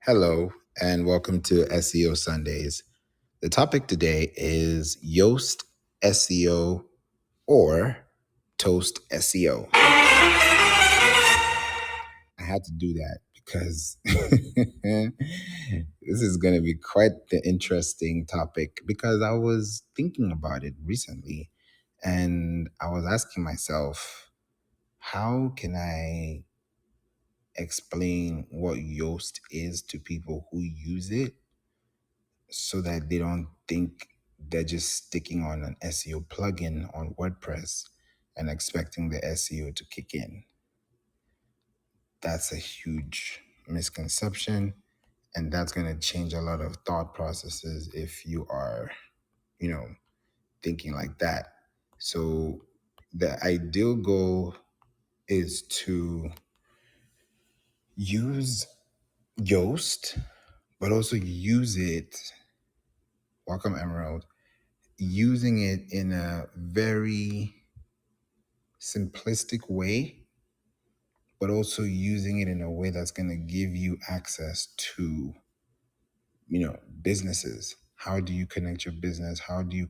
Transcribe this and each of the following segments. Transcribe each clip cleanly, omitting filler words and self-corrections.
Hello, and welcome to SEO Sundays. The topic today is Yoast SEO or Toast SEO. I had to do that because this is going to be quite the interesting topic because I was thinking about it recently and I was asking myself, how can I explain what Yoast is to people who use it so that they don't think they're just sticking on an SEO plugin on WordPress and expecting the SEO to kick in. That's a huge misconception, and that's going to change a lot of thought processes if you are, you know, thinking like that. So the ideal goal is to use Yoast, but also use it, welcome Emerald, using it in a very simplistic way, but also using it in a way that's going to give you access to, businesses. How do you connect your business? How do you,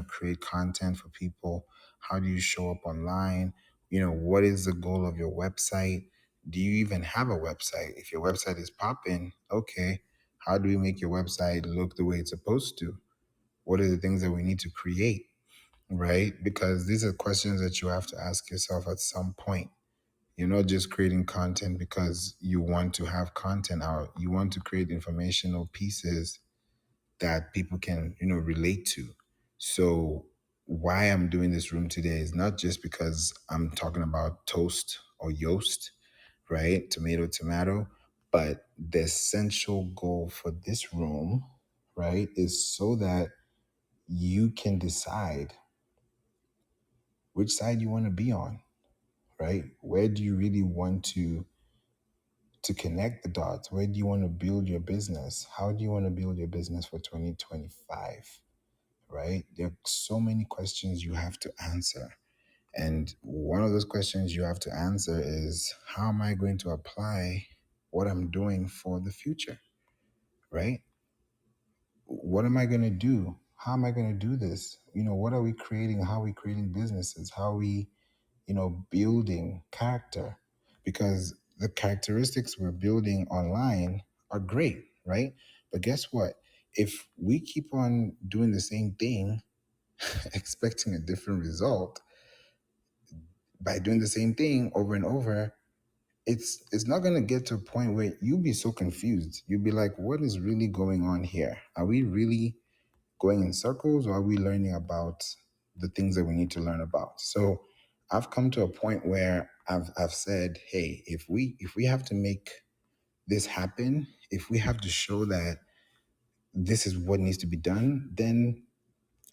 create content for people? How do you show up online? What is the goal of your website? Do you even have a website? If your website is popping, okay, how do we make your website look the way it's supposed to? What are the things that we need to create? Right? Because these are questions that you have to ask yourself at some point. You're not just creating content because you want to have content out. You want to create informational pieces that people can, relate to. So why I'm doing this room today is not just because I'm talking about toast or Yoast, right? Tomato, tomato. But the essential goal for this room, right, is so that you can decide which side you want to be on, right? Where do you really want to connect the dots? Where do you want to build your business? How do you want to build your business for 2025? Right? There are so many questions you have to answer. And one of those questions you have to answer is, how am I going to apply what I'm doing for the future? Right? What am I going to do? How am I going to do this? What are we creating? How are we creating businesses? How are we building character? Because the characteristics we're building online are great, right? But guess what? If we keep on doing the same thing, expecting a different result by doing the same thing over and over, it's not going to get to a point where you'll be so confused. You'll be like, what is really going on here? Are we really going in circles, or are we learning about the things that we need to learn about? So I've come to a point where I've said, hey, if we have to make this happen, if we have to show that this is what needs to be done, then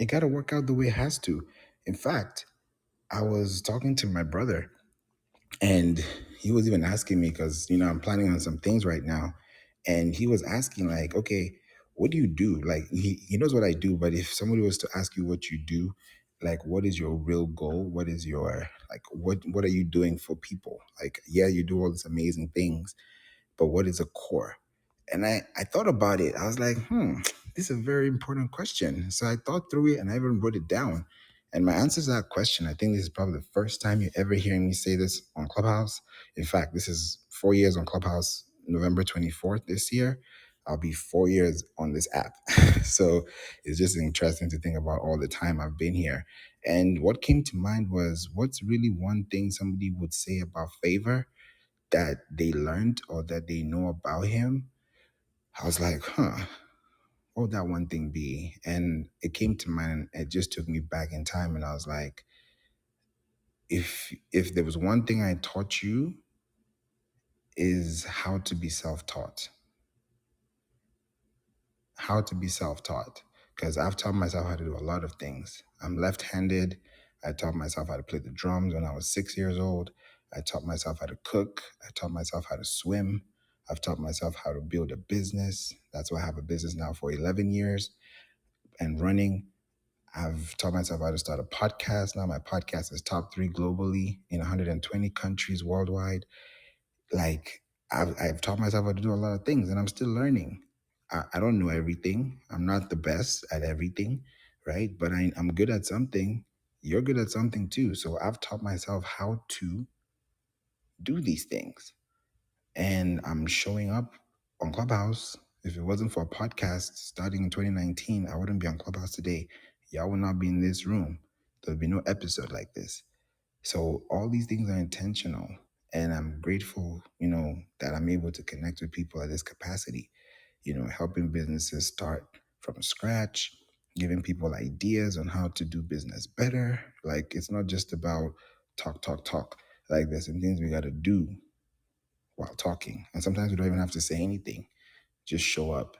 it got to work out the way it has to. In fact, I was talking to my brother, and he was even asking me because I'm planning on some things right now, and he was asking like, okay, what do you do? Like he knows what I do, but if somebody was to ask you what you do, like what is your real goal? What is your like what are you doing for people? Like, yeah, you do all these amazing things, but what is a core? And I thought about it. I was like, this is a very important question. So I thought through it and I even wrote it down. And my answer to that question, I think this is probably the first time you're ever hearing me say this on Clubhouse. In fact, this is 4 years on Clubhouse, November 24th this year. I'll be 4 years on this app. So it's just interesting to think about all the time I've been here. And what came to mind was, what's really one thing somebody would say about Favour that they learned or that they know about him? I was like, what would that one thing be? And it came to mind, and it just took me back in time. And I was like, if there was one thing I taught you, is how to be self-taught. How to be self-taught. Because I've taught myself how to do a lot of things. I'm left-handed. I taught myself how to play the drums when I was 6 years old. I taught myself how to cook. I taught myself how to swim. I've taught myself how to build a business. That's why I have a business now for 11 years and running. I've taught myself how to start a podcast. Now my podcast is top 3 globally in 120 countries worldwide. Like, I've taught myself how to do a lot of things, and I'm still learning. I don't know everything. I'm not the best at everything, right? But I'm good at something. You're good at something too. So I've taught myself how to do these things, and I'm showing up on Clubhouse. If it wasn't for a podcast starting in 2019, I wouldn't be on Clubhouse today. Y'all would not be in this room. There'd be no episode like this. So all these things are intentional, and I'm grateful, that I'm able to connect with people at this capacity, helping businesses start from scratch, giving people ideas on how to do business better. Like, it's not just about talk, talk, talk. Like, there's some things we got to do while talking. And sometimes we don't even have to say anything, just show up.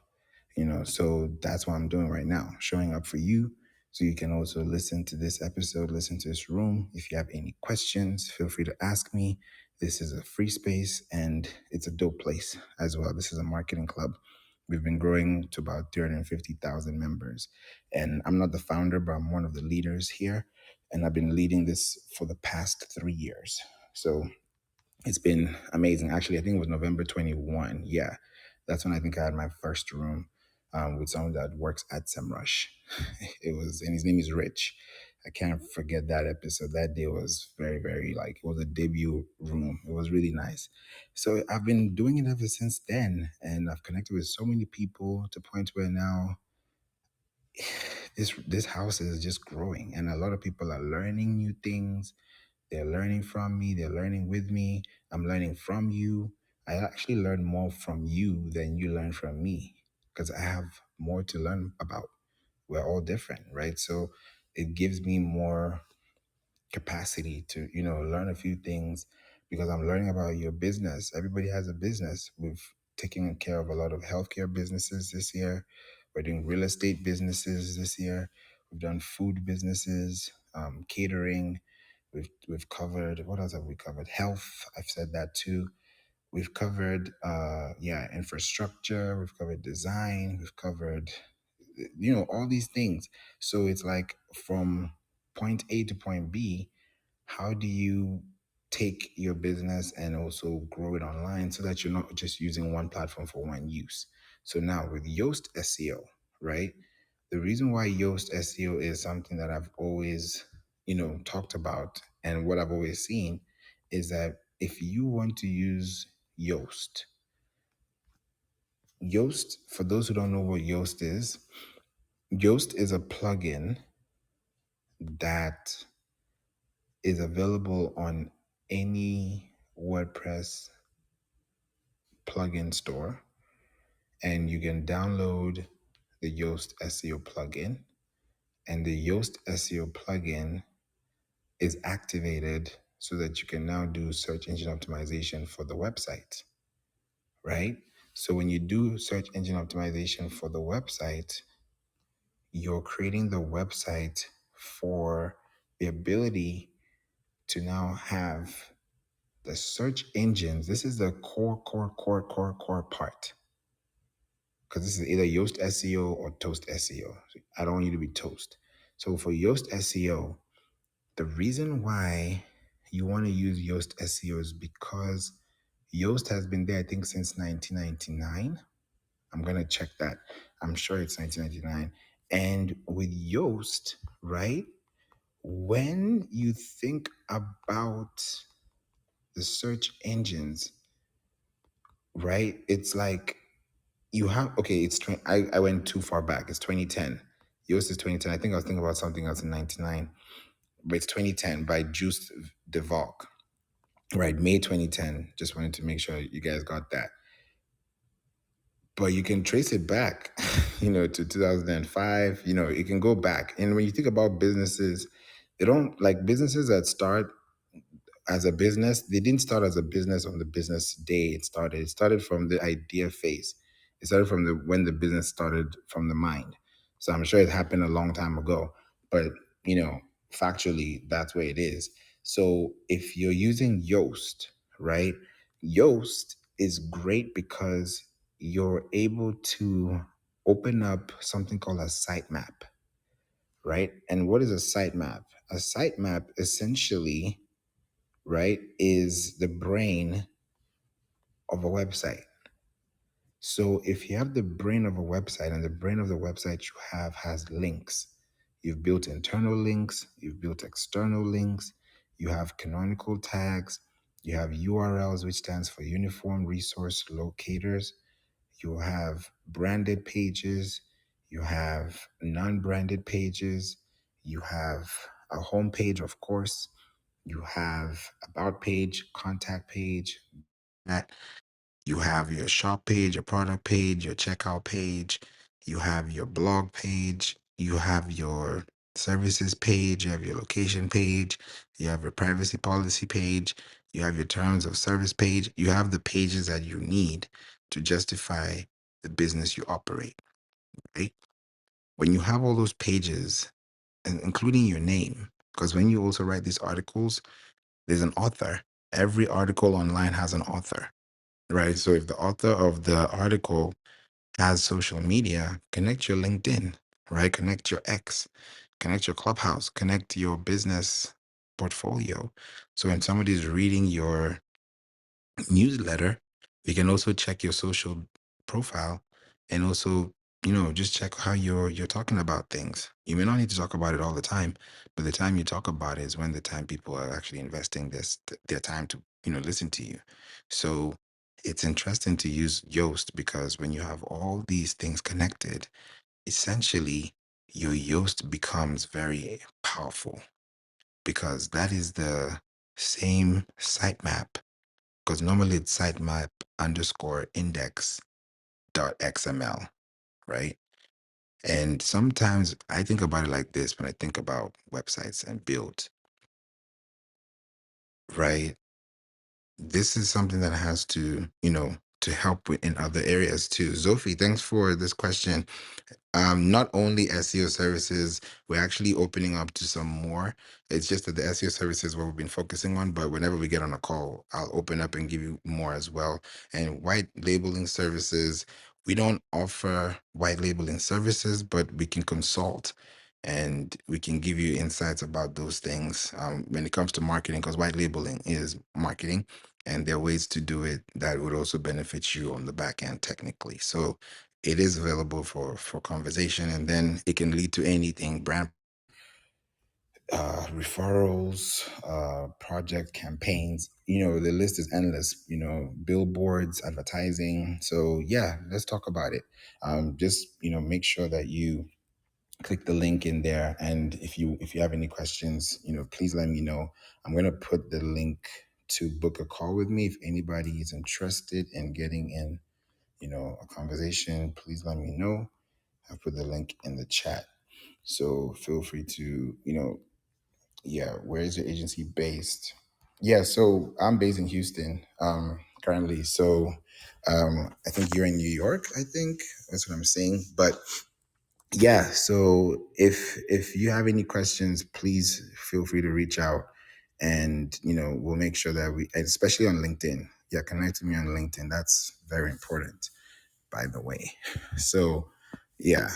So that's what I'm doing right now, showing up for you. So you can also listen to this episode, listen to this room. If you have any questions, feel free to ask me. This is a free space, and it's a dope place as well. This is a marketing club. We've been growing to about 350,000 members, and I'm not the founder, but I'm one of the leaders here, and I've been leading this for the past 3 years. So it's been amazing. Actually, I think it was November 21. Yeah, that's when I think I had my first room, with someone that works at SEMrush. And his name is Rich. I can't forget that episode. That day was very, very, like, it was a debut room. It was really nice. So I've been doing it ever since then, and I've connected with so many people to the point where now this house is just growing, and a lot of people are learning new things. They're learning from me, they're learning with me. I'm learning from you. I actually learn more from you than you learn from me, because I have more to learn about. We're all different, right? So it gives me more capacity to, learn a few things, because I'm learning about your business. Everybody has a business. We've taken care of a lot of healthcare businesses this year. We're doing real estate businesses this year. We've done food businesses, catering. We've covered, what else have we covered? Health. I've said that too. We've covered infrastructure. We've covered design. We've covered all these things. So it's like, from point A to point B, how do you take your business and also grow it online, so that you're not just using one platform for one use? So now with Yoast SEO, right? The reason why Yoast SEO is something that I've always, talked about, and what I've always seen, is that if you want to use Yoast, Yoast, for those who don't know what Yoast is a plugin that is available on any WordPress plugin store, and you can download the Yoast SEO plugin, and the Yoast SEO plugin is activated so that you can now do search engine optimization for the website, right? So when you do search engine optimization for the website, you're creating the website for the ability to now have the search engines. This is the core part, because this is either Yoast SEO or Toast SEO. I don't want you to be Toast. So for Yoast SEO, the reason why you want to use Yoast SEO is because Yoast has been there, I think, since 1999. I'm going to check that. I'm sure it's 1999. And with Yoast, right, when you think about the search engines, right, it's like, you have, okay, I went too far back. It's 2010. Yours is 2010. I think I was thinking about something else in 99, but it's 2010 by Juice DeValk, right? May 2010. Just wanted to make sure you guys got that. But you can trace it back, to 2005. You can go back. And when you think about businesses, they don't, like, businesses that start as a business, they didn't start as a business on the business day it started from the idea phase. It started from the when the business started, from the mind. So I'm sure it happened a long time ago, but factually, that's where it is. So if you're using Yoast, right, Yoast is great because you're able to open up something called a sitemap, right? And what is a sitemap? A sitemap essentially, right, is the brain of a website. So if you have the brain of a website and the brain of the website you have has links, you've built internal links, you've built external links, you have canonical tags, you have URLs, which stands for Uniform Resource Locators, you have branded pages, you have non-branded pages, you have a home page, of course, you have about page, contact page, you have your shop page, your product page, your checkout page, you have your blog page, you have your services page, you have your location page, you have your privacy policy page, you have your terms of service page, you have the pages that you need to justify the business you operate, right? When you have all those pages, and including your name, because when you also write these articles, there's an author. Every article online has an author, right? So if the author of the article has social media, connect your LinkedIn, right? Connect your X, connect your Clubhouse, connect your business portfolio. So when somebody's reading your newsletter, you can also check your social profile and also, just check how you're talking about things. You may not need to talk about it all the time, but the time you talk about it is when the time people are actually investing their time to, listen to you. So it's interesting to use Yoast because when you have all these things connected, essentially your Yoast becomes very powerful because that is the same sitemap, because normally it's sitemap underscore index dot XML, right? And sometimes I think about it like this when I think about websites and build, right? This is something that has to, to help with in other areas too. Zophie, thanks for this question. Not only SEO services, we're actually opening up to some more. It's just that the SEO services what we've been focusing on, but whenever we get on a call, I'll open up and give you more as well. And white labeling services, we don't offer white labeling services, but we can consult and we can give you insights about those things when it comes to marketing, because white labeling is marketing and there are ways to do it that would also benefit you on the back end technically. So it is available for conversation, and then it can lead to anything: brand referrals, project campaigns. The list is endless. Billboards, advertising. So yeah, let's talk about it. Just make sure that you click the link in there, and if you have any questions, please let me know. I'm going to put the link to book a call with me if anybody is interested in getting in a conversation. Please let me know. I've put the link in the chat. So feel free to, yeah, where is your agency based? Yeah, so I'm based in Houston currently. So I think you're in New York, I think. That's what I'm saying. But yeah, so if you have any questions, please feel free to reach out, and we'll make sure that we, especially on LinkedIn. Yeah, connect with me on LinkedIn. That's very important, by the way. So yeah,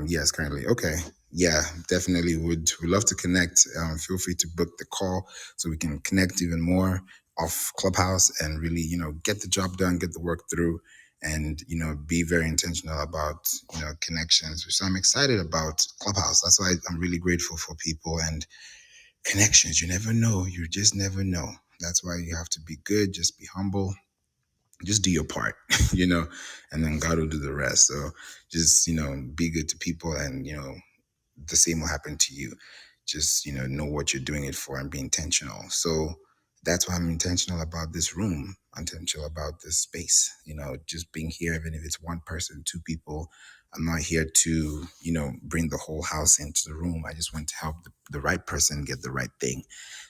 yes, currently. Okay. Yeah, definitely would love to connect. Feel free to book the call so we can connect even more off Clubhouse and really, get the job done, get the work through, and be very intentional about connections. So I'm excited about Clubhouse. That's why I'm really grateful for people and connections. You never know. You just never know. That's why you have to be good, just be humble, just do your part, and then God will do the rest. So just, be good to people, and, the same will happen to you. Just, know what you're doing it for and be intentional. So that's why I'm intentional about this room, intentional about this space, just being here, even if it's one person, two people. I'm not here to, bring the whole house into the room. I just want to help the right person get the right thing.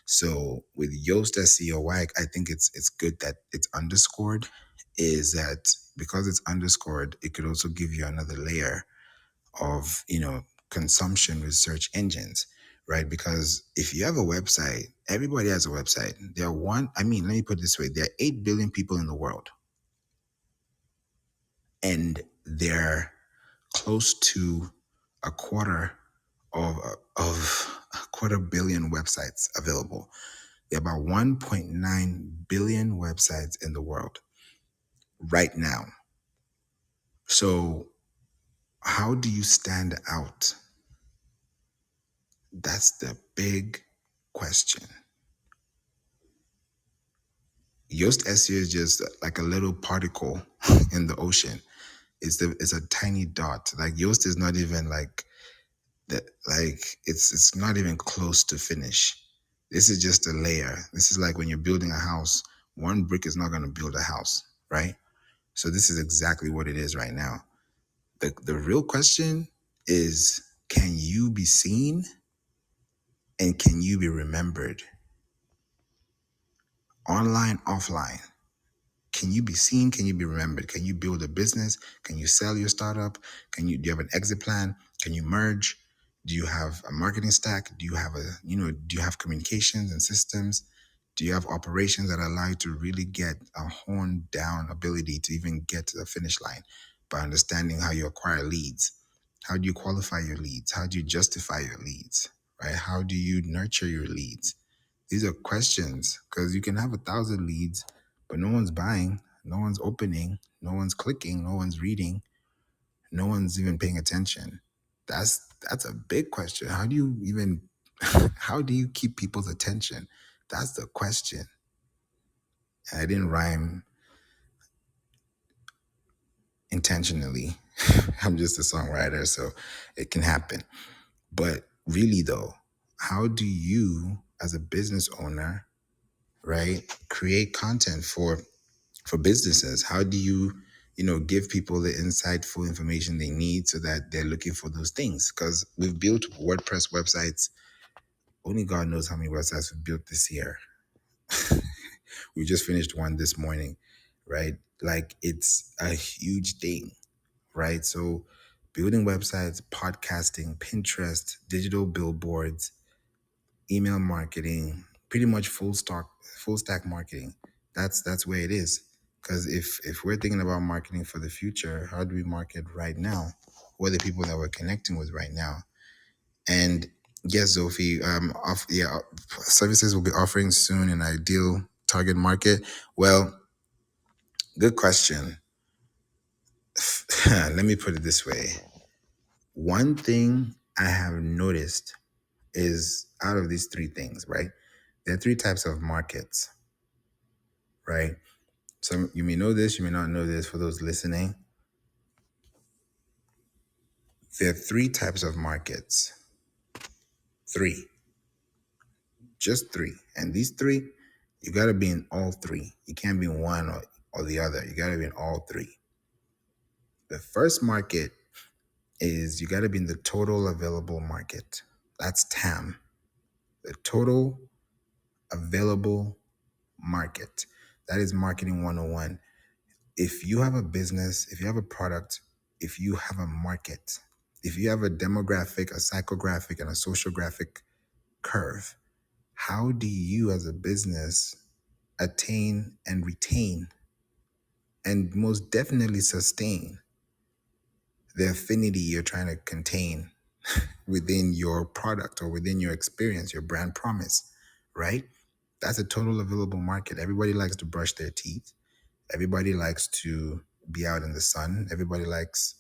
So with Yoast SEO, why I think it's good that it's underscored is that because it's underscored, it could also give you another layer of, consumption with search engines, right? Because if you have a website, everybody has a website. Let me put it this way, there are 8 billion people in the world, and they're close to a quarter of a quarter billion websites available. There are about 1.9 billion websites in the world. right now. So, how do you stand out? That's the big question. Yoast SEO is just like a little particle in the ocean. It's a tiny dot. Like Yoast is not even like that. Like it's not even close to finish. This is just a layer. This is like when you're building a house. One brick is not going to build a house, right? So this is exactly what it is right now. The real question is, can you be seen and can you be remembered? Online, offline. Can you be seen? Can you be remembered? Can you build a business? Can you sell your startup? Do you have an exit plan? Can you merge? Do you have a marketing stack? Do you have do you have communications and systems? Do you have operations that allow you to really get a honed down ability to even get to the finish line by understanding how you acquire leads? How do you qualify your leads? How do you justify your leads? Right? How do you nurture your leads? These are questions because you can have 1,000 leads, but no one's buying, no one's opening, no one's clicking, no one's reading, no one's even paying attention. That's a big question. How do you even how do you keep people's attention? That's the question. And I didn't rhyme intentionally. I'm just a songwriter, so it can happen. But really though, how do you as a business owner, right, create content for businesses? How do you give people the insightful information they need so that they're looking for those things? Because we've built WordPress websites. Only God knows how many websites we've built this year. We just finished one this morning, right? Like it's a huge thing, right? So building websites, podcasting, Pinterest, digital billboards, email marketing, pretty much full stack marketing. That's where it is. Because if we're thinking about marketing for the future, how do we market right now? Who are the people that we're connecting with right now? And yes, Zophie, services will be offering soon an ideal target market. Well, good question. Let me put it this way. One thing I have noticed is out of these three things, right? There are three types of markets, right? Some you may know this, you may not know this. For those listening, there are three types of markets. Three, just three. And these three, you got to be in all three. You can't be in one or the other. You got to be in all three. The first market is you got to be in the total available market. That's TAM, the total available market. That is marketing 101. If you have a business, if you have a product, if you have a market, if you have a demographic, a psychographic, and a sociographic curve, how do you as a business attain and retain and most definitely sustain the affinity you're trying to contain within your product or within your experience, your brand promise, right? That's a total available market. Everybody likes to brush their teeth. Everybody likes to be out in the sun. Everybody likes,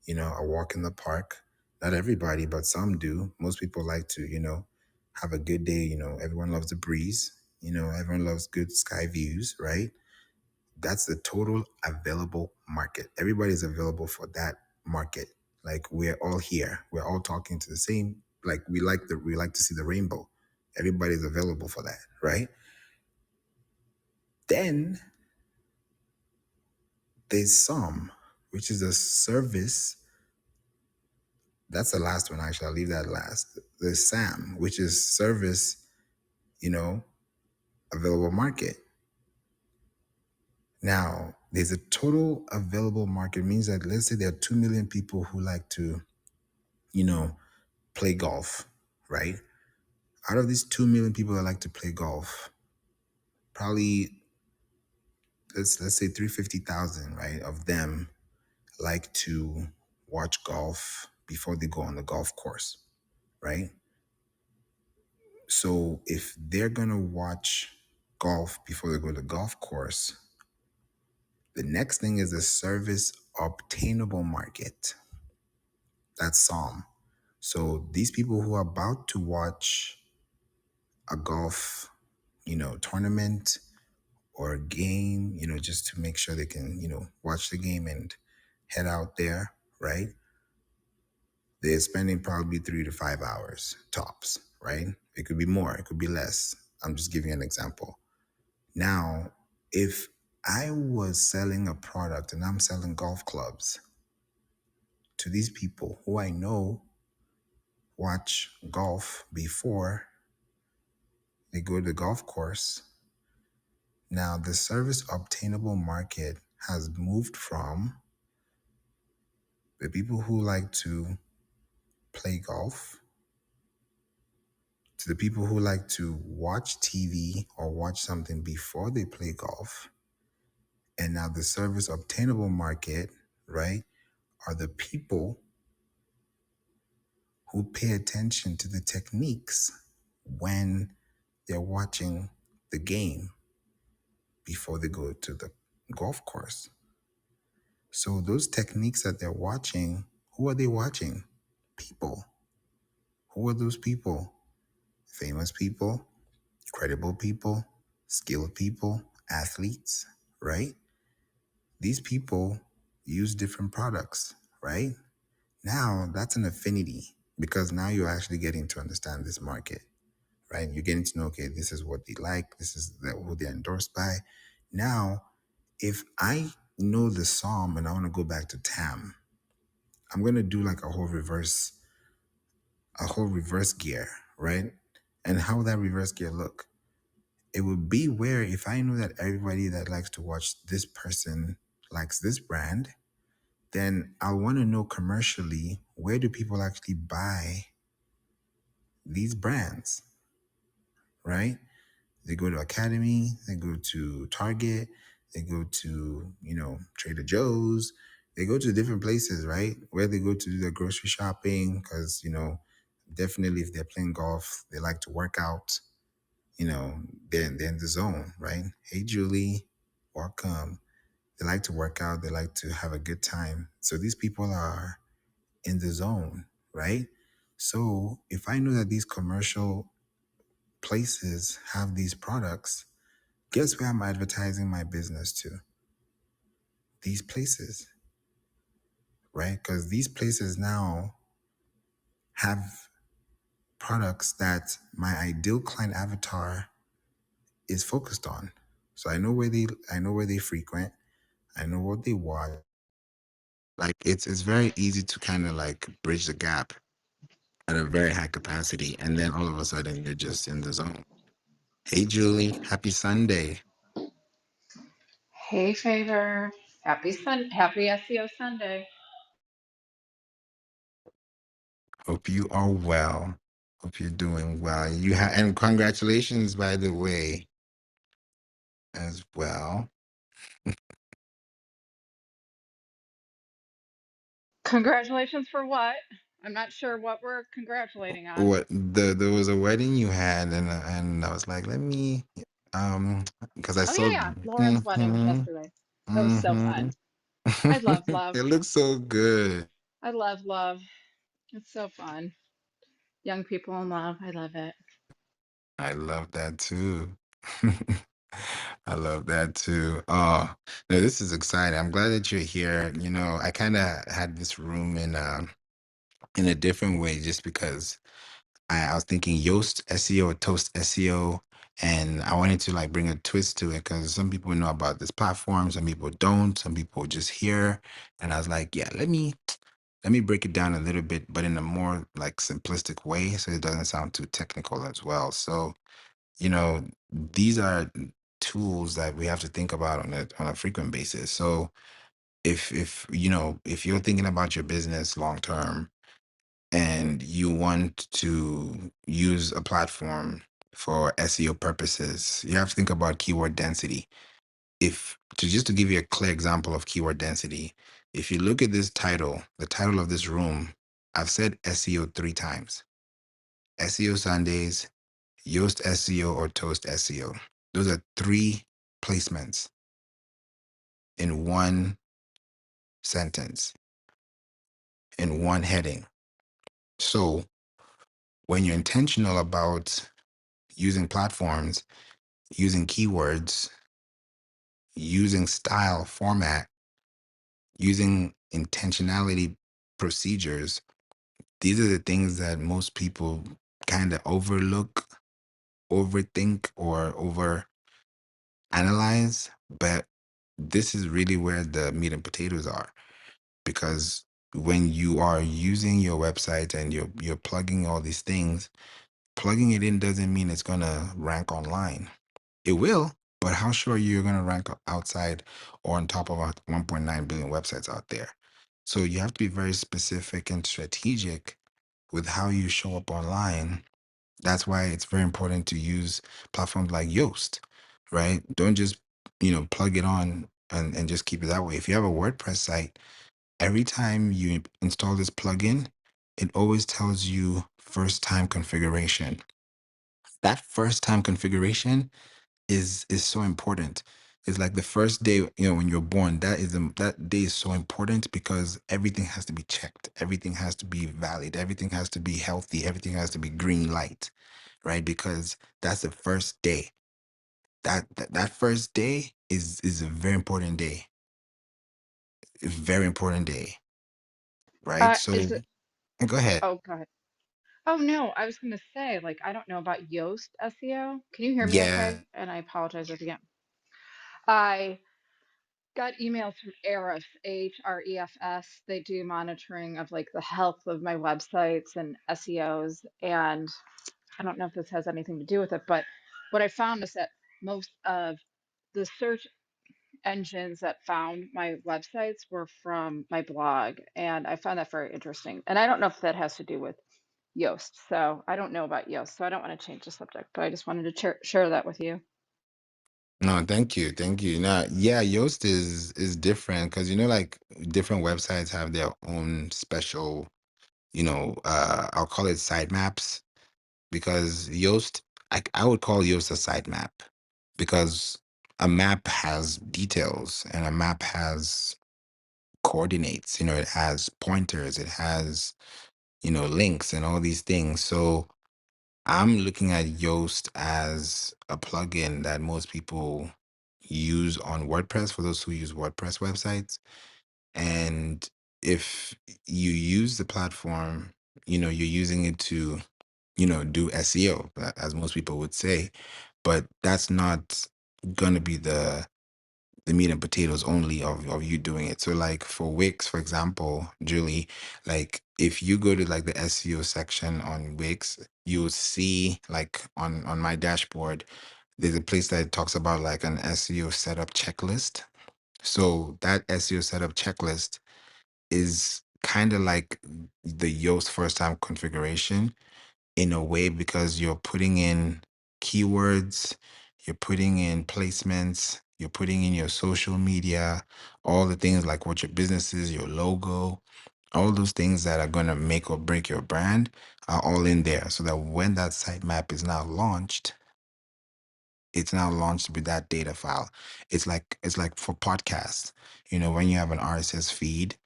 a walk in the park. Not everybody, but some do. Most people like to, have a good day. Everyone loves the breeze. Everyone loves good sky views, right? That's the total available market. Everybody's available for that market. Like we're all here. We're all talking to the same, like we like to see the rainbow. Everybody's available for that, right? Then there's some, which is a service. That's the last one, actually. I'll leave that last. There's SAM, which is service, you know, available market. Now, there's a total available market. It means that let's say there are 2 million people who like to, you know, play golf, right? Out of these 2 million people that like to play golf, probably let's say 350,000, right, of them like to watch golf before they go on the golf course, right? So if they're gonna watch golf before they go to the golf course, The next thing is the service obtainable market. That's Psalm. So these people who are about to watch a golf, tournament or a game, just to make sure they can, watch the game and head out there, right? They're spending probably 3 to 5 hours tops, right? It could be more, it could be less. I'm just giving you an example. Now, if I was selling a product and I'm selling golf clubs to these people who I know watch golf before they go to the golf course, now the service obtainable market has moved from the people who like to play golf to the people who like to watch TV or watch something before they play golf. And now the service obtainable market, right, are the people who pay attention to the techniques when they're watching the game before they go to the golf course. So those techniques that they're watching, who are they watching? People. Who are those people? Famous people, credible people, skilled people, athletes, right? These people use different products, right? Now that's an affinity because now you're actually getting to understand this market, right? You're getting to know, okay, this is what they like, this is who they're endorsed by. Now, if I know the psalm and I want to go back to Tam, I'm gonna do like a whole reverse gear, right? And how would that reverse gear look? It would be where if I know that everybody that likes to watch this person likes this brand, then I want to know commercially where do people actually buy these brands, right? They go to Academy, they go to Target, they go to, Trader Joe's, they go to different places, right? Where they go to do their grocery shopping, because, definitely if they're playing golf, they like to work out, they're in the zone, right? Hey, Julie, welcome. They like to work out, they like to have a good time. So these people are in the zone, right? So if I know that these commercial places have these products, guess where I'm advertising my business to? These places, right? Because these places now have products that my ideal client avatar is focused on. So I know where they frequent, I know what they watch. Like it's very easy to kind of like bridge the gap at a very high capacity, and then all of a sudden you're just in the zone. Hey Julie, happy Sunday. Hey, Favour. Happy SEO Sunday. Hope you are well. Hope you're doing well. And congratulations, by the way, as well. Congratulations for what? I'm not sure what we're congratulating on. What there was a wedding you had, and I was like, let me, because I Oh, saw. yeah. Lauren's wedding was Mm-hmm, yesterday. That was so mm-hmm. fun. I love love. It looks so good. I love love. It's so fun. Young people in love. I love it. I love that too. I love that too. Oh, no, this is exciting. I'm glad that you're here. I kind of had this room in a different way just because I was thinking Yoast SEO or Toast SEO, and I wanted to like bring a twist to it because some people know about this platform, some people don't, some people just hear, and I was like, yeah, let me break it down a little bit, but in a more like simplistic way, so it doesn't sound too technical as well. So you know, these are tools that we have to think about on a frequent basis. So if you're thinking about your business long term and you want to use a platform for SEO purposes, you have to think about keyword density. If to just to give you a clear example of keyword density, if you look at this title, the title of this room, I've said SEO 3 times. SEO Sundays, Yoast SEO or Toast SEO. Those are 3 placements in one sentence, in one heading. So when you're intentional about using platforms, using keywords, using style, format, using intentionality procedures, these are the things that most people kind of overlook, overthink, or over analyze. But this is really where the meat and potatoes are, because when you are using your website and you're plugging all these things, plugging it in doesn't mean it's gonna rank online. It will, but how sure you're gonna rank outside or on top of 1.9 billion websites out there? So you have to be very specific and strategic with how you show up online. That's why it's very important to use platforms like Yoast, right? Don't just, plug it on and just keep it that way. If you have a WordPress site, every time you install this plugin, it always tells you first time configuration. That first time configuration is so important. It's like the first day, when you're born, that day is so important because everything has to be checked. Everything has to be valid. Everything has to be healthy. Everything has to be green light, right? Because that's the first day. That first day is a very important day. A very important day, right? Is So it? go ahead. Oh, go ahead. Oh no, I was gonna say, like, I don't know about Yoast SEO. Can you hear me Yeah. okay? And I apologize if you can't. I got emails from Ahrefs, Hrefs. They do monitoring of like the health of my websites and SEOs. And I don't know if this has anything to do with it, but what I found is that most of the search engines that found my websites were from my blog. And I found that very interesting. And I don't know if that has to do with Yoast. So I don't know about Yoast. So I don't want to change the subject, but I just wanted to share that with you. No, thank you. Thank you. Now, yeah, Yoast is different because like different websites have their own special, I'll call it sitemaps, because Yoast, I would call Yoast a sitemap, because a map has details and a map has coordinates, it has pointers, it has, links and all these things. So I'm looking at Yoast as a plugin that most people use on WordPress, for those who use WordPress websites. And if you use the platform, you're using it to, do SEO, as most people would say, but that's not going to be the meat and potatoes only of you doing it. So like for Wix, for example, Julie, like if you go to like the SEO section on Wix, you'll see like on my dashboard, there's a place that talks about like an SEO setup checklist. So that SEO setup checklist is kind of like the Yoast first time configuration in a way, because you're putting in keywords, you're putting in placements, you're putting in your social media, all the things like what your business is, your logo, all those things that are going to make or break your brand are all in there. So that when that sitemap is now launched, it's now launched with that data file. It's like for podcasts, when you have an RSS feed,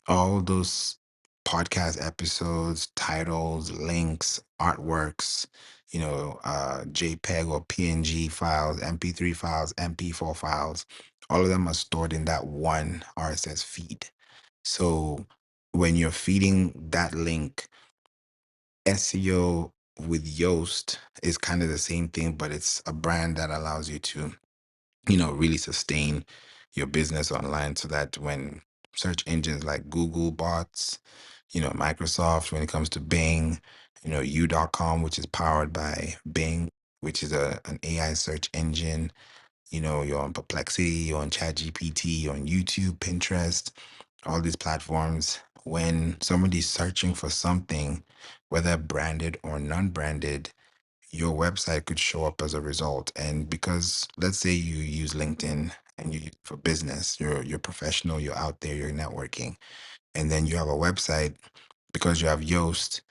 all those podcast episodes, titles, links, artworks, JPEG or PNG files, MP3 files, MP4 files, all of them are stored in that one RSS feed. So when you're feeding that link, SEO with Yoast is kind of the same thing, but it's a brand that allows you to really sustain your business online, so that when search engines like Google bots, Microsoft, when it comes to Bing, you.com, which is powered by Bing, which is an AI search engine, you're on Perplexity, you're on ChatGPT, you're on YouTube, Pinterest, all these platforms. When somebody's searching for something, whether branded or non-branded, your website could show up as a result. And because let's say you use LinkedIn and you use it for business, you're professional, you're out there, you're networking, and then you have a website, because you have Yoast,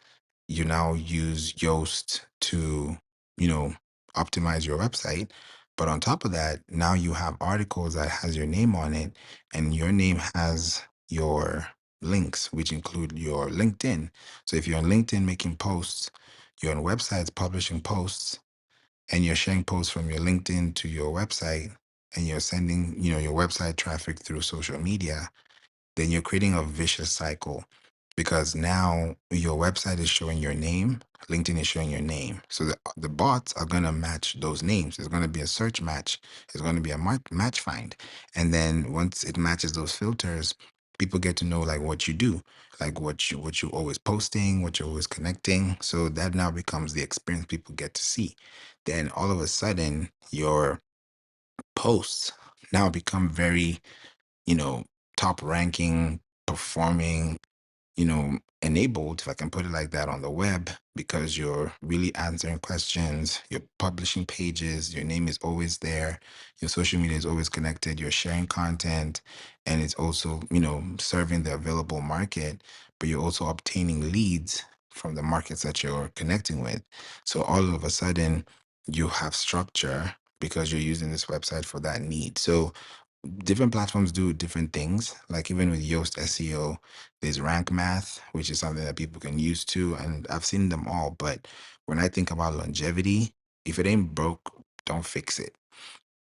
you now use Yoast to, you know, optimize your website. But on top of that, now you have articles that has your name on it, and your name has your links, which include your LinkedIn. So if you're on LinkedIn making posts, you're on websites publishing posts, and you're sharing posts from your LinkedIn to your website, and you're sending, your website traffic through social media, then you're creating a vicious cycle because now your website is showing your name, LinkedIn is showing your name. So the bots are going to match those names. There's going to be a search match, there's going to be a match find. And then once it matches those filters, people get to know like what you do, like what you always posting, what you're always connecting. So that now becomes the experience people get to see. Then all of a sudden your posts now become very, you know, top ranking, performing, enabled, if I can put it like that, on the web because you're really answering questions, you're publishing pages, your name is always there, your social media is always connected, you're sharing content, and it's also, serving the available market, but you're also obtaining leads from the markets that you're connecting with. So all of a sudden, you have structure because you're using this website for that need. So different platforms do different things. Like even with Yoast SEO, there's rank math, which is something that people can use too. And I've seen them all. But when I think about longevity, if it ain't broke, don't fix it.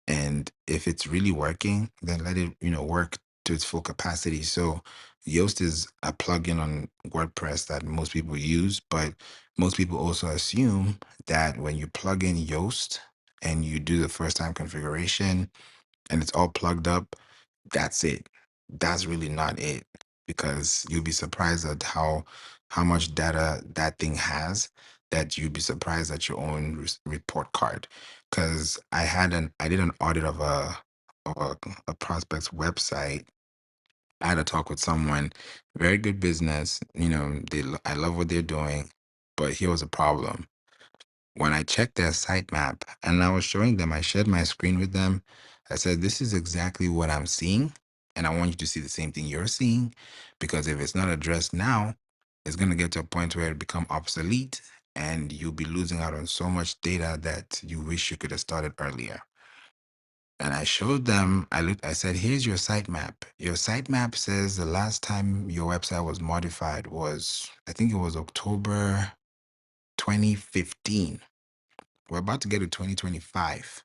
And if it's really working, then let it, work to its full capacity. So Yoast is a plugin on WordPress that most people use, but most people also assume that when you plug in Yoast and you do the first time configuration, and it's all plugged up, that's it. That's really not it because you'll be surprised at how much data that thing has that you'd be surprised at your own report card. Because I did an audit of a prospect's website. I had a talk with someone, very good business. I love what they're doing, but here was a problem when I checked their sitemap and I was showing them, I shared my screen with them. I said, this is exactly what I'm seeing. And I want you to see the same thing you're seeing. Because if it's not addressed now, it's going to get to a point where it become obsolete and you'll be losing out on so much data that you wish you could have started earlier. And I showed them, I said, here's your sitemap. Your sitemap says the last time your website was modified was, I think it was October 2015. We're about to get to 2025.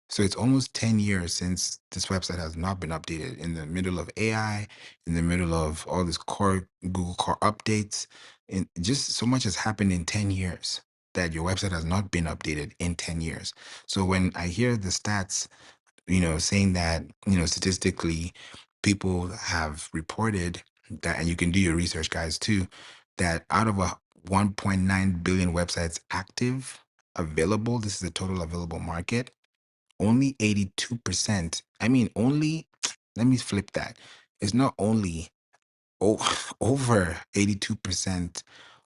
So it's almost 10 years since this website has not been updated in the middle of AI, in the middle of all this core Google core updates. And just so much has happened in 10 years that your website has not been updated in 10 years. So when I hear the stats, saying that, statistically, people have reported that, and you can do your research, guys, too, that out of a 1.9 billion websites active, available, this is the total available market, only 82%. I mean, only, let me flip that. It's not only over 82%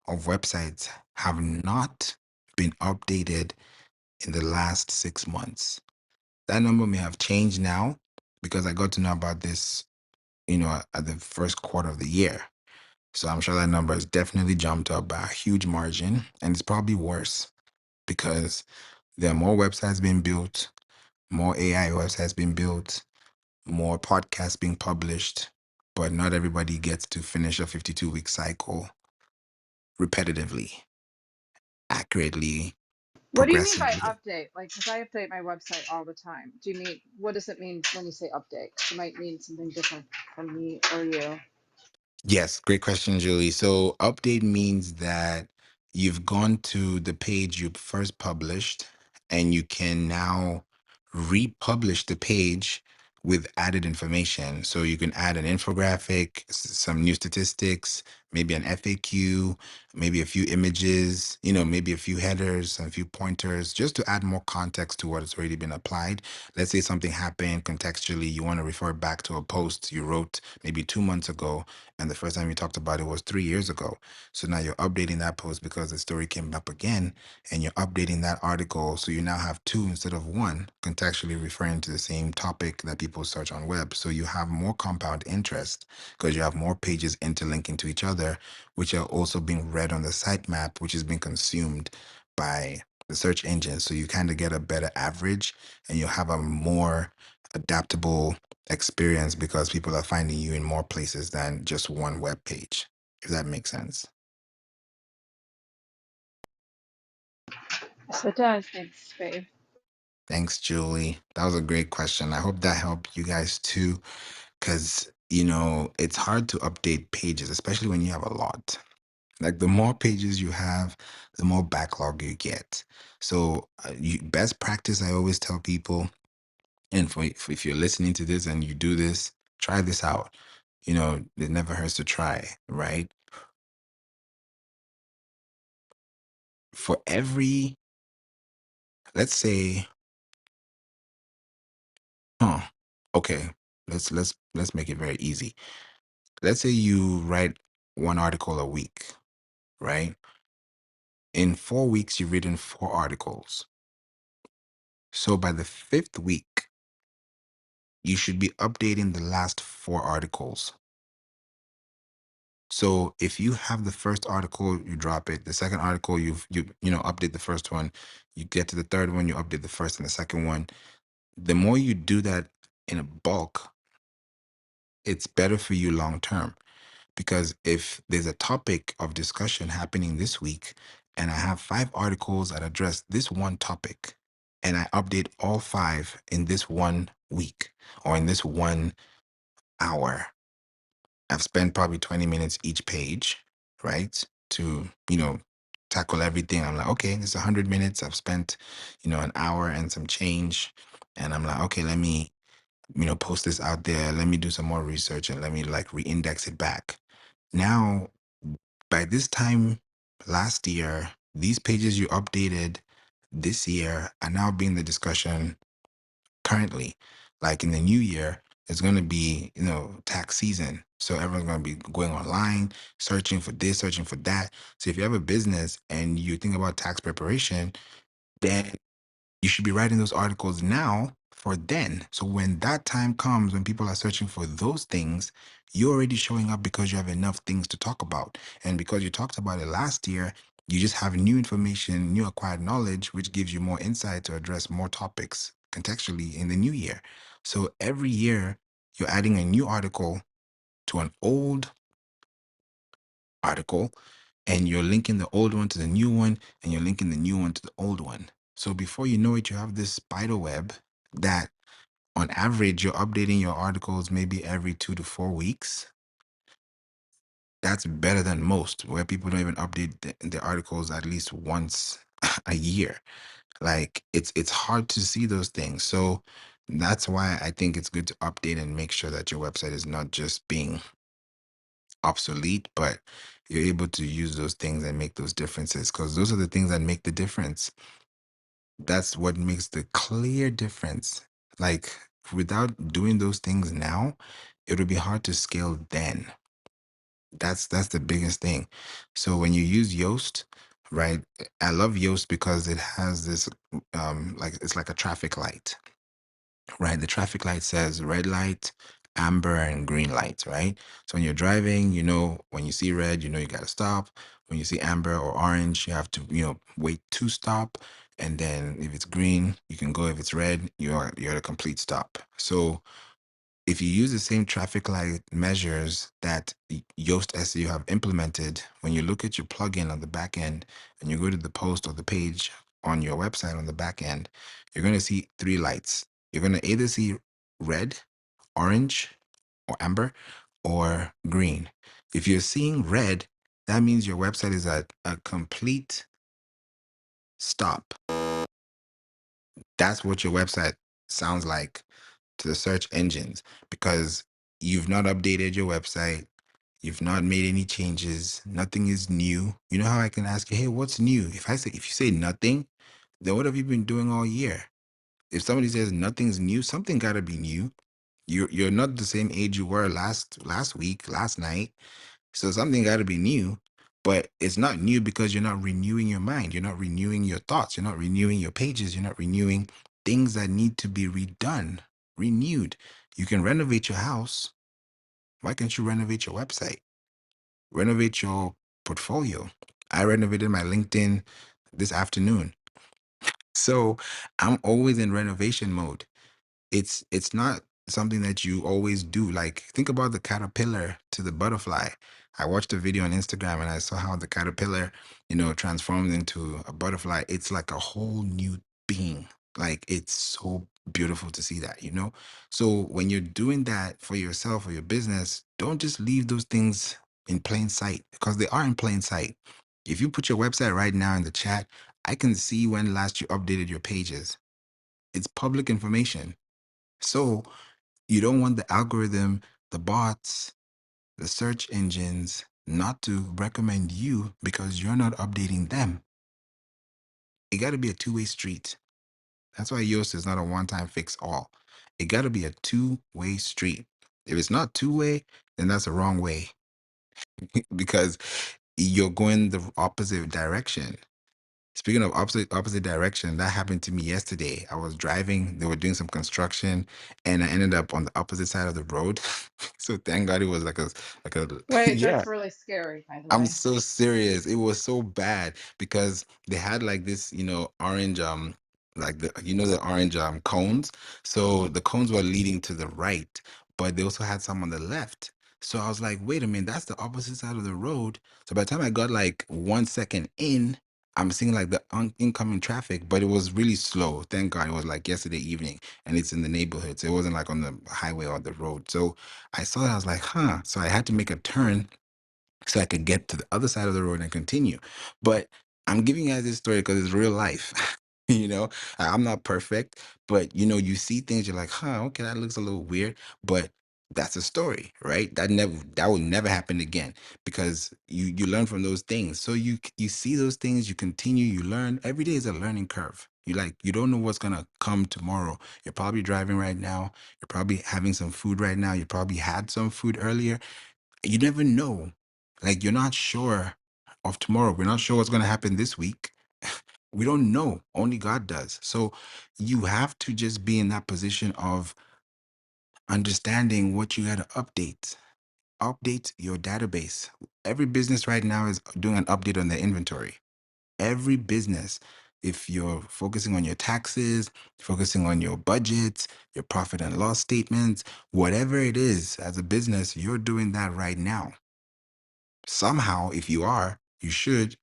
of websites have not been updated in the last 6 months. That number may have changed now because I got to know about this, at the first quarter of the year. So I'm sure that number has definitely jumped up by a huge margin. And it's probably worse because there are more websites being built, more AI websites being built, more podcasts being published, but not everybody gets to finish a 52-week cycle repetitively, accurately, What do you mean by progressively. update? Like, because I update my website all the time. Do you mean, what does it mean when you say update? It might mean something different from me or you. Yes, great question, Julie. So, update means that you've gone to the page you first published and you can now republish the page with added information. So, you can add an infographic, some new statistics, maybe an FAQ, maybe a few images, maybe a few headers, a few pointers, just to add more context to what has already been applied. Let's say something happened contextually, you want to refer back to a post you wrote maybe 2 months ago and the first time you talked about it was 3 years ago. So now you're updating that post because the story came up again and you're updating that article. So you now have two instead of one, contextually referring to the same topic that people search on web. So you have more compound interest because you have more pages interlinking to each other, which are also being read on the sitemap, which is being consumed by the search engine. So you kind of get a better average and you'll have a more adaptable experience because people are finding you in more places than just one web page, if that makes sense. Yes, it does. Thanks, Faye. Thanks, Julie. That was a great question. I hope that helped you guys too, because, it's hard to update pages, especially when you have a lot. Like the more pages you have, the more backlog you get. So, best practice, I always tell people, and if you're listening to this and you do this, try this out. It never hurts to try, right? For every, let's say, huh, okay, let's make it very easy. Let's say you write one article a week, right? In 4 weeks, you've written four articles. So by the fifth week, you should be updating the last four articles. So if you have the first article, you drop it. The second article, you update the first one. You get to the third one, you update the first and the second one. The more you do that in a bulk, it's better for you long term. Because if there's a topic of discussion happening this week, and I have five articles that address this one topic, and I update all five in this 1 week or in this 1 hour, I've spent probably 20 minutes each page, right? To, tackle everything. I'm like, okay, it's 100 minutes. I've spent, an hour and some change. And I'm like, okay, let me, post this out there. Let me do some more research and let me like re-index it back. Now, by this time last year, these pages you updated this year are now being the discussion currently. Like in the new year, it's going to be, tax season. So everyone's going to be going online, searching for this, searching for that. So if you have a business and you think about tax preparation, then you should be writing those articles now for then. So when that time comes, when people are searching for those things, you're already showing up because you have enough things to talk about. And because you talked about it last year, you just have new information, new acquired knowledge, which gives you more insight to address more topics contextually in the new year. So every year, you're adding a new article to an old article, and you're linking the old one to the new one, and you're linking the new one to the old one. So before you know it, you have this spider web that on average you're updating your articles maybe every 2 to 4 weeks. That's better than most, where people don't even update their articles at least once a year. Like it's hard to see those things. So that's why I think it's good to update and make sure that your website is not just being obsolete, but you're able to use those things and make those differences, because those are the things that make the difference. That's what makes the clear difference. Like without doing those things now, it would be hard to scale then. That's the biggest thing. So when you use Yoast, right? I love Yoast because it has this like it's like a traffic light, right? The traffic light says red light, amber, and green light, right? So when you're driving, when you see red, you got to stop. When you see amber or orange, you have to, wait to stop. And then if it's green, you can go. If it's red, you're at a complete stop. So if you use the same traffic light measures that Yoast SEO have implemented, when you look at your plugin on the back end and you go to the post or the page on your website on the back end, you're going to see three lights. You're going to either see red, orange, or amber, or green. If you're seeing red, that means your website is at a complete stop. That's what your website sounds like to the search engines, because you've not updated your website. You've not made any changes. Nothing is new. You know how I can ask you, hey, what's new? If you say nothing, then what have you been doing all year? If somebody says nothing's new, something gotta be new. You're not the same age you were last week, last night. So something gotta be new. But it's not new because you're not renewing your mind. You're not renewing your thoughts. You're not renewing your pages. You're not renewing things that need to be redone, renewed. You can renovate your house. Why can't you renovate your website? Renovate your portfolio. I renovated my LinkedIn this afternoon. So I'm always in renovation mode. It's not something that you always do. Like, think about the caterpillar to the butterfly. I watched a video on Instagram and I saw how the caterpillar, transformed into a butterfly. It's like a whole new being. Like, it's so beautiful to see that. So when you're doing that for yourself or your business, don't just leave those things in plain sight, because they are in plain sight. If you put your website right now in the chat, I can see when last you updated your pages. It's public information. So you don't want the algorithm, the bots, the search engines not to recommend you because you're not updating them. It got to be a two-way street. That's why Yoast is not a one-time fix all. It got to be a two-way street. If it's not two-way, then that's the wrong way because you're going the opposite direction. Speaking of opposite direction, that happened to me yesterday. I was driving, they were doing some construction, and I ended up on the opposite side of the road. So thank God it was like a Wait, yeah. that's really scary, by the I'm way. so serious. It was so bad because they had like this, orange like the orange cones. So the cones were leading to the right, but they also had some on the left. So I was like, wait a minute, that's the opposite side of the road. So by the time I got like 1 second in, I'm seeing like the incoming traffic, but it was really slow. Thank God it was like yesterday evening and it's in the neighborhood. So it wasn't like on the highway or the road. So I saw that, I was like, huh. So I had to make a turn so I could get to the other side of the road and continue. But I'm giving you guys this story because it's real life. I'm not perfect, but you see things, you're like, huh, okay, that looks a little weird, but that's a story, right? That will never happen again because you learn from those things. So you see those things, you continue, you learn. Every day is a learning curve. You don't know what's gonna come tomorrow. You're probably driving right now. You're probably having some food right now. You probably had some food earlier. You never know. Like, you're not sure of tomorrow. We're not sure what's going to happen this week. We don't know. Only God does. So you have to just be in that position of understanding what you got to update. Update your database. Every business right now is doing an update on their inventory. Every business. If you're focusing on your taxes, focusing on your budgets, your profit and loss statements, whatever it is as a business, you're doing that right now. Somehow, if you are, you should,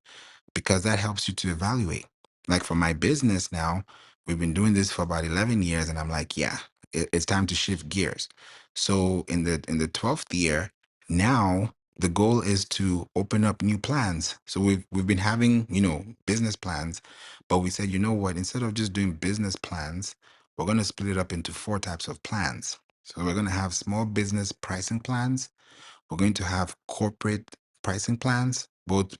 because that helps you to evaluate. Like for my business now, we've been doing this for about 11 years, and I'm like, yeah, it's time to shift gears. So in the 12th year, now the goal is to open up new plans. So we've been having, business plans, but we said, you know what, instead of just doing business plans, we're going to split it up into four types of plans. So we're going to have small business pricing plans. We're going to have corporate pricing plans, both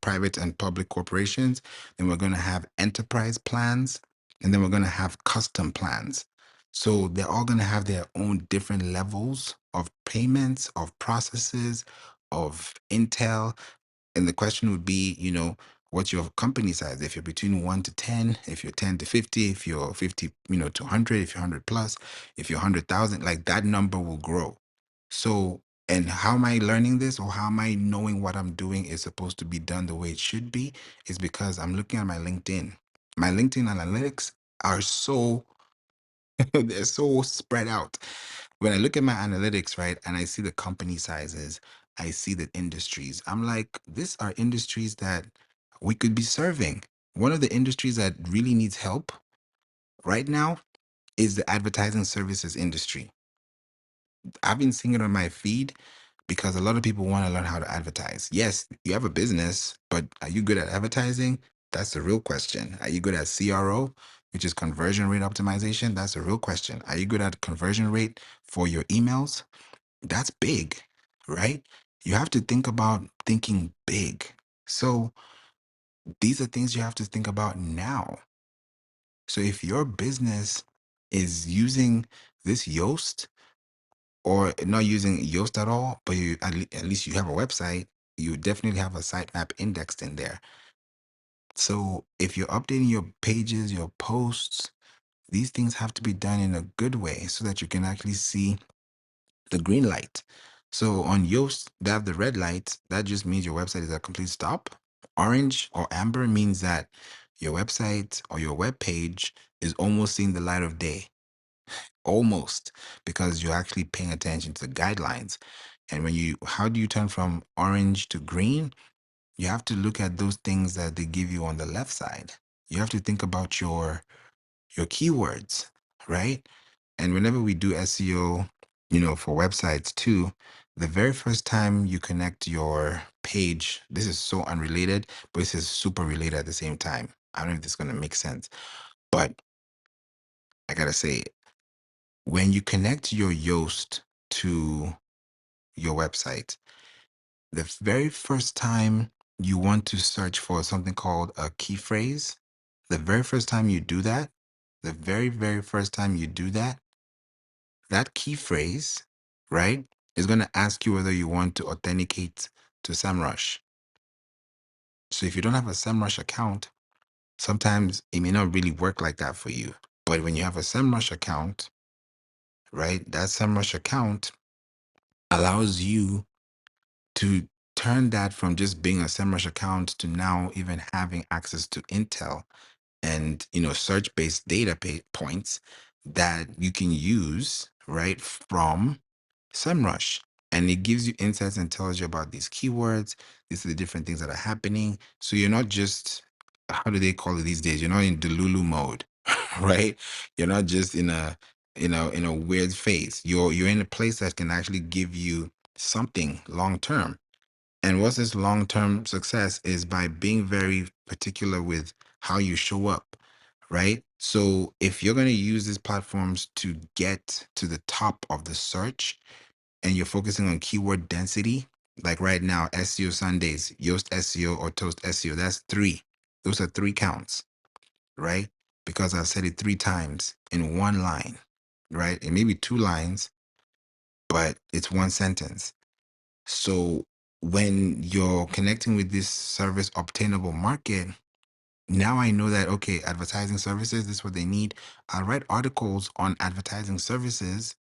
private and public corporations. Then we're going to have enterprise plans, and then we're going to have custom plans. So they're all going to have their own different levels of payments, of processes, of intel. And the question would be, what's your company size? If you're between 1 to 10, if you're 10 to 50, if you're 50, to 100, if you're 100 plus, if you're 100,000, like that number will grow. So, and how am I learning this, or how am I knowing what I'm doing is supposed to be done the way it should be? Is because I'm looking at my LinkedIn. My LinkedIn analytics are so they're so spread out. When I look at my analytics, right, and I see the company sizes, I see the industries, I'm like, these are industries that we could be serving. One of the industries that really needs help right now is the advertising services industry. I've been seeing it on my feed because a lot of people want to learn how to advertise. Yes, you have a business, but are you good at advertising? That's the real question. Are you good at CRO, which is conversion rate optimization? That's the real question. Are you good at conversion rate for your emails? That's big, right? You have to think about thinking big. So these are things you have to think about now. So if your business is using this Yoast, or not using Yoast at all, but at least you have a website, you definitely have a sitemap indexed in there. So if you're updating your pages, your posts, these things have to be done in a good way so that you can actually see the green light. So on Yoast, they have the red light. That just means your website is a complete stop. Orange or amber means that your website or your web page is almost seeing the light of day, almost, because you're actually paying attention to the guidelines. And how do you turn from orange to green? You have to look at those things that they give you on the left side. You have to think about your keywords, right? And whenever we do SEO, for websites too, the very first time you connect your page, this is so unrelated, but this is super related at the same time. I don't know if this is going to make sense, but I got to say it. When you connect your Yoast to your website, the very first time you want to search for something called a key phrase, the very first time you do that, the very, very first time you do that, that key phrase, right, is going to ask you whether you want to authenticate to SEMrush. So if you don't have a SEMrush account, sometimes it may not really work like that for you. But when you have a SEMrush account, right, that SEMrush account allows you to turn that from just being a SEMrush account to now even having access to Intel and search-based data points that you can use right from SEMrush. And it gives you insights and tells you about these keywords. These are the different things that are happening. So you're not just, how do they call it these days? You're not in Delulu mode, right? You're not just in a weird phase. You're in a place that can actually give you something long term. And what's this long term success is by being very particular with how you show up, right? So if you're going to use these platforms to get to the top of the search and you're focusing on keyword density, like right now, SEO Sundays, Yoast SEO or Toast SEO, that's three. Those are three counts, right? Because I said it three times in one line, right? It may be two lines, but it's one sentence. So when you're connecting with this service obtainable market, now I know that, okay, advertising services, this is what they need. I'll write articles on advertising services,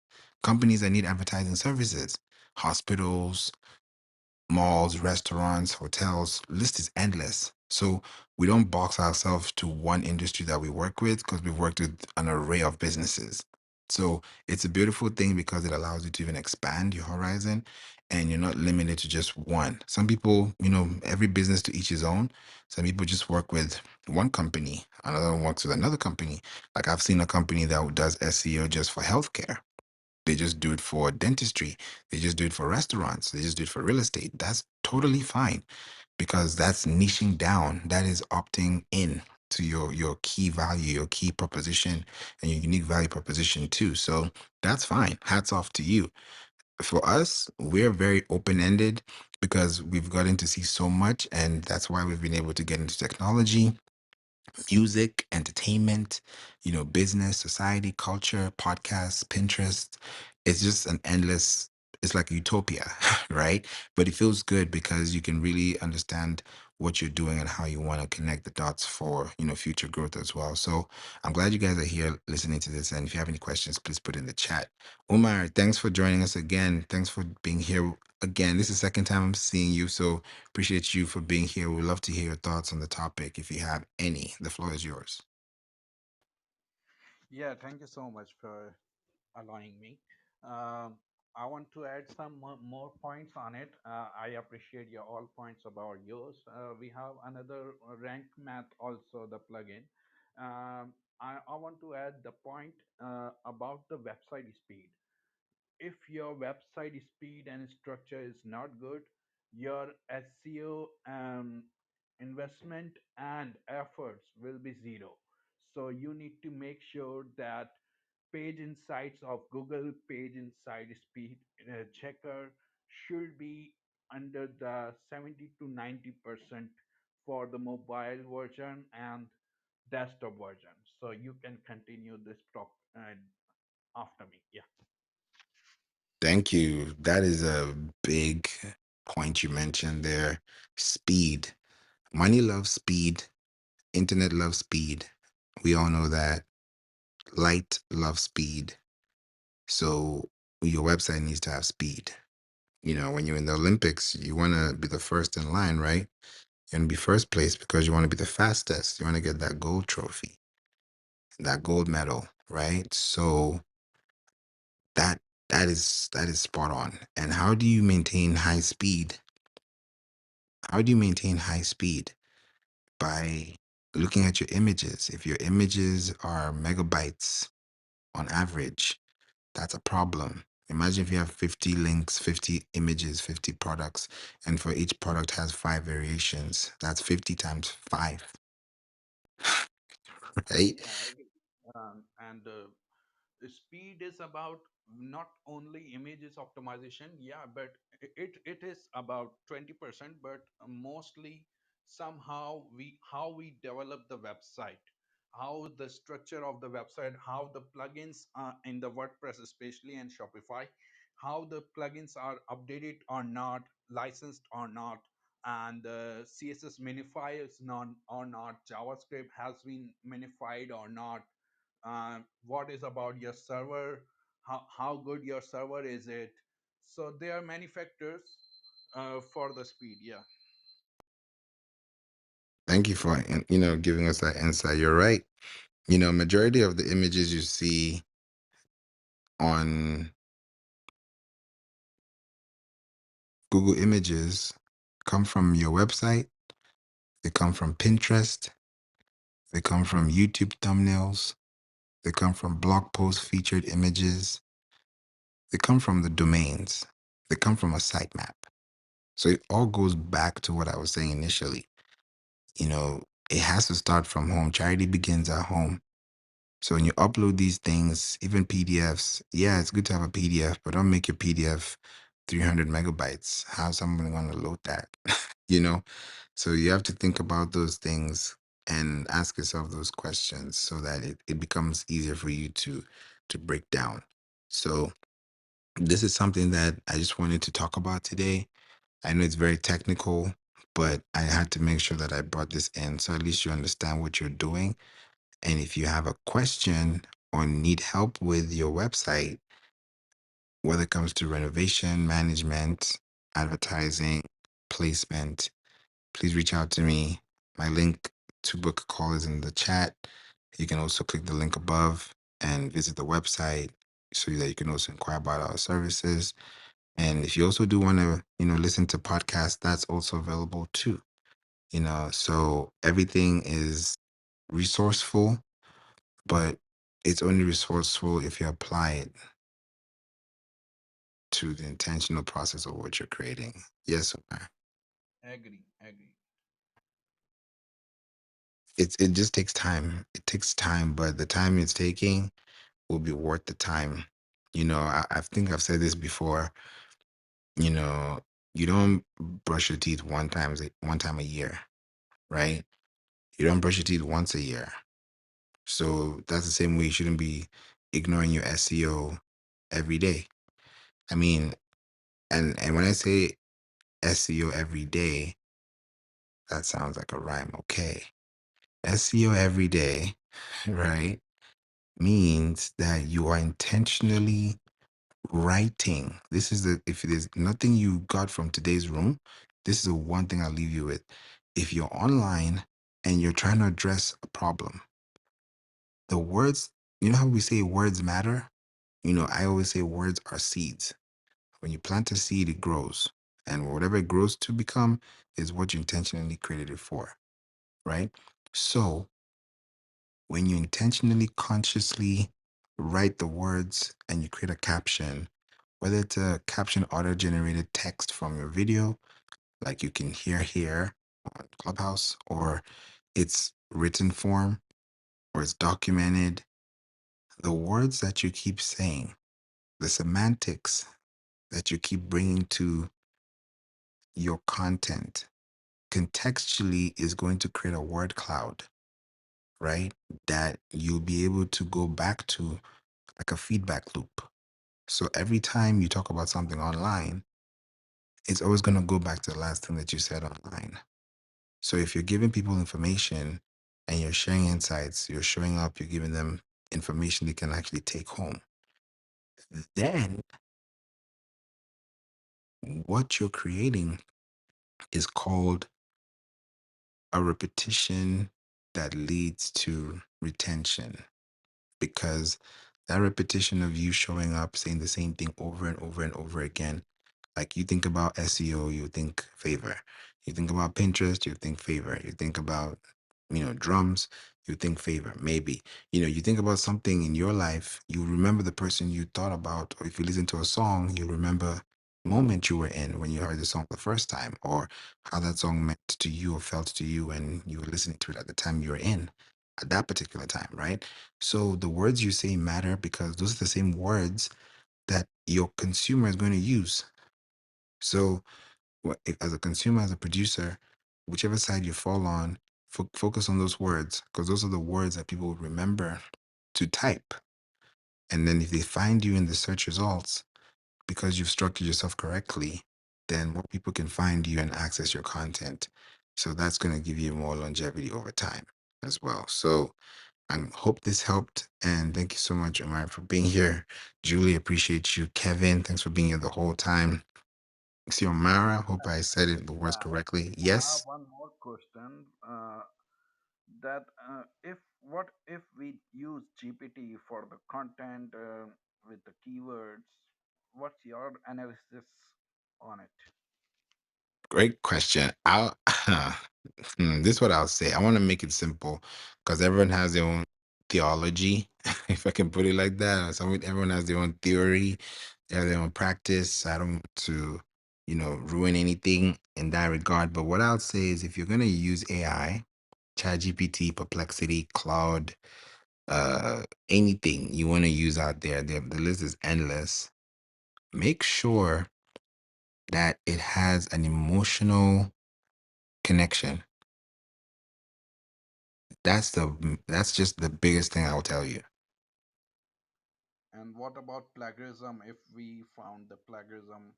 companies that need advertising services, hospitals, malls, restaurants, hotels, list is endless. So we don't box ourselves to one industry that we work with because we've worked with an array of businesses. So it's a beautiful thing because it allows you to even expand your horizon and you're not limited to just one. Some people, every business to each his own. Some people just work with one company, another one works with another company. Like I've seen a company that does SEO just for healthcare. They just do it for dentistry. They just do it for restaurants. They just do it for real estate. That's totally fine because that's niching down. That is opting in to your key value, your key proposition, and your unique value proposition too. So that's fine. Hats off to you. For us, we're very open ended because we've gotten to see so much, and that's why we've been able to get into technology, music, entertainment, business, society, culture, podcasts, Pinterest. It's just an endless, it's like utopia, right? But it feels good because you can really understand what you're doing and how you want to connect the dots for, future growth as well. So I'm glad you guys are here listening to this. And if you have any questions, please put in the chat. Umar, thanks for joining us again. Thanks for being here again. This is the second time I'm seeing you. So appreciate you for being here. We'd love to hear your thoughts on the topic if you have any. The floor is yours. Yeah, thank you so much for allowing me. Um, I want to add some more points on it. I appreciate your all points about yours. We have another rank math also, the plugin. I want to add the point about the website speed. If your website speed and structure is not good, your SEO investment and efforts will be zero. So you need to make sure that page insights of Google page insight speed checker should be under the 70 to 90% for the mobile version and desktop version. So you can continue this talk after me. Yeah. Thank you. That is a big point you mentioned there. Speed. Money loves speed. Internet loves speed. We all know that. Light loves speed. So your website needs to have speed. When you're in the Olympics, you want to be the first in line, right? You want to be first place because you want to be the fastest. You want to get that gold trophy, that gold medal, right? So that that is spot on. And how do you maintain high speed? How do you maintain high speed? By looking at your images. If your images are megabytes on average, that's a problem. Imagine if you have 50 links, 50 images, 50 products, and for each product has 5 variations. That's 50 times 5, right? Yeah, I agree. And the speed is about not only images optimization, yeah, but it is about 20%, but mostly somehow we how we develop the website, how the structure of the website, how the plugins in the WordPress especially and Shopify, how the plugins are updated or not, licensed or not, and the CSS minifiers non or not, JavaScript has been minified or not, what is about your server, how good your server is it. So there are many factors for the speed, yeah. Thank you for giving us that insight. You're right. Majority of the images you see on Google Images come from your website. They come from Pinterest. They come from YouTube thumbnails. They come from blog post featured images. They come from the domains. They come from a sitemap. So it all goes back to what I was saying initially. It has to start from home. Charity begins at home. So when you upload these things, even PDFs, yeah, it's good to have a PDF, but don't make your PDF 300 megabytes. How's someone going to load that? you know? So you have to think about those things and ask yourself those questions so that it becomes easier for you to break down. So this is something that I just wanted to talk about today. I know it's very technical, but I had to make sure that I brought this in so at least you understand what you're doing. And if you have a question or need help with your website, whether it comes to renovation, management, advertising, placement, please reach out to me. My link to book a call is in the chat. You can also click the link above and visit the website so that you can also inquire about our services. And if you also do want to, listen to podcasts, that's also available too. So everything is resourceful, but it's only resourceful if you apply it to the intentional process of what you're creating. Yes, Omar. Agree. It just takes time. It takes time, but the time it's taking will be worth the time. I think I've said this before. You know, you don't brush your teeth one time a year, right? You don't brush your teeth once a year. So that's the same way you shouldn't be ignoring your SEO every day. I mean, and when I say SEO every day, that sounds like a rhyme. Okay. SEO every day, right, means that you are intentionally writing. This is if there's nothing you got from today's room, this is the one thing I'll leave you with. If you're online and you're trying to address a problem, the words, how we say words matter? I always say words are seeds. When you plant a seed, it grows. And whatever it grows to become is what you intentionally created it for, right? So when you intentionally, consciously write the words and you create a caption, whether it's a caption auto generated text from your video, like you can hear here on Clubhouse, or it's written form, or it's documented, the words that you keep saying, the semantics that you keep bringing to your content contextually is going to create a word cloud, right? That you'll be able to go back to like a feedback loop. So every time you talk about something online, it's always going to go back to the last thing that you said online. So if you're giving people information and you're sharing insights, you're showing up, you're giving them information they can actually take home, then what you're creating is called a repetition that leads to retention, because that repetition of you showing up saying the same thing over and over and over again, like you think about SEO, you think Favor. You think about Pinterest, you think Favor. You think about, drums, you think Favor. Maybe, you think about something in your life, you remember the person you thought about, or if you listen to a song, you remember the moment you were in when you heard the song the first time, or how that song meant to you or felt to you when you were listening to it at the time you were in at that particular time, right? So the words you say matter because those are the same words that your consumer is going to use. So, as a consumer, as a producer, whichever side you fall on, focus on those words because those are the words that people will remember to type. And then if they find you in the search results because you've structured yourself correctly, then more people can find you and access your content. So that's going to give you more longevity over time as well. So I hope this helped. And thank you so much, Omar, for being here. Julie, appreciate you. Kevin, thanks for being here the whole time. Xiomara, hope I said it the words Yeah, correctly. I have Yes, one more question. That if what if we use GPT for the content with the keywords? What's your analysis on it? great question. This is what I'll say. I want to make it simple because everyone has their own theology, if I can put it like that. Everyone has their own theory, they have their own practice. I don't want to, ruin anything in that regard. But what I'll say is if you're going to use AI, ChatGPT, Perplexity, Cloud, anything you want to use out there, the list is endless. Make sure that it has an emotional connection. That's just the biggest thing I'll tell you. And what about plagiarism? If we found the plagiarism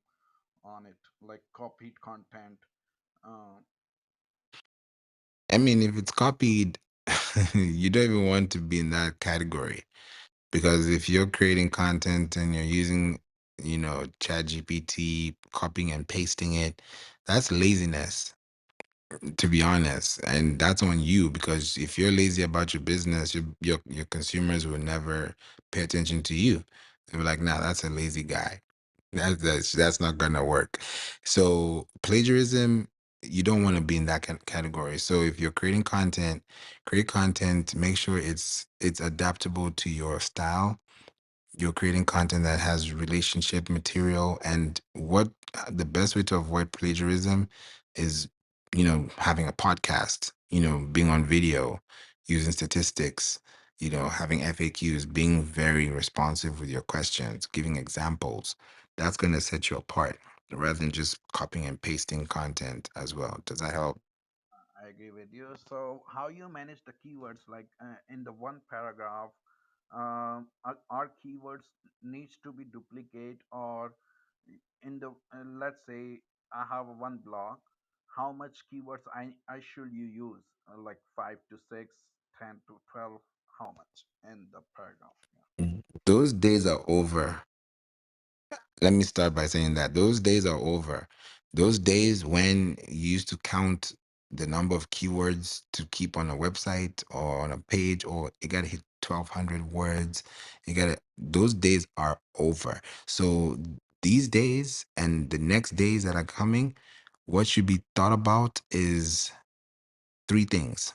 on it, like copied content, uh, I mean, if it's copied, you don't even want to be in that category because if you're creating content and you're using, ChatGPT, copying and pasting it, that's laziness, to be honest, and that's on you because if you're lazy about your business, your consumers will never pay attention to you. They'll be like, nah, that's a lazy guy. That's not gonna work. So plagiarism, you don't want to be in that category. So if you're creating content, create content, make sure it's adaptable to your style. You're creating content that has relationship material, and what the best way to avoid plagiarism is, having a podcast, being on video, using statistics, having FAQs, being very responsive with your questions, giving examples. That's going to set you apart rather than just copying and pasting content as well. Does that help? I agree with you. So, how you manage the keywords? Like in the one paragraph, are keywords needs to be duplicate, or in the let's say I have one blog. How much keywords I should you use? Like 5 to 6, 10 to 12. How much in the paragraph? Those days are over. Let me start by saying that those days are over. Those days when you used to count the number of keywords to keep on a website or on a page, or you got to hit 1,200 words. Those days are over. So these days and the next days that are coming, what should be thought about is three things.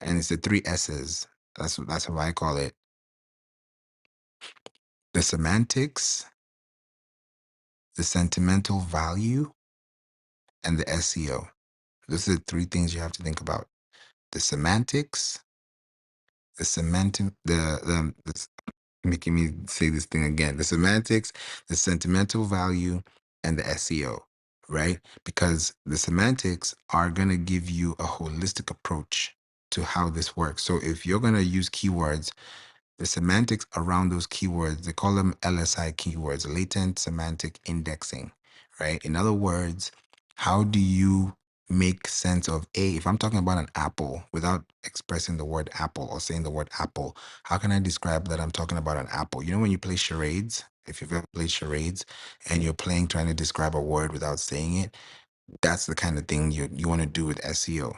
And it's the three S's. That's how I call it: the semantics, the sentimental value, and the SEO. Those are the three things you have to think about: the semantics, the semantic, making me say this thing again: the semantics, the sentimental value, and the SEO, right? Because the semantics are going to give you a holistic approach to how this works. So if you're going to use keywords, the semantics around those keywords, they call them LSI keywords, latent semantic indexing, right? In other words, how do you make sense of if I'm talking about an apple without expressing the word apple or saying the word apple, how can I describe that I'm talking about an apple? You know, when you play charades, if you've ever played charades and you're playing trying to describe a word without saying it, That's the kind of thing you want to do with SEO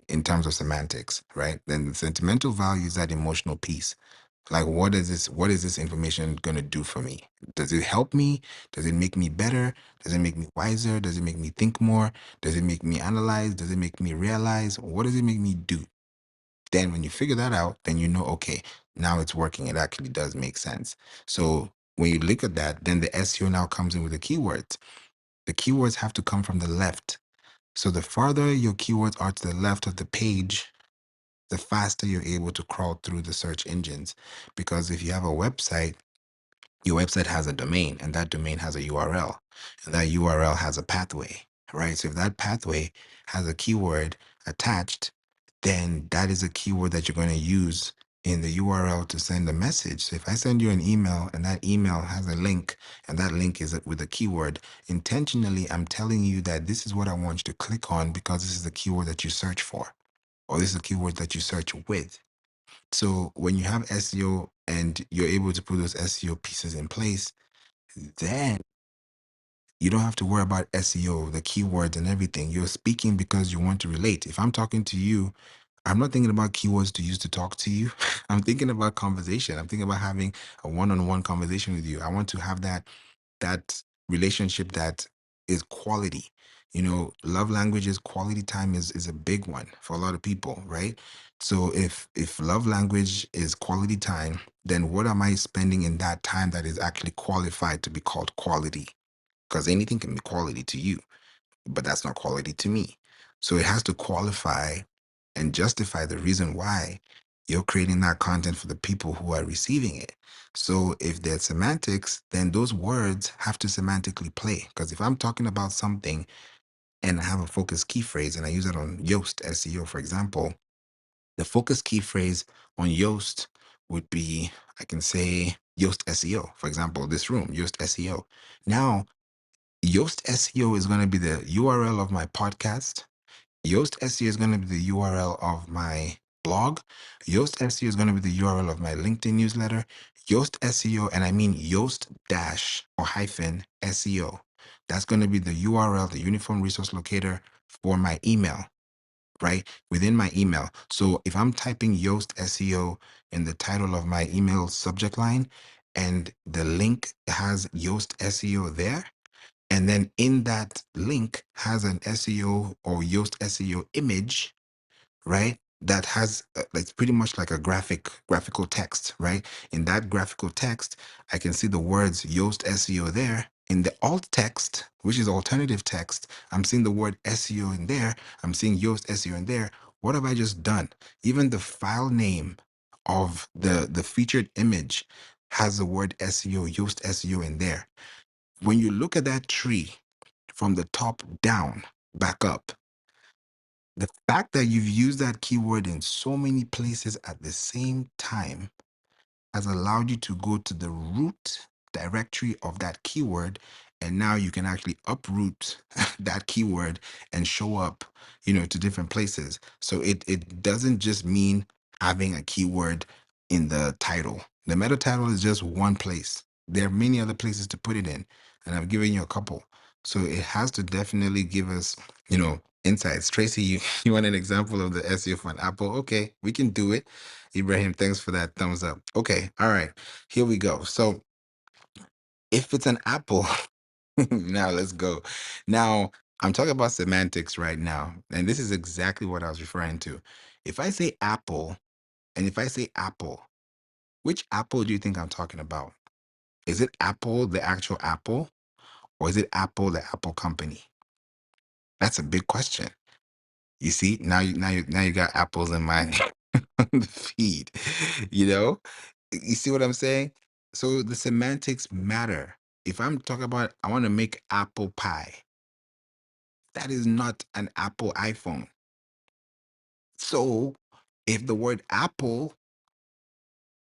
in terms of semantics, right? Then the sentimental value is that emotional piece. Like, what is this information going to do for me? Does it help me? Does it make me better? Does it make me wiser? Does it make me think more? Does it make me analyze? Does it make me realize? What does it make me do? Then when you figure that out, then you know, okay, now it's working. It actually does make sense. So when you look at that, then the SEO now comes in with the keywords. The keywords have to come from the left. So the farther your keywords are to the left of the page, the faster you're able to crawl through the search engines. Because if you have a website, your website has a domain, and that domain has a URL, and that URL has a pathway, right? So if that pathway has a keyword attached, then that is a keyword that you're going to use in the URL to send a message. So if I send you an email and that email has a link, and that link is with a keyword, intentionally, I'm telling you that this is what I want you to click on because this is the keyword that you search for, or this is the keyword that you search with. So when you have SEO and you're able to put those SEO pieces in place, then you don't have to worry about SEO, the keywords and everything. You're speaking because you want to relate. If I'm talking to you, I'm not thinking about keywords to use to talk to you. I'm thinking about conversation. I'm thinking about having a one-on-one conversation with you. I want to have that relationship that is quality. You know, love languages, quality time is a big one for a lot of people, right? So if love language is quality time, then what am I spending in that time that is actually qualified to be called quality? Because anything can be quality to you, but that's not quality to me. So it has to qualify and justify the reason why you're creating that content for the people who are receiving it. So if there's semantics, then those words have to semantically play. Because if I'm talking about something and I have a focus key phrase and I use it on Yoast SEO, for example, the focus key phrase on Yoast would be, I can say Yoast SEO, for example, this room, Yoast SEO. Now, Yoast SEO is going to be the URL of my podcast. Yoast SEO is going to be the URL of my blog. Yoast SEO is going to be the URL of my LinkedIn newsletter. Yoast SEO, and I mean Yoast dash or hyphen SEO. That's going to be the URL, the uniform resource locator for my email, right? Within my email. So if I'm typing Yoast SEO in the title of my email subject line and the link has Yoast SEO there, and then in that link has an SEO or Yoast SEO image, right? That has it's pretty much like a graphical text, right? In that graphical text, I can see the words Yoast SEO there. In the alt text, which is alternative text, I'm seeing the word SEO in there. I'm seeing Yoast SEO in there. What have I just done? Even the file name of the featured image has the word SEO, Yoast SEO in there. When you look at that tree from the top down, back up, the fact that you've used that keyword in so many places at the same time has allowed you to go to the root directory of that keyword, and now you can actually uproot that keyword and show up, to different places. So it doesn't just mean having a keyword in the title. The meta title is just one place. There are many other places to put it in, and I've given you a couple. So it has to definitely give us, insights. Tracy, you want an example of the SEO for an Apple? Okay, we can do it. Ibrahim, thanks for that thumbs up. Okay, all right, here we go. So if it's an apple, now let's go. Now, I'm talking about semantics right now, and this is exactly what I was referring to. If I say apple, and if I say apple, which apple do you think I'm talking about? Is it Apple, the actual Apple, or is it Apple, the Apple company? That's a big question. You see, now you got apples in my on the feed. You know, you see what I'm saying? So the semantics matter. If I'm talking about, I want to make apple pie, that is not an Apple iPhone. So if the word apple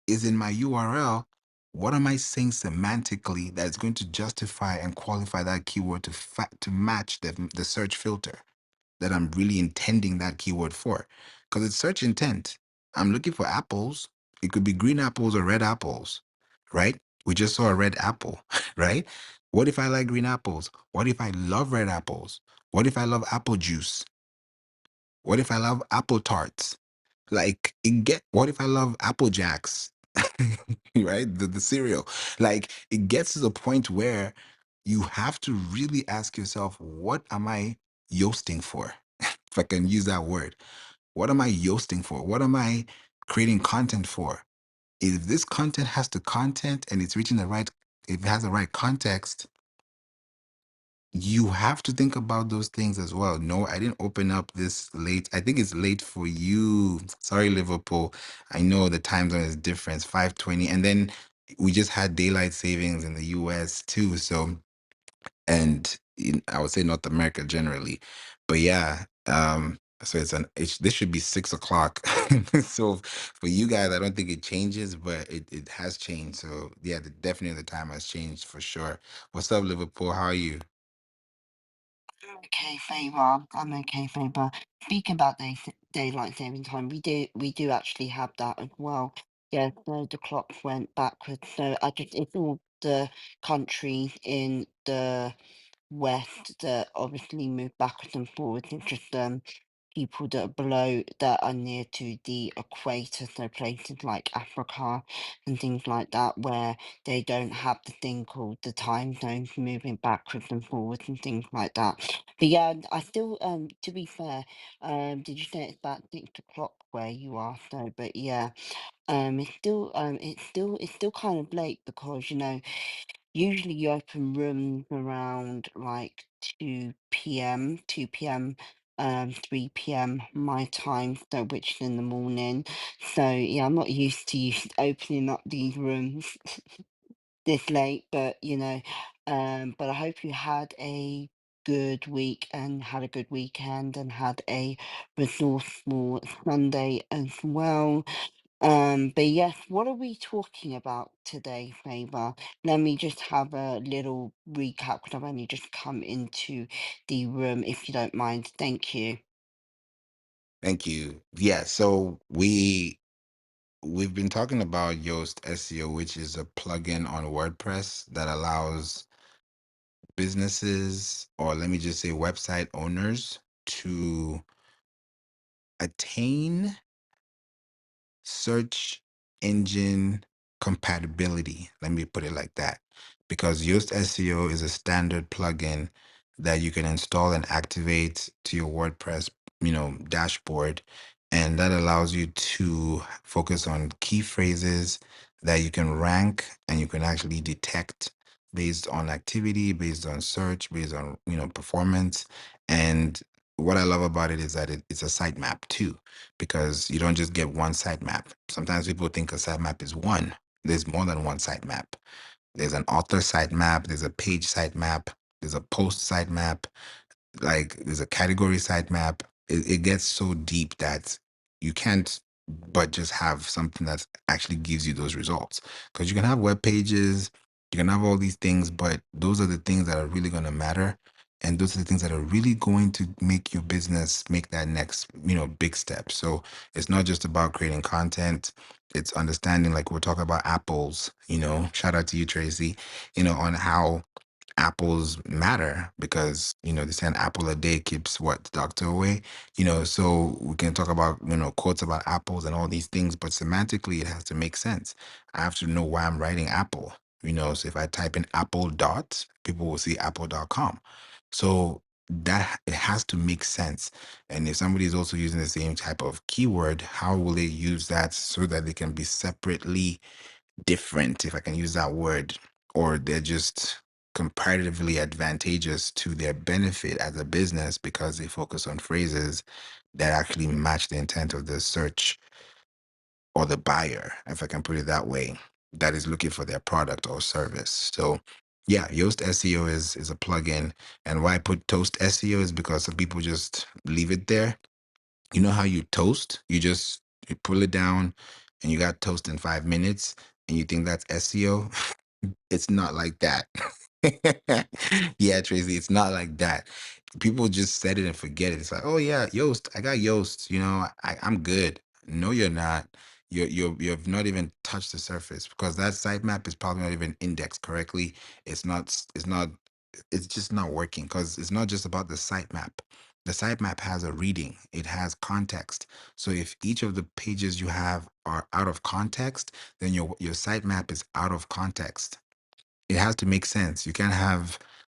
is in my URL, what am I saying semantically that's going to justify and qualify that keyword to match the search filter that I'm really intending that keyword for? Because it's search intent. I'm looking for apples. It could be green apples or red apples, right? We just saw a red apple, right? What if I like green apples? What if I love red apples? What if I love apple juice? What if I love apple tarts? Like, what if I love apple jacks? Right? The cereal. Like, it gets to the point where you have to really ask yourself, what am I yoasting for? If I can use that word. What am I yoasting for? What am I creating content for? If this content has the content and it's reaching if it has the right context, you have to think about those things as well. No, I didn't open up this late. I think it's late for you. Sorry, Liverpool. I know the time zone is different. It's 5:20. And then we just had daylight savings in the US too. So, and I would say North America generally. But yeah, so this should be 6 o'clock. So for you guys, I don't think it changes, but it has changed. So yeah, definitely the time has changed for sure. What's up, Liverpool? How are you? I'm okay, Favour. I'm okay, Favour. Speaking about daylight saving time, we do actually have that as well. Yeah, so the clocks went backwards. So it's all the countries in the west that obviously move backwards and forwards. It's just people that are below that are near to the equator, so places like Africa and things like that, where they don't have the thing called the time zones moving backwards and forwards and things like that. But yeah, I still to be fair, did you say it's about 6 o'clock where you are? So but yeah, it's still kind of late because usually you open rooms around like 2 p.m., 3 p.m. my time, so which is in the morning. So yeah, I'm not used to opening up these rooms this late, but I hope you had a good week and had a good weekend and had a resourceful Sunday as well. But yes, what are we talking about today, Favor? Let me just have a little recap because I've only just come into the room, if you don't mind. Thank you. Thank you. Yeah, so we've been talking about Yoast SEO, which is a plugin on WordPress that allows businesses, or let me just say website owners, to attain search engine compatibility. Let me put it like that. Because Yoast SEO is a standard plugin that you can install and activate to your WordPress, dashboard. And that allows you to focus on key phrases that you can rank and you can actually detect based on activity, based on search, based on, performance. And what I love about it is that it's a sitemap too, because you don't just get one sitemap. Sometimes people think a sitemap is one. There's more than one sitemap. There's an author sitemap, there's a page sitemap, there's a post sitemap, like there's a category sitemap. It gets so deep that you can't but just have something that actually gives you those results. Because you can have web pages, you can have all these things, but those are the things that are really going to matter. And those are the things that are really going to make your business make that next, big step. So it's not just about creating content. It's understanding, like we're talking about apples, shout out to you, Tracy, on how apples matter, because they say an apple a day keeps what, the doctor away. So we can talk about quotes about apples and all these things, but semantically it has to make sense. I have to know why I'm writing apple. So if I type in apple dot, people will see apple.com. So that it has to make sense. And if somebody is also using the same type of keyword, how will they use that so that they can be separately different, if I can use that word, or they're just comparatively advantageous to their benefit as a business because they focus on phrases that actually match the intent of the search or the buyer, if I can put it that way, that is looking for their product or service. So yeah, Yoast SEO is a plugin. And why I put Toast SEO is because some people just leave it there. You know how you toast? You pull it down and you got toast in 5 minutes and you think that's SEO. It's not like that. Yeah, Tracy, it's not like that. People just set it and forget it. It's like, oh yeah, Yoast, I got Yoast, I'm good. No, you're not. You've not even touched the surface, because that sitemap is probably not even indexed correctly. It's not it's just not working, because it's not just about the sitemap. The sitemap has a reading, it has context. So if each of the pages you have are out of context, then your sitemap is out of context. It has to make sense. You can't have,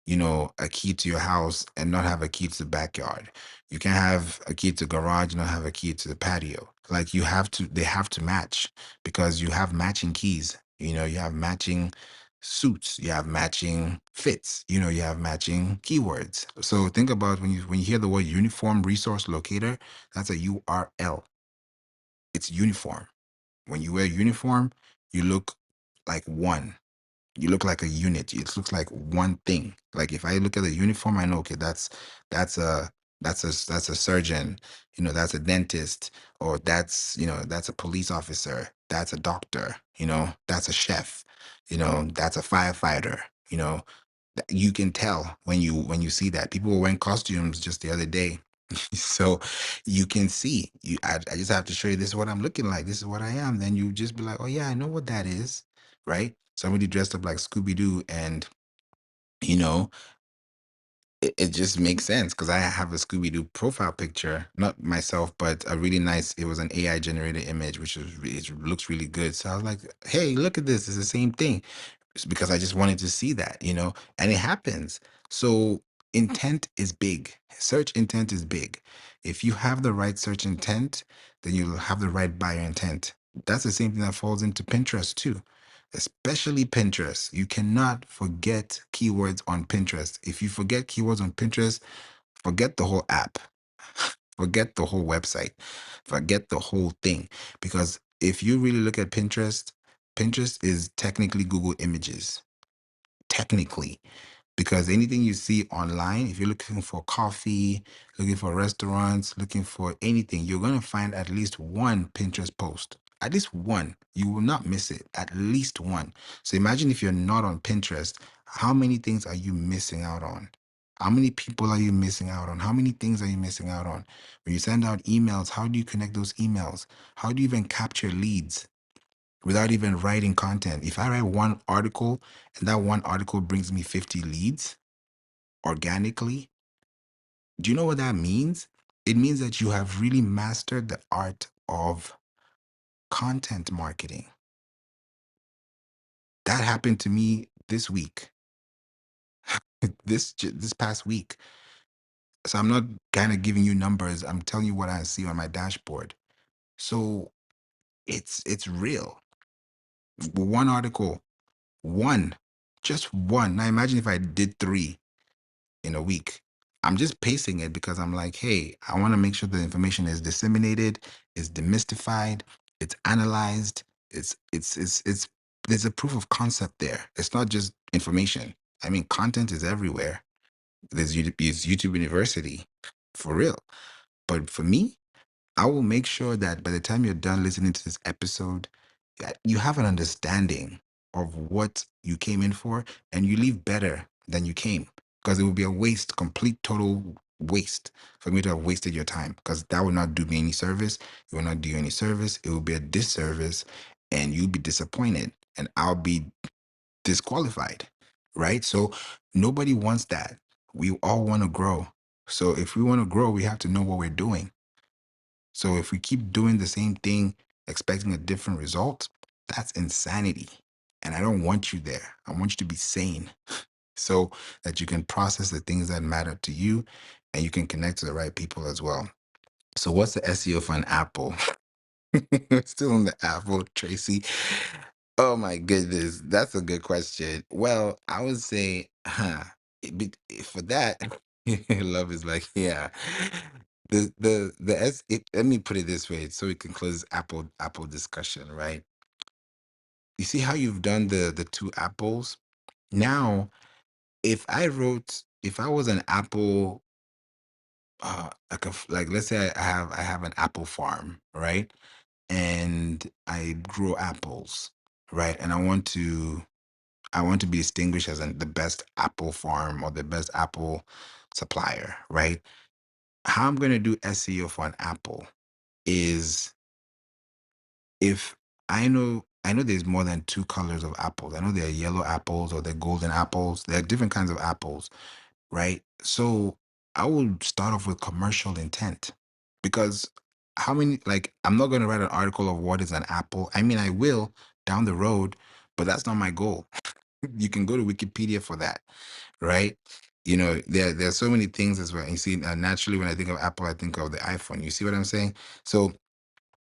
a key to your house and not have a key to the backyard. You can't have a key to the garage and not have a key to the patio. Like, they have to match, because you have matching keys. You have matching suits, you have matching fits, you have matching keywords. So think about when you hear the word uniform resource locator, that's a URL. It's uniform. When you wear uniform, you look like one. You look like a unit. It looks like one thing. Like, if I look at the uniform, I know, okay, that's a that's a surgeon, that's a dentist, or that's a police officer, that's a doctor, that's a chef, that's a firefighter. You can tell when you see that. People were wearing costumes just the other day. So you can see, I just have to show you, this is what I'm looking like, this is what I am, then you just be like, oh yeah, I know what that is, right? Somebody dressed up like Scooby-Doo, and you know it just makes sense, because I have a Scooby-Doo profile picture, not myself, but a really nice, it was an AI generated image, which it looks really good. So I was like, hey, look at this, it's the same thing. It's because I just wanted to see that, and it happens. So intent is big. Search intent is big. If you have the right search intent, then you'll have the right buyer intent. That's the same thing that falls into Pinterest too, especially Pinterest. You cannot forget keywords on Pinterest. If you forget keywords on Pinterest, forget the whole app, forget the whole website, forget the whole thing. Because if you really look at Pinterest, Pinterest is technically Google Images. Technically, because anything you see online, if you're looking for coffee, looking for restaurants, looking for anything, you're going to find at least one Pinterest post. At least one. You will not miss it. At least one. So imagine, if you're not on Pinterest, how many things are you missing out on? How many people are you missing out on? How many things are you missing out on? When you send out emails, how do you connect those emails? How do you even capture leads without even writing content? If I write one article and that one article brings me 50 leads organically, do you know what that means? It means that you have really mastered the art of content marketing. That happened to me this week, this past week. So I'm not kind of giving you numbers. I'm telling you what I see on my dashboard. So it's real. One article, one, just one. Now imagine if I did three in a week. I'm just pacing it because I'm like, hey, I want to make sure the information is disseminated, is demystified, it's analyzed, it's there's a proof of concept there. It's not just information. I mean, content is everywhere. There's YouTube University, for real. But for me, I will make sure that by the time you're done listening to this episode, that you have an understanding of what you came in for, and you leave better than you came. Because it would be a waste, complete, total waste for me to have wasted your time, because that would not do me any service. It will not do you any service. It will be a disservice, and you'll be disappointed, and I'll be disqualified, right? So nobody wants that. We all want to grow. So if we want to grow, we have to know what we're doing. So if we keep doing the same thing, expecting a different result, that's insanity. And I don't want you there. I want you to be sane, so that you can process the things that matter to you, and you can connect to the right people as well. So what's the SEO for an Apple? Still on the Apple, Tracy. Oh my goodness, that's a good question. Well, I would say, for that, love is like, yeah. Let me put it this way, so we can close this Apple discussion, right? You see how you've done the two apples? Now, if I was an apple, like, let's say I have an apple farm, right? And I grow apples, right? And I want to be distinguished as the best apple farm, or the best apple supplier, right? How I'm going to do SEO for an apple is if I know there's more than two colors of apples. I know there are yellow apples or they're golden apples. There are different kinds of apples, right? So I would start off with commercial intent because how many, like, I'm not going to write an article of what is an apple. I mean, I will down the road, but that's not my goal. You can go to Wikipedia for that, right? There are so many things as well. You see, naturally, when I think of Apple, I think of the iPhone. You see what I'm saying? So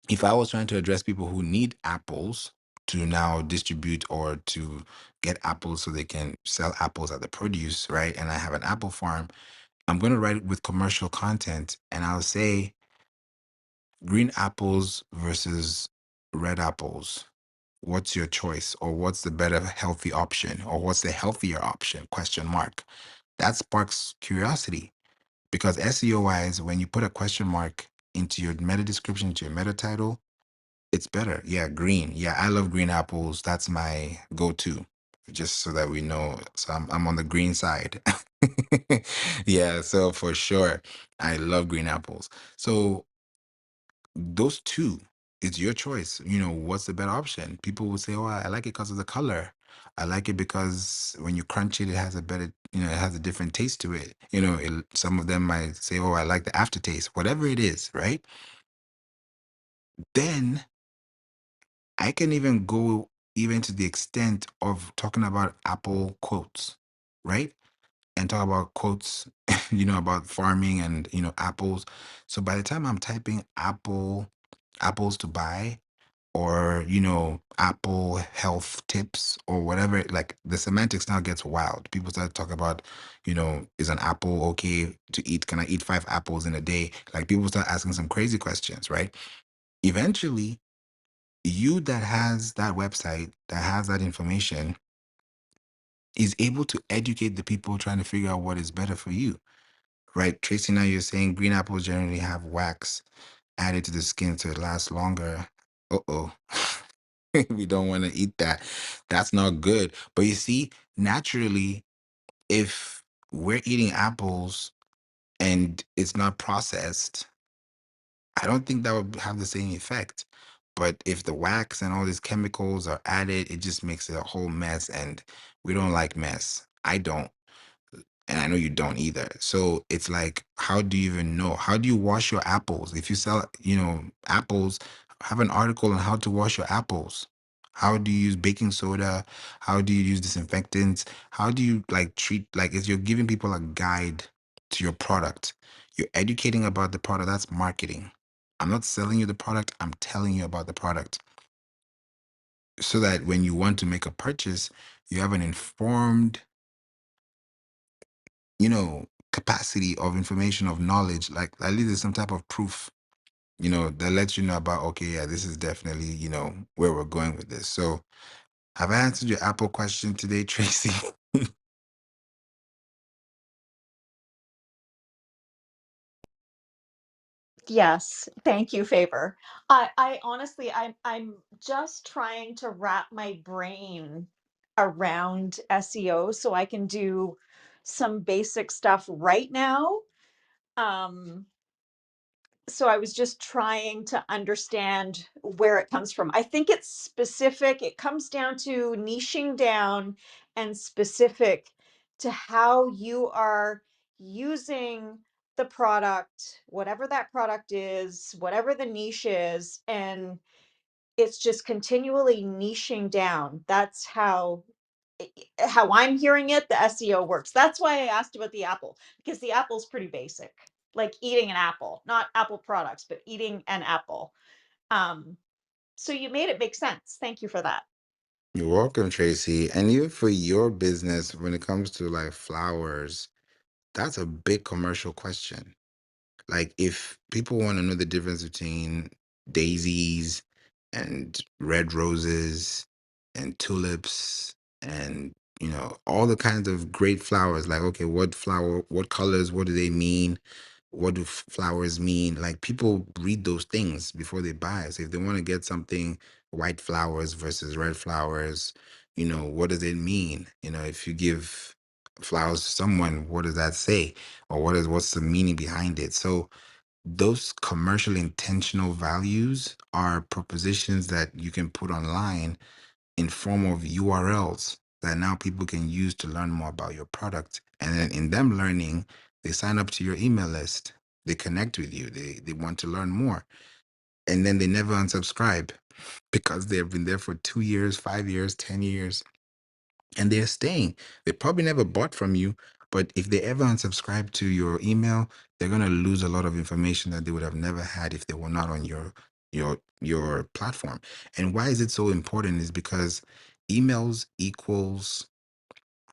if I was trying to address people who need apples to now distribute or to get apples so they can sell apples at the produce, right? And I have an apple farm, I'm going to write it with commercial content and I'll say green apples versus red apples. What's your choice? Or what's the better healthy option? Or what's the healthier option? Question mark. That sparks curiosity because SEO wise, when you put a question mark into your meta description, into your meta title, it's better. Yeah, green. Yeah, I love green apples. That's my go-to. Just so that we know. So I'm on the green side. Yeah, so for sure, I love green apples. So those two, it's your choice. What's the better option? People will say, "Oh, I like it because of the color. I like it because when you crunch it, it has a better, it has a different taste to it." Some of them might say, "Oh, I like the aftertaste." Whatever it is, right? Then I can even go even to the extent of talking about Apple quotes, right? And talk about quotes, about farming and, apples. So by the time I'm typing apples to buy or, Apple health tips or whatever, like the semantics now gets wild. People start to talk about, is an apple okay to eat? Can I eat 5 apples in a day? Like people start asking some crazy questions, right? Eventually, you that has that website that has that information is able to educate the people trying to figure out what is better for you, right? Tracy, now you're saying green apples generally have wax added to the skin so it lasts longer. Uh-oh. We don't want to eat that. That's not good. But you see, naturally, if we're eating apples and it's not processed, I don't think that would have the same effect. But if the wax and all these chemicals are added, it just makes it a whole mess. And we don't like mess. I don't. And I know you don't either. So it's like, how do you even know? How do you wash your apples? If you sell, apples, have an article on how to wash your apples. How do you use baking soda? How do you use disinfectants? How do you like treat, like, if you're giving people a guide to your product, you're educating about the product, that's marketing. I'm not selling you the product, I'm telling you about the product so that when you want to make a purchase, you have an informed, capacity of information, of knowledge, like at least there's some type of proof, that lets you know about, okay, yeah, this is definitely, where we're going with this. So have I answered your Apple question today, Tracy? Yes, thank you, Favor. I honestly, I'm just trying to wrap my brain around SEO so I can do some basic stuff right now. Um, so I was just trying to understand where it comes from. I think it's specific. It comes down to niching down and specific to how you are using the product, whatever that product is, whatever the niche is, and it's just continually niching down. That's how I'm hearing it, the SEO works. That's why I asked about the apple, because the apple's pretty basic. Like eating an apple, not Apple products, but eating an apple. Um, so you made it make sense. Thank you for that. You're welcome, Tracy. And even for your business, when it comes to like flowers, that's a big commercial question. Like, if people want to know the difference between daisies and red roses and tulips and, all the kinds of great flowers, like, okay, what flower, what colors, what do they mean? What do flowers mean? Like, people read those things before they buy. So if they want to get something, white flowers versus red flowers, what does it mean? If you give flowers to someone, what does that say? Or what's the meaning behind it? So those commercial intentional values are propositions that you can put online in form of URLs that now people can use to learn more about your product. And then in them learning, they sign up to your email list. They connect with you. They want to learn more. And then they never unsubscribe because they've been there for 2 years, 5 years, 10 years, and they're staying. They probably never bought from you, but if they ever unsubscribe to your email, they're gonna lose a lot of information that they would have never had if they were not on your platform. And why is it so important is because emails equals,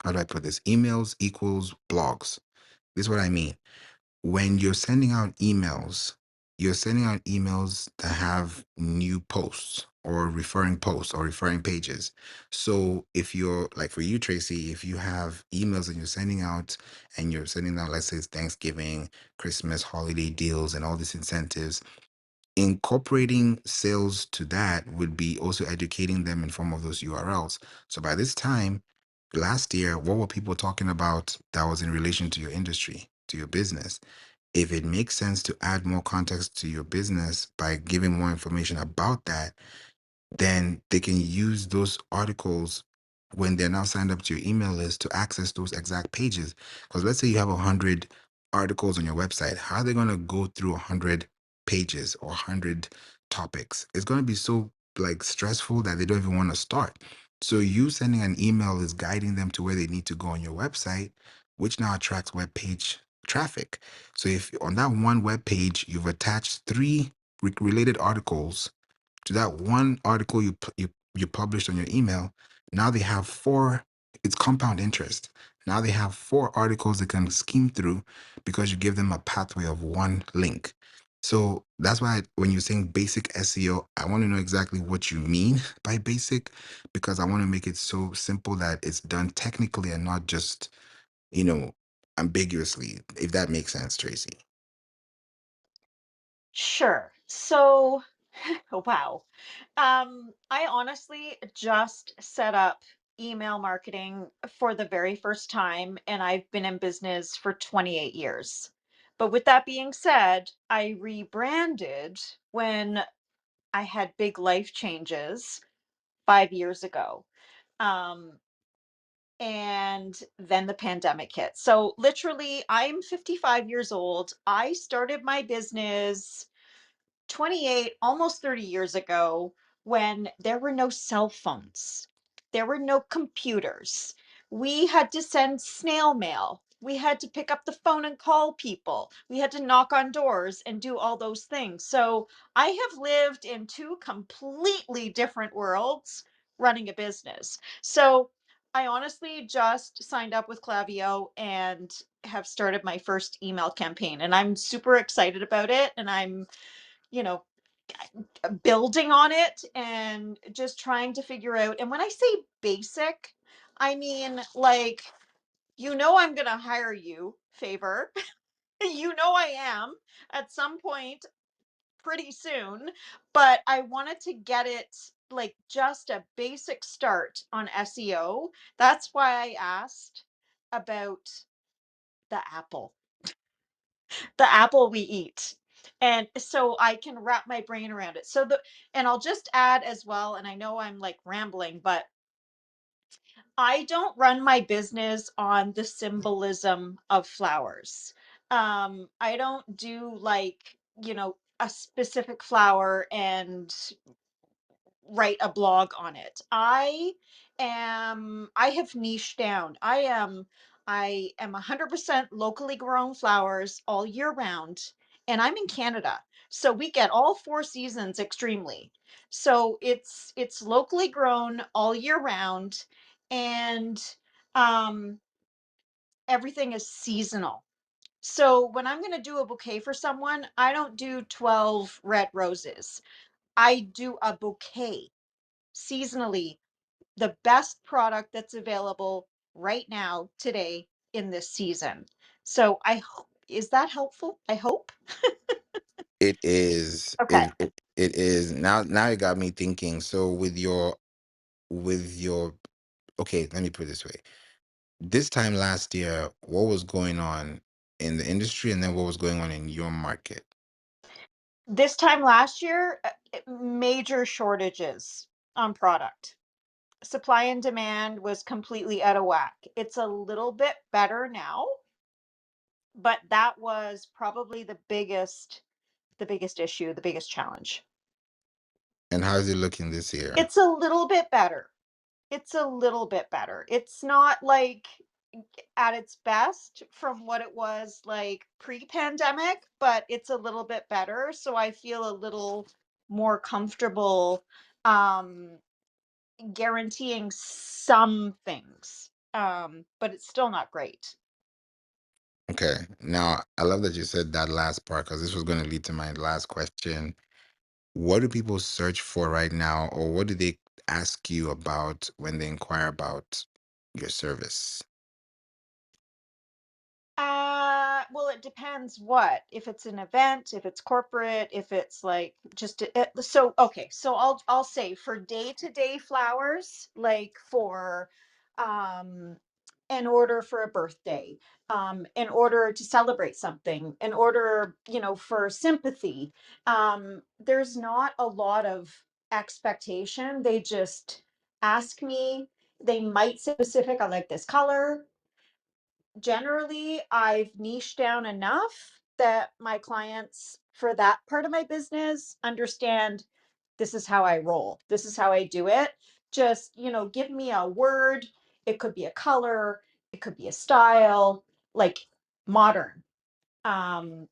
how do I put this? Emails equals blogs. This is what I mean. When you're sending out emails that have new posts or referring pages. So if you're like, for you, Tracy, if you have emails that you're sending out, let's say it's Thanksgiving, Christmas, holiday deals, and all these incentives, incorporating sales to that would be also educating them in form of those URLs. So by this time last year, what were people talking about that was in relation to your industry, to your business? If it makes sense to add more context to your business by giving more information about that, then they can use those articles when they're now signed up to your email list to access those exact pages. Because let's say you have 100 articles on your website, how are they going to go through 100 pages or 100 topics? It's going to be so like stressful that they don't even want to start. So you sending an email is guiding them to where they need to go on your website, which now attracts web page traffic. So if on that one web page you've attached three related articles to that one article you published on your email, now they have four. It's compound interest. Now they have four articles they can skim through because you give them a pathway of one link. So that's why when you're saying basic SEO, I want to know exactly what you mean by basic, because I want to make it so simple that it's done technically and not just, you know, ambiguously, if that makes sense, Tracy. Sure. So, wow. I honestly just set up email marketing for the very first time, and I've been in business for 28 years. But with that being said, I rebranded when I had big life changes 5 years ago. Um, and then the pandemic hit. So, literally, I'm 55 years old. I started my business 28, almost 30 years ago, when there were no cell phones, there were no computers. We had to send snail mail. We had to pick up the phone and call people. We had to knock on doors and do all those things. So I have lived in two completely different worlds running a business. So I honestly just signed up with Clavio and have started my first email campaign. And I'm super excited about it. And I'm, you know, building on it and just trying to figure out. And when I say basic, I mean like, I'm going to hire you, Favor. I am at some point pretty soon, but I wanted to get it like just a basic start on SEO. That's why I asked about the apple, the apple we eat. And so I can wrap my brain around it. And I'll just add as well, and I know I'm like rambling, but I don't run my business on the symbolism of flowers. I don't do like, a specific flower and write a blog on it. I have niched down. I am 100% locally grown flowers all year round, and I'm in Canada. So we get all four seasons extremely. So it's locally grown all year round, and um everything is seasonal. So when I'm going to do a bouquet for someone, I don't do 12 red roses. I do a bouquet seasonally, the best product that's available right now, today, in this season. So is that helpful? I hope. It is. Okay. It is. Now it got me thinking. So with your okay, let me put it this way. This time last year, what was going on in the industry and then what was going on in your market? This time last year, major shortages on product. Supply and demand was completely out of whack. It's a little bit better now, but that was probably the biggest issue, the biggest challenge. And how is it looking this year? It's a little bit better. It's a little bit better. It's not like at its best from what it was like pre-pandemic, but it's a little bit better. So I feel a little more comfortable um guaranteeing some things. But it's still not great. Okay. Now, I love that you said that last part because this was going to lead to my last question. What do people search for right now, or what do they ask you about when they inquire about your service? Well, it depends what. If it's an event, if it's corporate, if it's like just so okay. So I'll say for day-to-day flowers, like for um in order for a birthday, in order to celebrate something, in order, for sympathy. There's not a lot of expectation. They just ask me. They might say specific, I like this color. Generally, I've niched down enough that my clients for that part of my business understand this is how I roll. This is how I do it. Just, give me a word. It could be a color, it could be a style, like modern, um,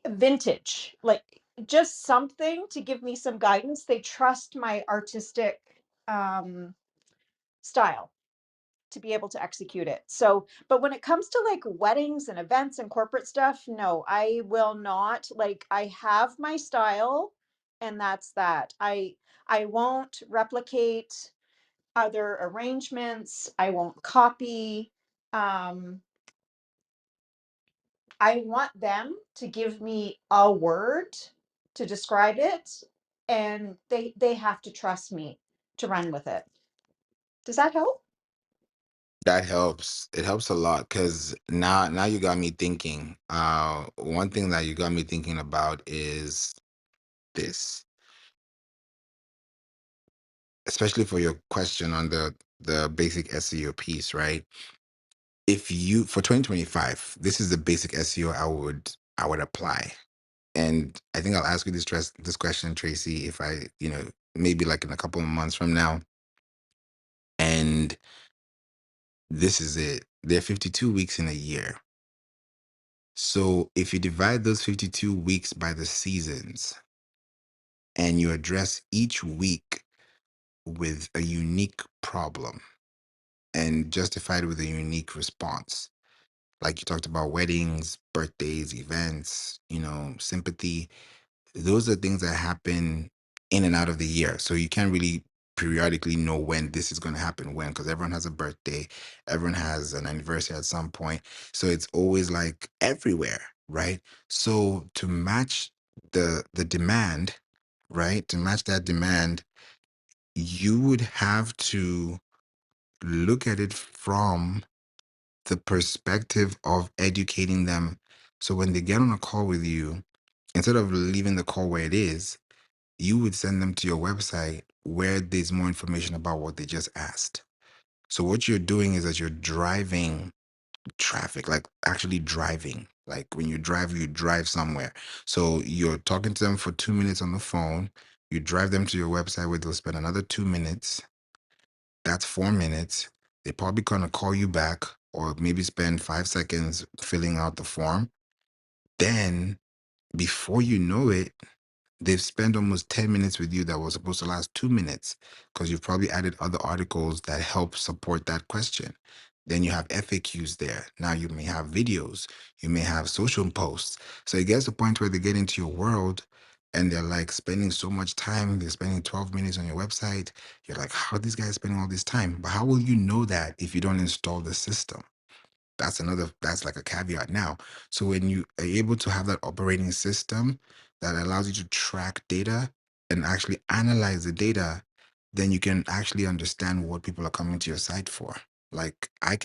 vintage, like just something to give me some guidance. They trust my artistic style to be able to execute it. So, but when it comes to like weddings and events and corporate stuff, no, I will not. Like I have my style and that's that. I won't replicate other arrangements. I won't copy. Um I want them to give me a word to describe it, and they have to trust me to run with it. Does that help? That helps. It helps a lot because now you got me thinking. One thing that you got me thinking about is this, especially for your question on the basic SEO piece, right? If you for 2025, this is the basic SEO I would apply. And I think I'll ask you this question, Tracy, if I, maybe like in a couple of months from now. And this is it. There are 52 weeks in a year. So if you divide those 52 weeks by the seasons and you address each week with a unique problem and justify it with a unique response, like you talked about weddings, birthdays, events, sympathy, those are things that happen in and out of the year. So you can't really periodically know when this is going to happen when, because everyone has a birthday, everyone has an anniversary at some point. So it's always like everywhere, right? So to match the demand, right? To match that demand, you would have to look at it from the perspective of educating them. So when they get on a call with you, instead of leaving the call where it is, you would send them to your website where there's more information about what they just asked. So what you're doing is that you're driving traffic, like actually driving. Like when you drive somewhere. So you're talking to them for 2 minutes on the phone. You drive them to your website where they'll spend another 2 minutes. That's 4 minutes. They're probably gonna call you back or maybe spend 5 seconds filling out the form. Then before you know it, they've spent almost 10 minutes with you that was supposed to last 2 minutes because you've probably added other articles that help support that question. Then you have FAQs there. Now you may have videos, you may have social posts. So it gets to the point where they get into your world and they're like spending so much time. They're spending 12 minutes on your website. You're like, how are these guys spending all this time? But how will you know that if you don't install the system? That's like a caveat now. So when you are able to have that operating system that allows you to track data and actually analyze the data, then you can actually understand what people are coming to your site for. Like I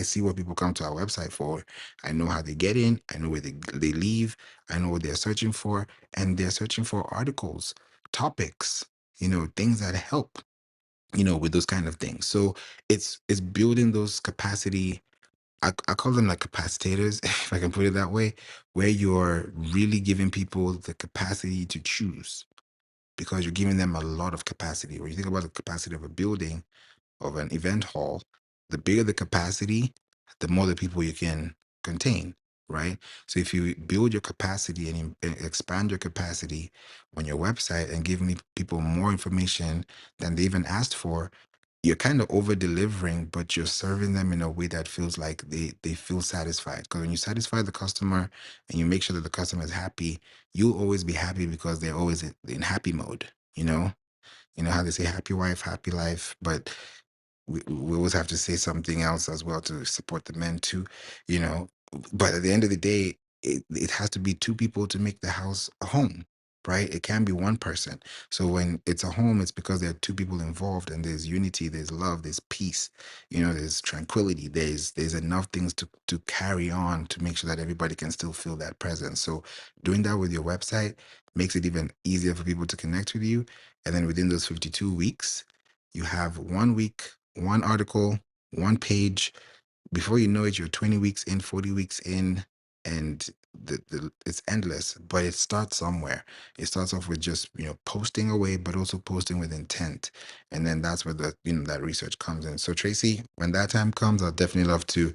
see what people come to our website for. I know how they get in. I know where they leave. I know what they're searching for, and they're searching for articles, topics, things that help, with those kind of things. So it's building those capacity. I call them like capacitators, if I can put it that way, where you're really giving people the capacity to choose because you're giving them a lot of capacity. When you think about the capacity of a building, of an event hall, the bigger the capacity, the more the people you can contain, right? So if you build your capacity and expand your capacity on your website and give me people more information than they even asked for, you're kind of over delivering, but you're serving them in a way that feels like they feel satisfied. Because when you satisfy the customer and you make sure that the customer is happy, you'll always be happy because they're always in happy mode. You know how they say happy wife, happy life, but we always have to say something else as well to support the men too, you know. But at the end of the day, it has to be two people to make the house a home, right? It can be one person. So when it's a home, it's because there are two people involved and there's unity, there's love, there's peace, there's tranquility, there's enough things to carry on to make sure that everybody can still feel that presence. So doing that with your website makes it even easier for people to connect with you. And then within those 52 weeks, you have 1 week, one article, one page. Before you know it, you're 20 weeks in, 40 weeks in, and it's endless. But it starts somewhere. It starts off with just posting away, but also posting with intent, and then that's where the that research comes in. So Tracy, when that time comes, I'll definitely love to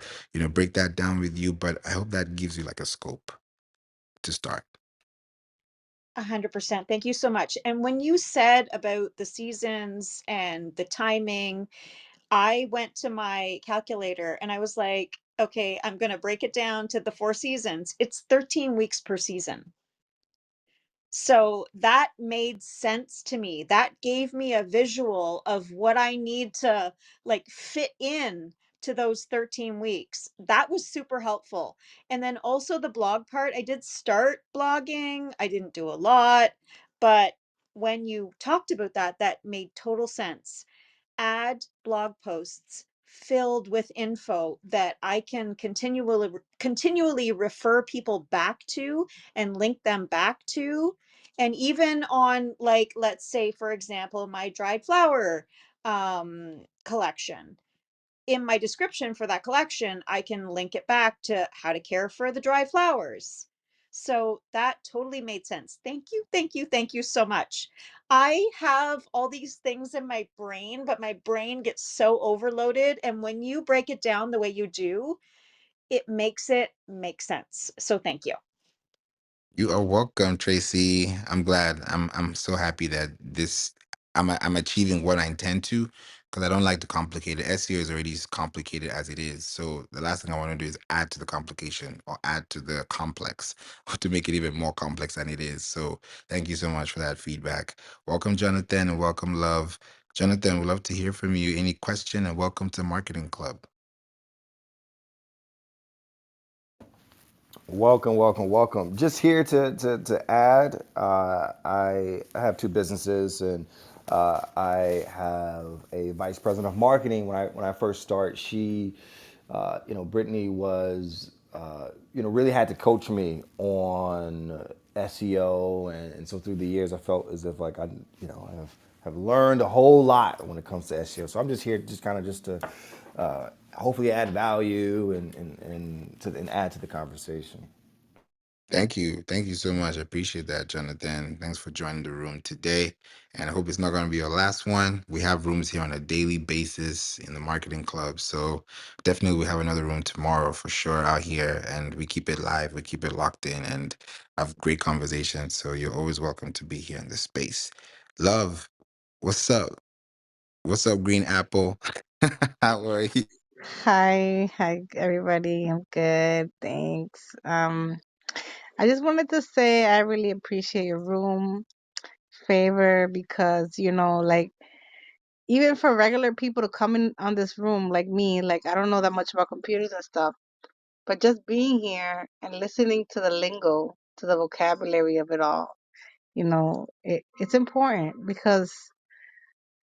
break that down with you. But I hope that gives you like a scope to start. 100%. Thank you so much. And when you said about the seasons and the timing, I went to my calculator and I was like, okay, I'm going to break it down to the 4 seasons. It's 13 weeks per season. So that made sense to me. That gave me a visual of what I need to like fit in to those 13 weeks. That was super helpful. And then also the blog part, I did start blogging. I didn't do a lot, but when you talked about that, that made total sense. Add blog posts filled with info that I can continually refer people back to and link them back to. And even on, like, let's say, for example, my dried flower collection, in my description for that collection, I can link it back to how to care for the dry flowers. So that totally made sense. Thank you, thank you, thank you so much. I have all these things in my brain, but my brain gets so overloaded. And when you break it down the way you do, it makes it make sense. So thank you. You are welcome, Tracy. I'm glad. I'm so happy that I'm achieving what I intend to, because I don't like to complicate it. SEO is already as complicated as it is. So the last thing I want to do is add to the complication or add to the complex or to make it even more complex than it is. So thank you so much for that feedback. Welcome, Jonathan, and welcome, Love. Jonathan, we'd love to hear from you. Any question, and welcome to Marketing Club. Welcome, welcome, welcome. Just here to add, I have two businesses, and I have a vice president of marketing. When I first start, she, Brittany was, really had to coach me on SEO, and so through the years, I felt as if like have learned a whole lot when it comes to SEO. So I'm just here, just to hopefully add value and add to the conversation. Thank you. Thank you so much. I appreciate that, Jonathan. Thanks for joining the room today. And I hope it's not going to be your last one. We have rooms here on a daily basis in the marketing club. So definitely we have another room tomorrow for sure out here. And we keep it live, we keep it locked in and have great conversations. So you're always welcome to be here in this space. Love, what's up? What's up, Green Apple? How are you? Hi, everybody. I'm good, thanks. I just wanted to say I really appreciate your room favor because, like even for regular people to come in on this room like me, like I don't know that much about computers and stuff, but just being here and listening to the lingo, to the vocabulary of it all, it's important because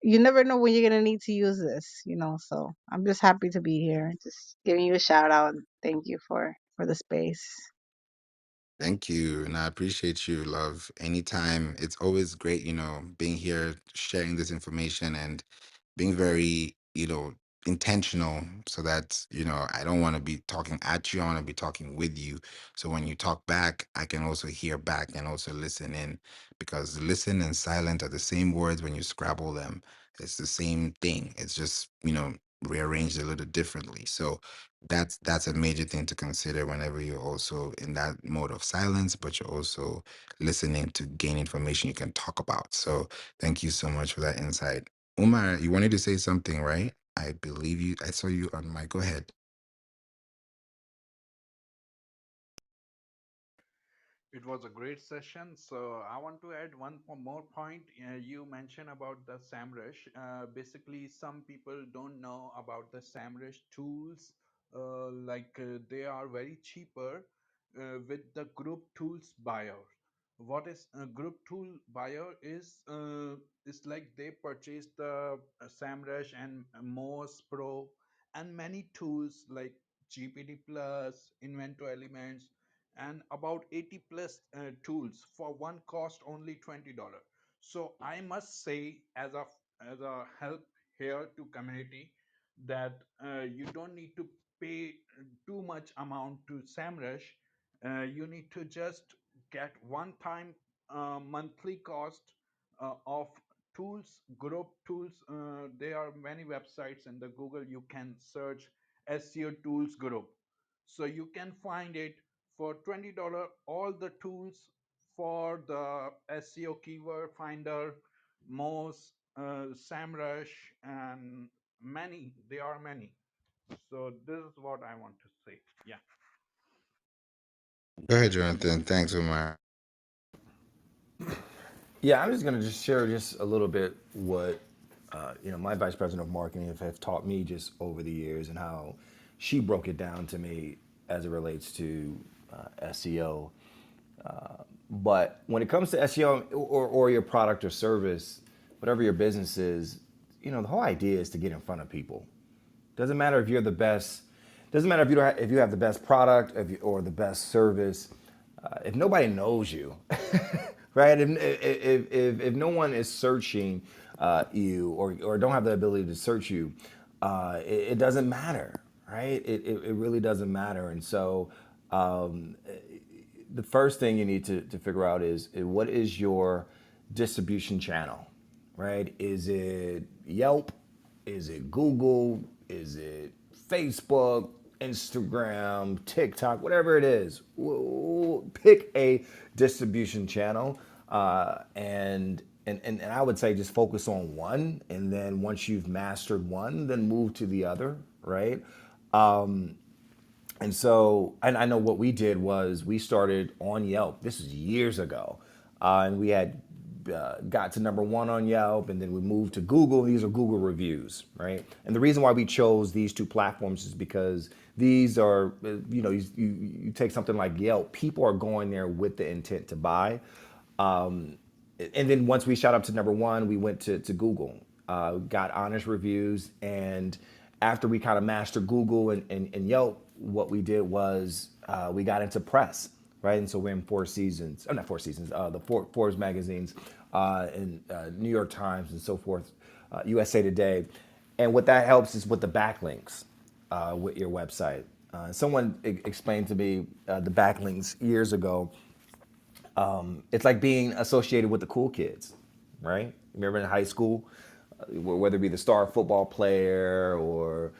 you never know when you're gonna need to use this, So I'm just happy to be here. Just giving you a shout out. Thank you for the space. Thank you. And I appreciate you, love. Anytime. It's always great, being here, sharing this information and being very, intentional so that, I don't want to be talking at you. I want to be talking with you. So when you talk back, I can also hear back and also listen in because listen and silent are the same words when you scrabble them. It's the same thing. It's just, rearranged a little differently. So that's a major thing to consider whenever you're also in that mode of silence, but you're also listening to gain information you can talk about. So thank you so much for that insight. Umar, you wanted to say something, right? I believe you. I saw you on mic. Go ahead. It was a great session. So I want to add one more point. You mentioned about the SAMrush. Basically, some people don't know about the SAMrush tools. They are very cheaper with the group tools buyer. What is a group tool buyer is like they purchase the SAMrush and Moz Pro and many tools like GPT Plus, Inventor Elements, and about 80 plus tools for one cost only $20. So I must say as a help here to community that you don't need to pay too much amount to SAMrush. You need to just get one time monthly cost of tools, group tools. There are many websites in the Google. You can search SEO tools group, so you can find it for $20. All the tools for the SEO keyword finder, Moz, SAMrush, and many. There are many. So this is what I want to say. Yeah. Go ahead, Jonathan. Thanks, Umar. Yeah, I'm just gonna just share just a little bit what my vice president of marketing have taught me just over the years and how she broke it down to me as it relates to SEO. But when it comes to SEO or your product or service, whatever your business is, the whole idea is to get in front of people. Doesn't matter if you're the best. Doesn't matter if you don't if you have the best product or the best service. If nobody knows you, right? If no one is searching you or don't have the ability to search you, it doesn't matter, right? It really doesn't matter. And so the first thing you need to figure out is what is your distribution channel, right? Is it Yelp? Is it Google? Is it Facebook, Instagram, TikTok, whatever it is? Pick a distribution channel, and I would say just focus on one, and then once you've mastered one, then move to the other, right? And so, and I know what we did was we started on Yelp. This is years ago, and we had got to number one on Yelp, and then we moved to Google. These are Google reviews, right? And the reason why we chose these two platforms is because these are, you take something like Yelp, people are going there with the intent to buy. And then once we shot up to number one, we went to Google, got honest reviews. And after we kind of mastered Google and Yelp, what we did was we got into press, right? And so we're in four seasons, not four seasons, the Forbes magazines, and New York Times and so forth, USA Today. And what that helps is with the backlinks with your website. Someone explained to me the backlinks years ago. It's like being associated with the cool kids, right? Remember in high school, whether it be the star football player or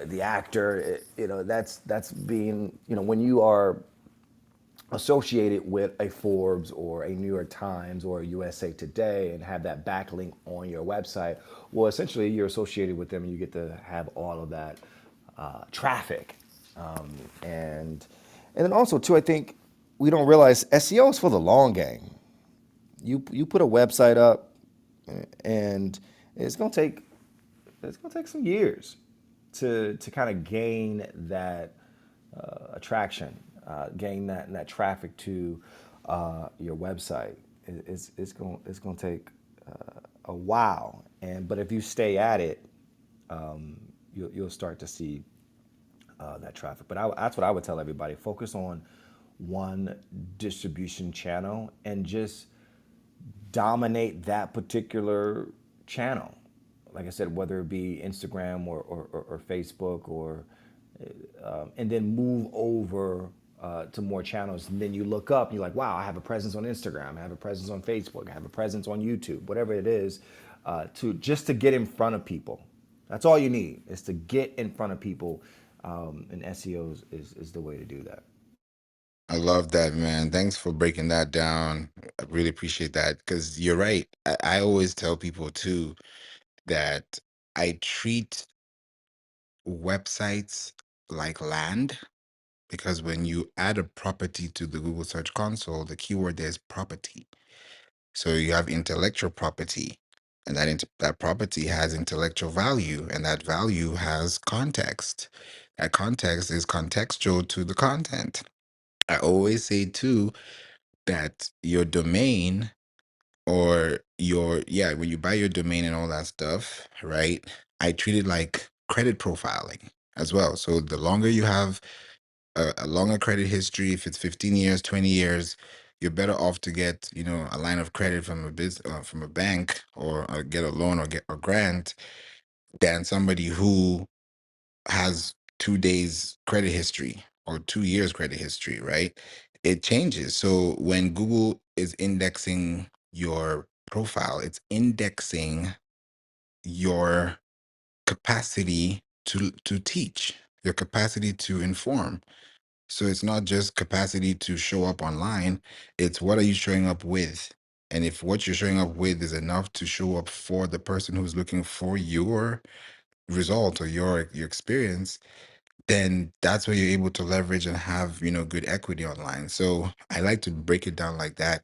the actor, that's being, when you are associated with a Forbes or a New York Times or a USA Today and have that backlink on your website, well, essentially you're associated with them and you get to have all of that traffic. And and then also too, I think we don't realize SEO is for the long game. You put a website up, and it's gonna take some years to kind of gain that attraction, gain that traffic to your website. It's going to take a while. And but if you stay at it, you'll start to see that traffic. But that's what I would tell everybody: focus on one distribution channel and just dominate that particular channel. Like I said, whether it be Instagram or Facebook, or and then move over to more channels. And then you look up and you're like, wow, I have a presence on Instagram, I have a presence on Facebook, I have a presence on YouTube, whatever it is, to just to get in front of people. That's all you need, is to get in front of people. And SEO is the way to do that. I love that, man. Thanks for breaking that down. I really appreciate that because you're right. I always tell people too that I treat websites like land, because when you add a property to the Google Search Console, the keyword there is property. So you have intellectual property, and that property has intellectual value, and that value has context. That context is contextual to the content. I always say too that your domain, or when you buy your domain and all that stuff, right? I treat it like credit profiling as well. So the longer you have a longer credit history, if it's 15 years, 20 years, you're better off to get, a line of credit from from a bank, or get a loan, or get a grant, than somebody who has 2 days credit history or 2 years credit history, right? It changes. So when Google is indexing your profile, it's indexing your capacity to teach, your capacity to inform. So it's not just capacity to show up online, it's what are you showing up with? And if what you're showing up with is enough to show up for the person who's looking for your result or your experience, then that's where you're able to leverage and have, good equity online. So I like to break it down like that.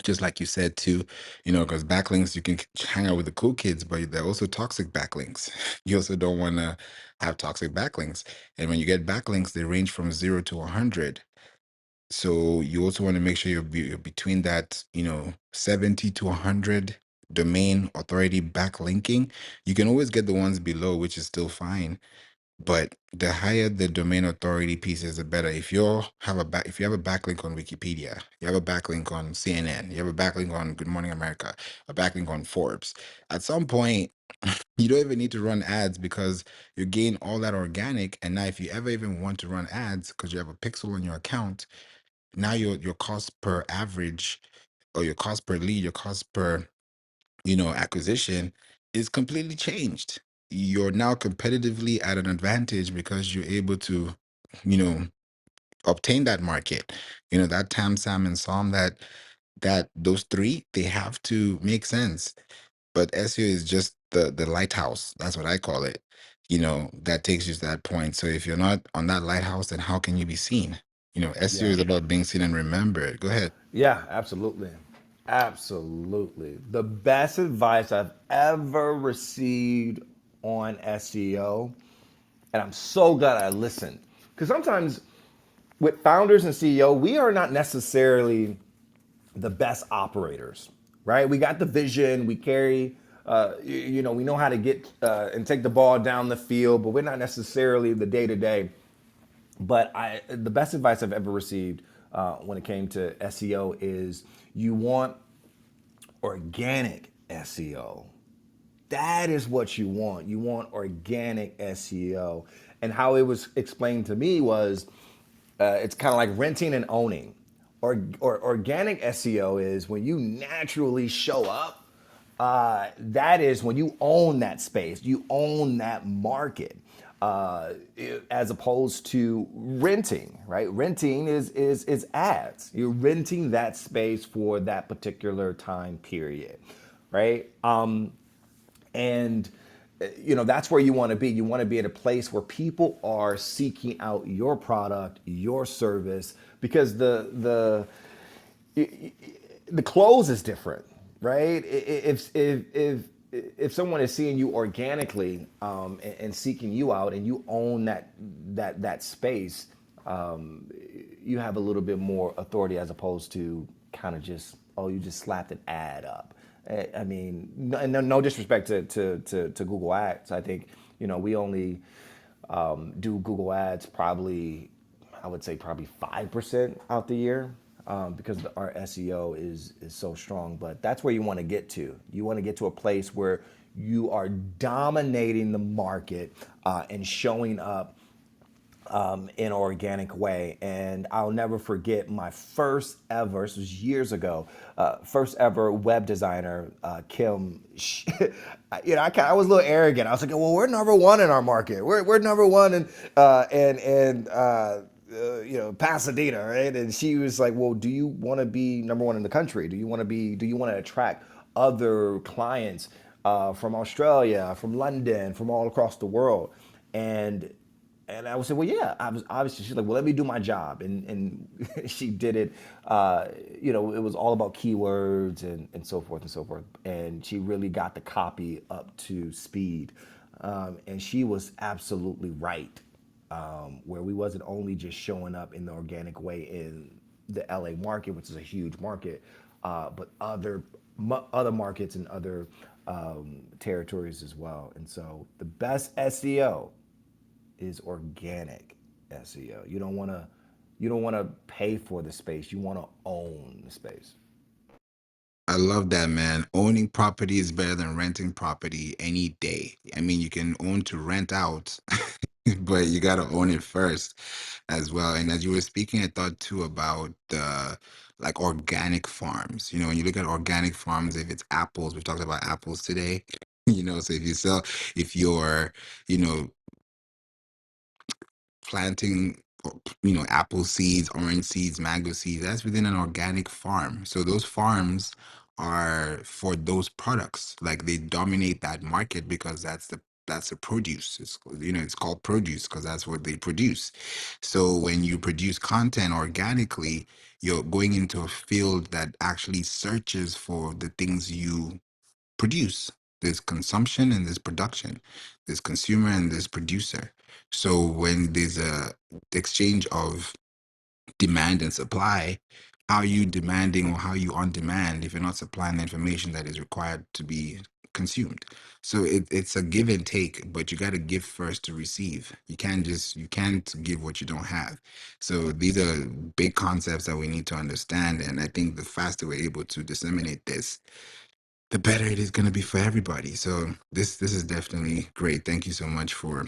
Just like you said too, because backlinks, you can hang out with the cool kids, but they're also toxic backlinks. You also don't want to have toxic backlinks. And when you get backlinks, they range from 0 to 100. So you also want to make sure you're between that, 70 to 100 domain authority backlinking. You can always get the ones below, which is still fine, but the higher the domain authority piece is, the better. If you have a backlink on Wikipedia, you have a backlink on CNN, you have a backlink on Good Morning America, a backlink on Forbes, at some point you don't even need to run ads, because you gain all that organic. And now if you ever even want to run ads because you have a pixel on your account, now your cost per average, or your cost per lead, your cost per, acquisition, is completely changed. You're now competitively at an advantage because you're able to, you know, obtain that market. That Tam, Sam, and Psalm, that those three, they have to make sense. But SEO is just the lighthouse. That's what I call it. That takes you to that point. So if you're not on that lighthouse, then how can you be seen? SEO Yeah. is about being seen and remembered. Go ahead. Yeah, absolutely. Absolutely. The best advice I've ever received on SEO, and I'm so glad I listened. Because sometimes with founders and CEO, we are not necessarily the best operators, right? We got the vision, we carry, we know how to get and take the ball down the field, but we're not necessarily the day to day. But the best advice I've ever received when it came to SEO is you want organic SEO. That is what you want. You want organic SEO. And how it was explained to me was it's kind of like renting and owning. Or organic SEO is when you naturally show up. That is when you own that space, you own that market, as opposed to renting. Right? Renting is ads. You're renting that space for that particular time period, right? And that's where you want to be. You want to be at a place where people are seeking out your product, your service, because the close is different, right? If someone is seeing you organically, and seeking you out, and you own that space, you have a little bit more authority, as opposed to kind of just, oh, you just slapped an ad up. I mean, no disrespect to Google Ads. I think, we only do Google Ads probably, I would say probably 5% out the year, because our SEO is so strong. But that's where you want to get to. You want to get to a place where you are dominating the market, and showing up in an organic way. And I'll never forget my first ever, this was years ago, first ever web designer, Kim. I was a little arrogant. I was like, well, we're number one in our market. We're number one in Pasadena, right? And she was like, well, do you want to be number one in the country? Do you want to attract other clients from Australia, from London, from all across the world? And I would say, well, yeah, I was obviously, she's like, well, let me do my job. And she did it. It was all about keywords and so forth and so forth. And she really got the copy up to speed. And she was absolutely right. Where we wasn't only just showing up in the organic way in the LA market, which is a huge market, but other markets and other territories as well. And so the best SEO is organic SEO. You don't want to pay for the space. You want to own the space. I love that, man. Owning property is better than renting property any day. I mean, you can own to rent out, but you got to own it first as well. And as you were speaking, I thought too about like organic farms. When you look at organic farms, if it's apples, we've talked about apples today. So if you're, you know, planting apple seeds, orange seeds, mango seeds, that's within an organic farm. So those farms are for those products, like they dominate that market because that's the produce. It's called produce because that's what they produce. So when you produce content organically, you're going into a field that actually searches for the things you produce. There's consumption and there's production. There's consumer and there's producer. So when there's a exchange of demand and supply, how are you demanding or how are you on demand if you're not supplying the information that is required to be consumed? So it's a give and take, but you got to give first to receive. You can't give what you don't have. So these are big concepts that we need to understand, and I think the faster we're able to disseminate this, the better it is going to be for everybody. So this is definitely great. Thank you so much for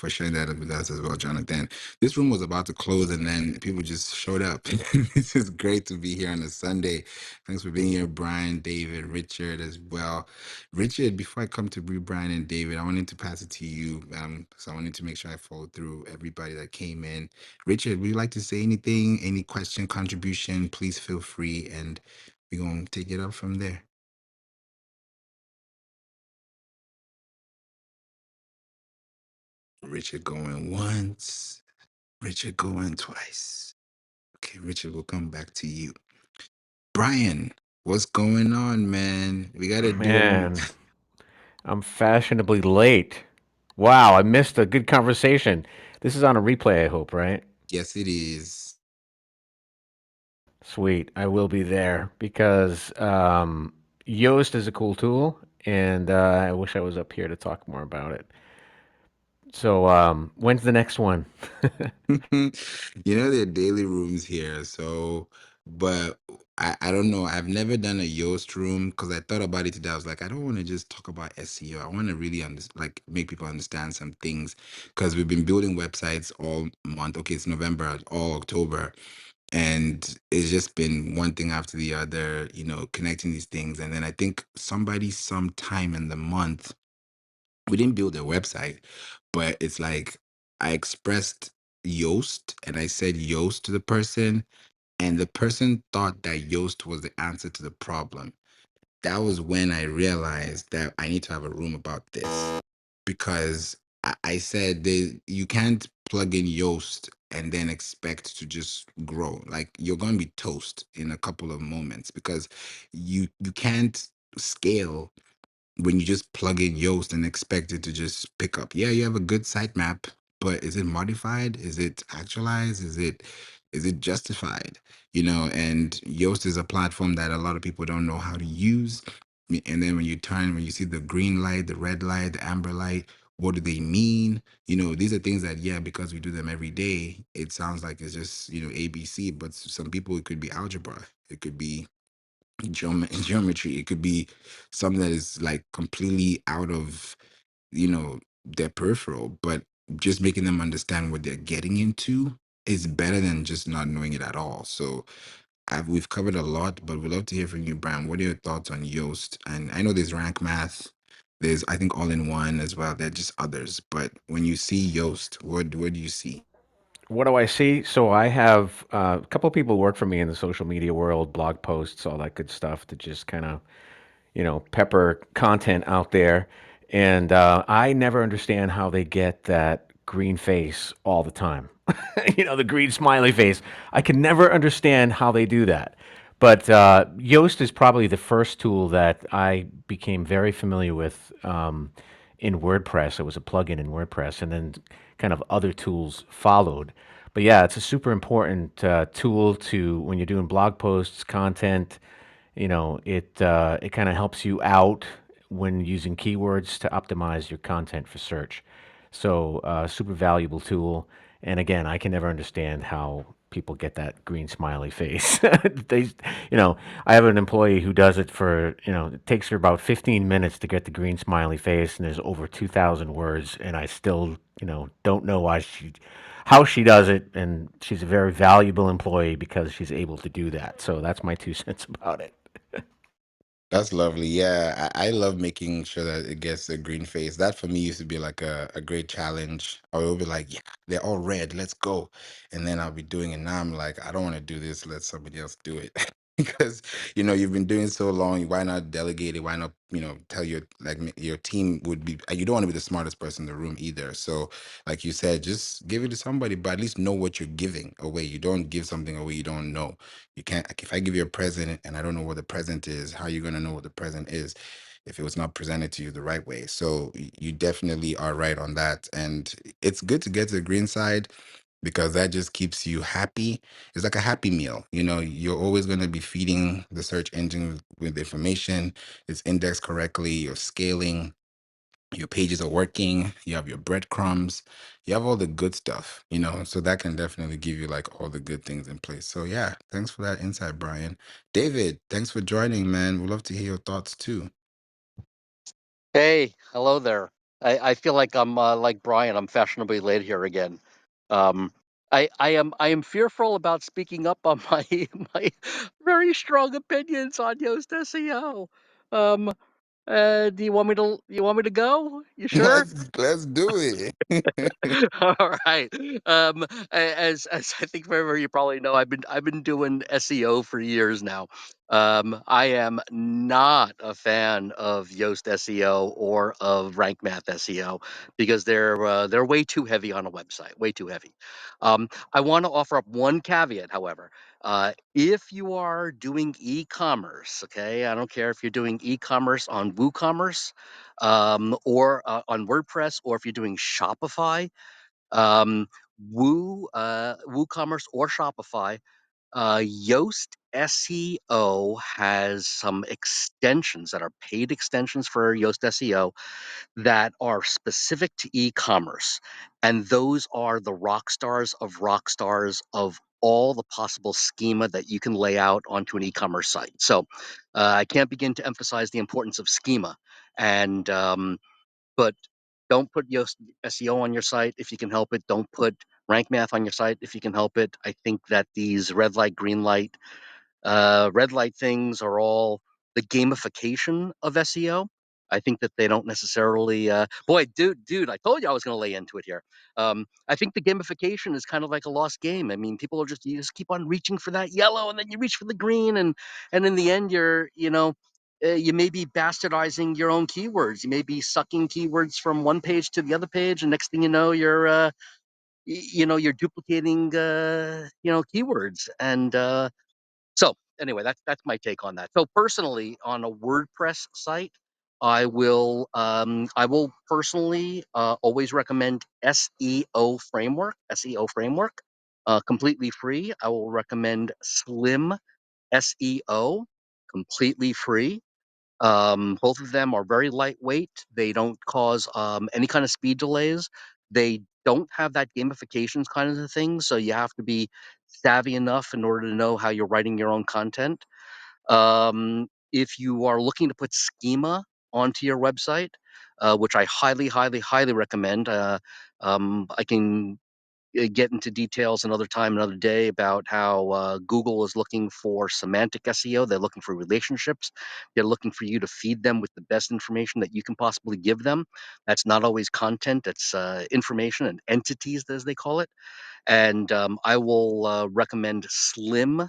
sharing that with us as well, Jonathan. This room was about to close and then people just showed up. This is great to be here on a Sunday. Thanks for being here, Brian, David, Richard as well. Richard, before I come to Brian and David, I wanted to pass it to you. So I wanted to make sure I follow through everybody that came in. Richard, would you like to say anything? Any question, contribution? Please feel free, and we're gonna take it up from there. Richard going once, Richard going twice. Okay, Richard, we'll come back to you. Brian, what's going on, man? We got to do a. Man, I'm fashionably late. Wow, I missed a good conversation. This is on a replay, I hope, right? Yes, it is. Sweet. I will be there because Yoast is a cool tool, and I wish I was up here to talk more about it. So, when's the next one? There are daily rooms here, but I don't know. I've never done a Yoast room because I thought about it today. I was like, I don't want to just talk about SEO. I want to really like make people understand some things because we've been building websites all month. Okay, it's November, all October, and it's just been one thing after the other, connecting these things. And then I think somebody sometime in the month, we didn't build a website, but it's like I expressed Yoast and I said Yoast to the person, and the person thought that Yoast was the answer to the problem. That was when I realized that I need to have a room about this because I said you can't plug in Yoast and then expect to just grow. Like you're going to be toast in a couple of moments because you can't scale when you just plug in Yoast and expect it to just pick up. Yeah, you have a good sitemap, but is it modified? Is it actualized? Is it justified? And Yoast is a platform that a lot of people don't know how to use. And then when you turn, when you see the green light, the red light, the amber light, what do they mean? These are things that, yeah, because we do them every day, it sounds like it's just, ABC, but some people, it could be algebra. It could be geometry. It could be something that is like completely out of, their peripheral, but just making them understand what they're getting into is better than just not knowing it at all. So we've covered a lot, but we'd love to hear from you, Brian. What are your thoughts on Yoast? And I know there's rank math, there's, I think, all in one as well. There are just others, but when you see Yoast, what do you see? What do I see? So I have a couple of people who work for me in the social media world, blog posts, all that good stuff to just kind of, pepper content out there. And I never understand how they get that green face all the time. The green smiley face. I can never understand how they do that. But Yoast is probably the first tool that I became very familiar with in WordPress. It was a plugin in WordPress, and then kind of other tools followed. But yeah, it's a super important tool to when you're doing blog posts, content. It kind of helps you out when using keywords to optimize your content for search. So, super valuable tool. And again, I can never understand how people get that green smiley face. they, I have an employee who does it for, it takes her about 15 minutes to get the green smiley face, and there's over 2,000 words, and I still, don't know how she does it. And she's a very valuable employee because she's able to do that. So that's my 2 cents about it. That's lovely. Yeah, I love making sure that it gets a green face. That for me used to be like a great challenge. I would be like, yeah, they're all red, let's go. And then I'll be doing it. Now I'm like, I don't want to do this. Let somebody else do it. Because, you've been doing it so long. Why not delegate it? Why not, tell your, like, your team would be, you don't want to be the smartest person in the room either. So, like you said, just give it to somebody, but at least know what you're giving away. You don't give something away you don't know. You can't, like, if I give you a present and I don't know what the present is, how are you going to know what the present is if it was not presented to you the right way? So you definitely are right on that. And it's good to get to the green side because that just keeps you happy. It's like a happy meal. You're always going to be feeding the search engine with information. It's indexed correctly. You're scaling, your pages are working, you have your breadcrumbs, you have all the good stuff, so that can definitely give you like all the good things in place. So yeah, thanks for that insight, Brian. David, thanks for joining, man. We'd love to hear your thoughts too. Hey, hello there. I feel like I'm like Brian. I'm fashionably late here again. Um, I am fearful about speaking up on my my very strong opinions on Yoast SEO. Um, do you want me to go? You sure? Let's do it. All right. As I think wherever you probably know, I've been doing SEO for years now. I am not a fan of Yoast SEO or of Rank Math SEO because they're way too heavy on a website, way too heavy. I want to offer up one caveat, however. If you are doing e-commerce, okay, I don't care if you're doing e-commerce on WooCommerce, or on WordPress, or if you're doing Shopify, um, WooCommerce or Shopify, Yoast SEO has some extensions that are paid extensions for Yoast SEO that are specific to e-commerce, and those are the rock stars of all the possible schema that you can lay out onto an e-commerce site. So I can't begin to emphasize the importance of schema. And but don't put Yoast SEO on your site if you can help it. Don't put rank math on your site if you can help it. I think that these red light things are all the gamification of SEO. I think that they don't necessarily. Boy, dude, I told you I was going to lay into it here. I think the gamification is kind of like a lost game. I mean, people are just you just keep on reaching for that yellow, and then you reach for the green, and in the end, you may be bastardizing your own keywords. You may be sucking keywords from one page to the other page, and next thing you know, you're duplicating keywords. And so anyway, that's my take on that. So personally, on a WordPress site, I will personally always recommend SEO framework, completely free. I will recommend Slim SEO, completely free. Both of them are very lightweight. They don't cause any kind of speed delays. They don't have that gamifications kind of a thing, so you have to be savvy enough in order to know how you're writing your own content. If you are looking to put schema onto your website, which I highly, highly, highly recommend, I can get into details another time, another day about how Google is looking for semantic SEO. They're looking for relationships. They're looking for you to feed them with the best information that you can possibly give them. That's not always content, it's information and entities, as they call it. And I will recommend Slim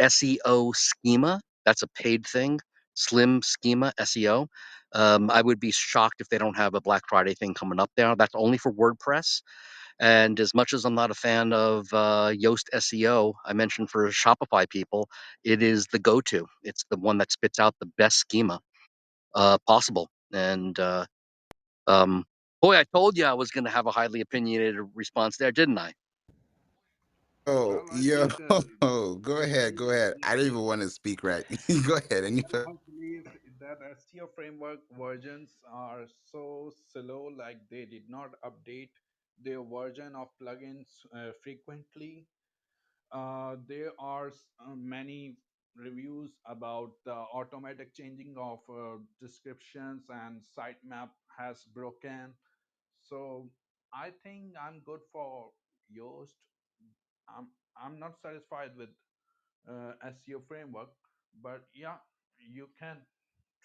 SEO Schema. That's a paid thing. Slim Schema SEO. I would be shocked if they don't have a Black Friday thing coming up there. That's only for WordPress. And as much as I'm not a fan of Yoast SEO, I mentioned for Shopify people, it is the go-to. It's the one that spits out the best schema possible. And boy, I told you I was going to have a highly opinionated response there, didn't I? Oh, Well, I yo, think go I ahead, go believe ahead. I don't SEO. even want to speak right. Go ahead. And you I believe that SEO framework versions are so slow, like they did not update their version of plugins frequently. There are many reviews about the automatic changing of descriptions and sitemap has broken. So I think I'm good for Yoast. I'm not satisfied with SEO framework, but yeah, you can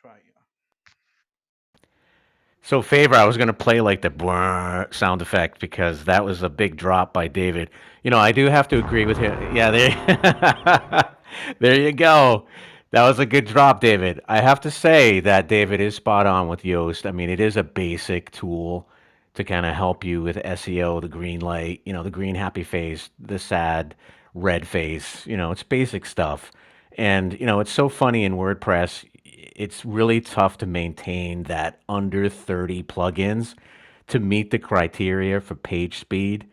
try. Yeah. So, Favor, I was going to play like the brrr sound effect because that was a big drop by David. I do have to agree with him. Yeah, there you go. That was a good drop, David. I have to say that David is spot on with Yoast. I mean, it is a basic tool to kind of help you with SEO, the green light, the green happy face, the sad red face. It's basic stuff. And, it's so funny in WordPress, it's really tough to maintain that under 30 plugins to meet the criteria for page speed,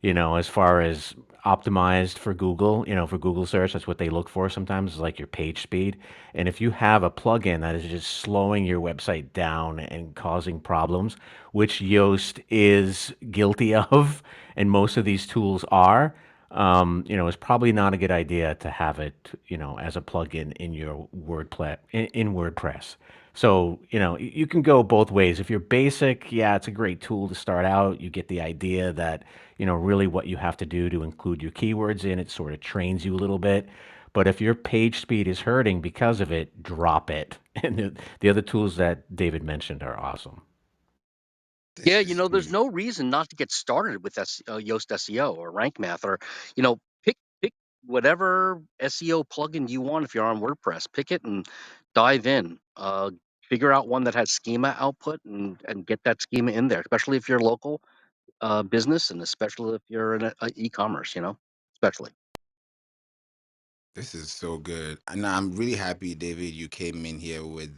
as far as optimized for Google, for Google search. That's what they look for sometimes, is like your page speed. And if you have a plugin that is just slowing your website down and causing problems, which Yoast is guilty of, and most of these tools are, it's probably not a good idea to have it, as a plugin in your in WordPress. So, you can go both ways. If you're basic, yeah, it's a great tool to start out. You get the idea that, really what you have to do to include your keywords in it sort of trains you a little bit. But if your page speed is hurting because of it, drop it. And the other tools that David mentioned are awesome. Yeah, this is there's true. no reason not to get started with Yoast SEO or Rank Math, or you know, pick whatever SEO plugin you want. If you're on WordPress, pick it and dive in. Figure out one that has schema output and get that schema in there. Especially if you're local business, and especially if you're in e-commerce. Especially. This is so good. And I'm really happy, David, you came in here with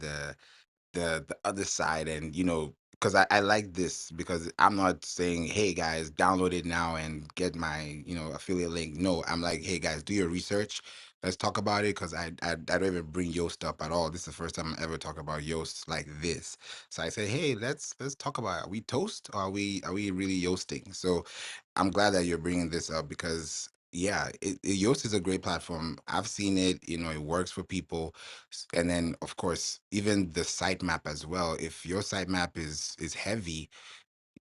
the other side, and because I like this, because I'm not saying, hey guys, download it now and get my affiliate link. No, I'm like, hey guys, do your research. Let's talk about it, because I don't even bring Yoast up at all. This is the first time I ever talk about Yoast like this. So I say, hey, let's talk about it. Are we toast, or are we really Yoasting? So I'm glad that you're bringing this up, because yeah, Yoast is a great platform. I've seen it. It works for people. And then, of course, even the sitemap as well. If your sitemap is heavy,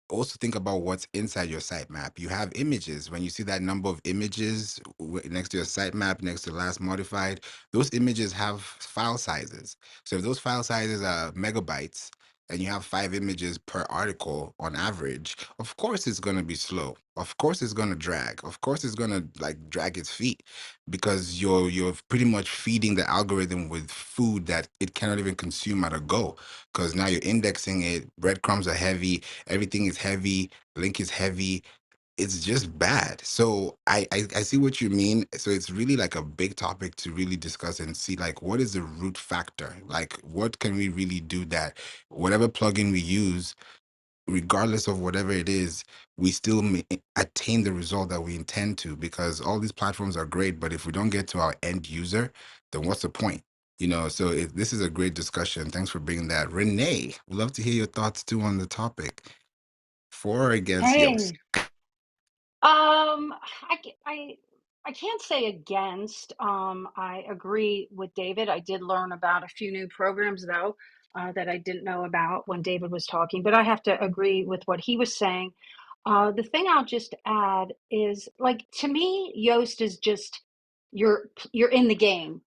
also think about what's inside your sitemap. You have images. When you see that number of images next to your sitemap, next to last modified, those images have file sizes. So if those file sizes are megabytes and you have 5 images per article on average, of course it's going to be slow. Of course it's going to drag. Of course it's going to like drag its feet, because you're pretty much feeding the algorithm with food that it cannot even consume at a go, because now you're indexing it, breadcrumbs are heavy, everything is heavy, link is heavy. It's just bad. So I see what you mean. So it's really like a big topic to really discuss and see, like, what is the root factor, like what can we really do that whatever plugin we use, regardless of whatever it is, we still attain the result that we intend to, because all these platforms are great, but if we don't get to our end user, then what's the point? So this is a great discussion. Thanks for bringing that. Renee, we'd love to hear your thoughts too on the topic. For or against Yoast? Hey, I, ca- I can't say against. I agree with David. I did learn about a few new programs though, that I didn't know about when David was talking, but I have to agree with what he was saying. The thing I'll just add is like to me, Yoast is just you're in the game.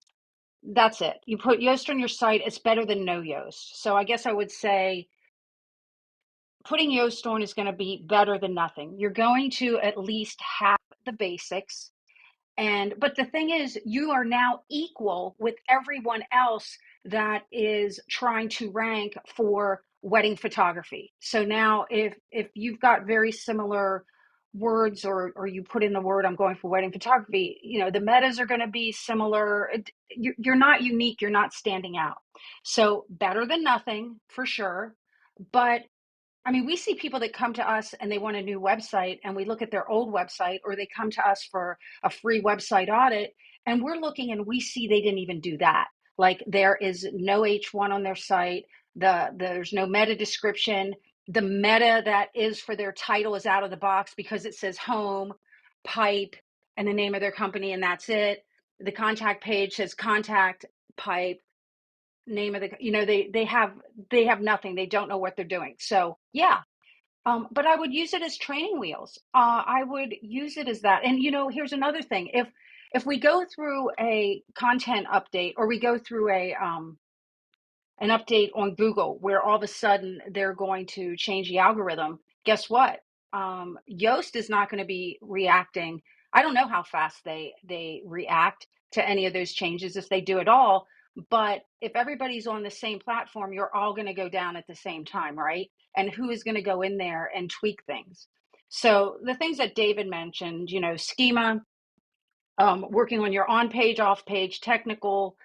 That's it. You put Yoast on your site, it's better than no Yoast. So I guess I would say putting Yoast on is going to be better than nothing. You're going to at least have the basics. And but the thing is, you are now equal with everyone else that is trying to rank for wedding photography. So now if you've got very similar words or you put in the word I'm going for wedding photography, the metas are going to be similar. You're not unique, you're not standing out. So better than nothing for sure. But I mean, we see people that come to us and they want a new website, and we look at their old website, or they come to us for a free website audit, and we're looking and we see they didn't even do that. Like there is no H1 on their site, there's no meta description. The meta that is for their title is out of the box because it says home, pipe, and the name of their company, and that's it. The contact page says contact, pipe, name of the they have nothing. They don't know what they're doing. So yeah, but I would use it as training wheels. I would use it as that. And here's another thing: if we go through a content update, or we go through an update on Google where all of a sudden they're going to change the algorithm, guess what? Yoast is not going to be reacting. I don't know how fast they react to any of those changes, if they do at all. But if everybody's on the same platform, you're all going to go down at the same time, right? And who is going to go in there and tweak things? So the things that David mentioned, schema, working on your on page, off page, technical,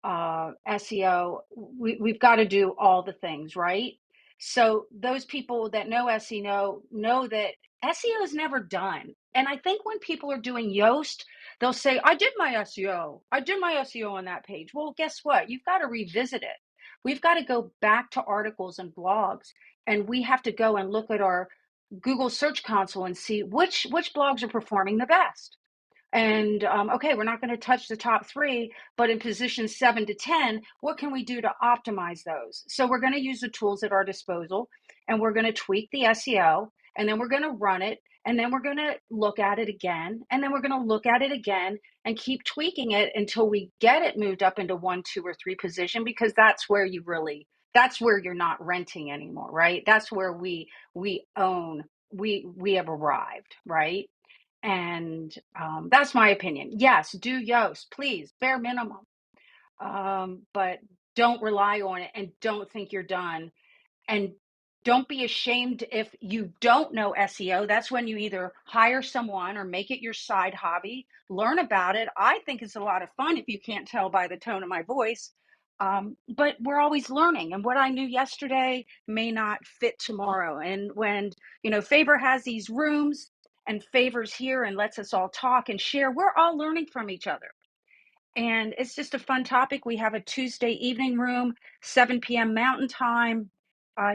SEO, we've got to do all the things, right? So those people that know SEO know that SEO is never done. And I think when people are doing Yoast, they'll say, I did my SEO. I did my SEO on that page. Well, guess what? You've got to revisit it. We've got to go back to articles and blogs, and we have to go and look at our Google Search Console and see which blogs are performing the best. And okay, we're not going to touch the top three, but in position 7 to 10, what can we do to optimize those? So we're going to use the tools at our disposal, and we're going to tweak the SEO, and then we're going to run it, and then we're going to look at it again, and then we're going to look at it again, and keep tweaking it until we get it moved up into 1, 2, or 3 position, because that's where you're not renting anymore, right? That's where we own, we have arrived, right? And that's my opinion. Yes, do Yoast, please, bare minimum. But don't rely on it, and don't think you're done. And don't be ashamed if you don't know SEO. That's when you either hire someone or make it your side hobby, learn about it. I think it's a lot of fun, if you can't tell by the tone of my voice. But we're always learning, and what I knew yesterday may not fit tomorrow. And when, Favor has these rooms, and Favor's here and lets us all talk and share, we're all learning from each other. And it's just a fun topic. We have a Tuesday evening room, 7 p.m. Mountain Time,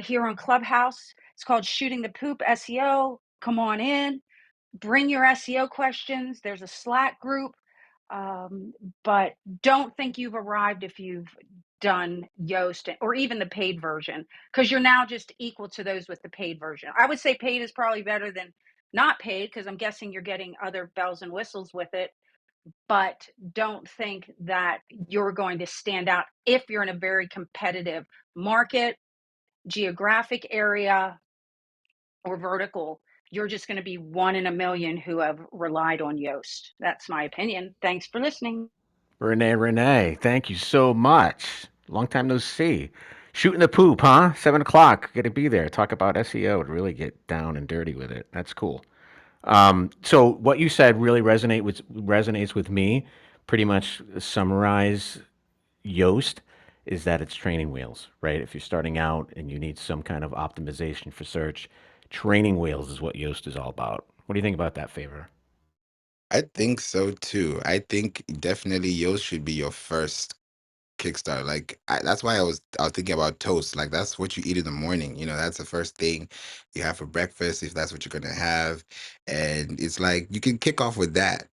here on Clubhouse. It's called Shooting the Poop SEO. Come on in, bring your SEO questions. There's a Slack group. Um, but don't think you've arrived if you've done Yoast or even the paid version, because you're now just equal to those with the paid version. I would say paid is probably better than not paid, because I'm guessing you're getting other bells and whistles with it. But don't think that you're going to stand out if you're in a very competitive market, geographic area, or vertical. You're just going to be one in a million who have relied on Yoast. That's my opinion. Thanks for listening. Renee, thank you so much. Long time no see. Shooting the poop, huh? 7 o'clock. Got to be there. Talk about SEO and really get down and dirty with it. That's cool. So what you said really resonates with me. Pretty much summarize Yoast is that it's training wheels, right? If you're starting out and you need some kind of optimization for search, training wheels is what Yoast is all about. What do you think about that, Favor? I think so too. I think definitely Yoast should be your first kickstart. Like that's why I was thinking about toast. Like that's what you eat in the morning. That's the first thing you have for breakfast if that's what you're gonna have. And it's like you can kick off with that.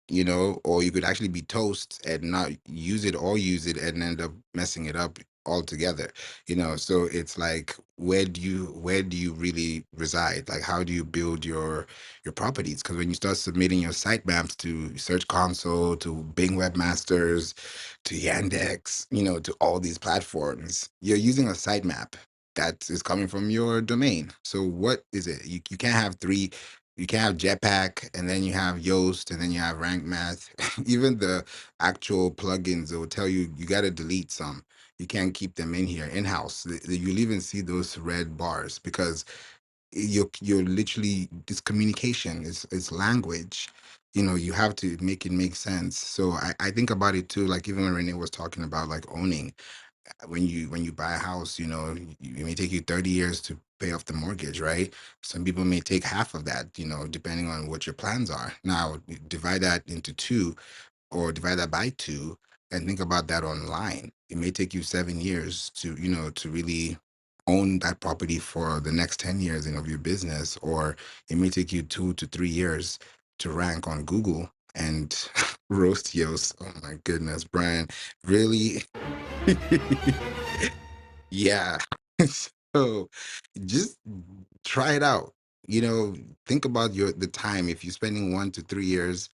Or you could actually be toast and not use it or use it and end up messing it up altogether. So it's like where do you really reside? Like how do you build your properties? Because when you start submitting your sitemaps to Search Console, to Bing Webmasters, to Yandex, to all these platforms, you're using a sitemap that is coming from your domain. So what is it? You can't have three. You can't have Jetpack, and then you have Yoast, and then you have Rank Math. Even the actual plugins will tell you got to delete some. You can't keep them in here in house. You'll even see those red bars because you're literally, it's communication, it's language. You have to make it make sense. So I think about it too, like even when Renee was talking about like owning, when you buy a house, it may take you 30 years to pay off the mortgage, right? Some people may take half of that, depending on what your plans are. Now divide that into two, or divide that by two, and think about that online. It may take you 7 years to really own that property for the next 10 years of your business, or it may take you 2 to 3 years to rank on Google and roast Yoast. Oh my goodness, Brian, really? Yeah. So just try it out. Think about the time. If you're spending 1 to 3 years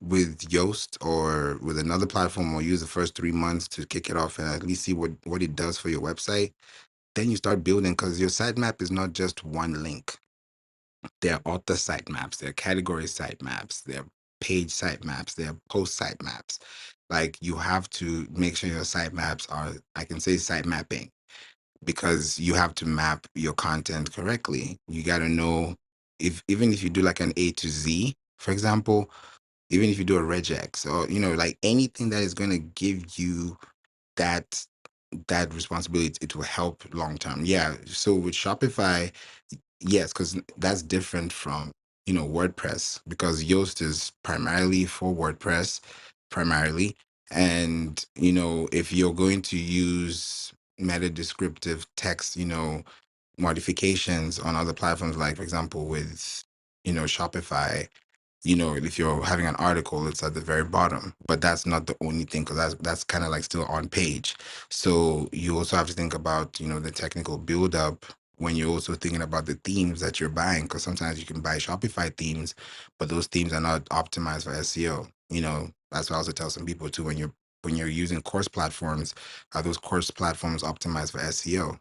with Yoast or with another platform, or use the first 3 months to kick it off and at least see what it does for your website, then you start building, because your sitemap is not just one link. There are author sitemaps, there are category sitemaps, there are page sitemaps, there are post sitemaps. Like you have to make sure your sitemaps are, I can say, site mapping, because you have to map your content correctly. You got to know, if even if you do like an A to Z, for example, even if you do a regex, or like anything that is going to give you that that responsibility, it will help long term. Yeah, so with Shopify, yes, because that's different from WordPress, because Yoast is primarily for WordPress, primarily. And if you're going to use meta descriptive text, modifications on other platforms, like for example with Shopify, if you're having an article, it's at the very bottom. But that's not the only thing, because that's kind of like still on page. So you also have to think about, the technical build up when you're also thinking about the themes that you're buying, because sometimes you can buy Shopify themes, but those themes are not optimized for SEO. That's what I also tell some people too, when you're using course platforms, are those course platforms optimized for SEO?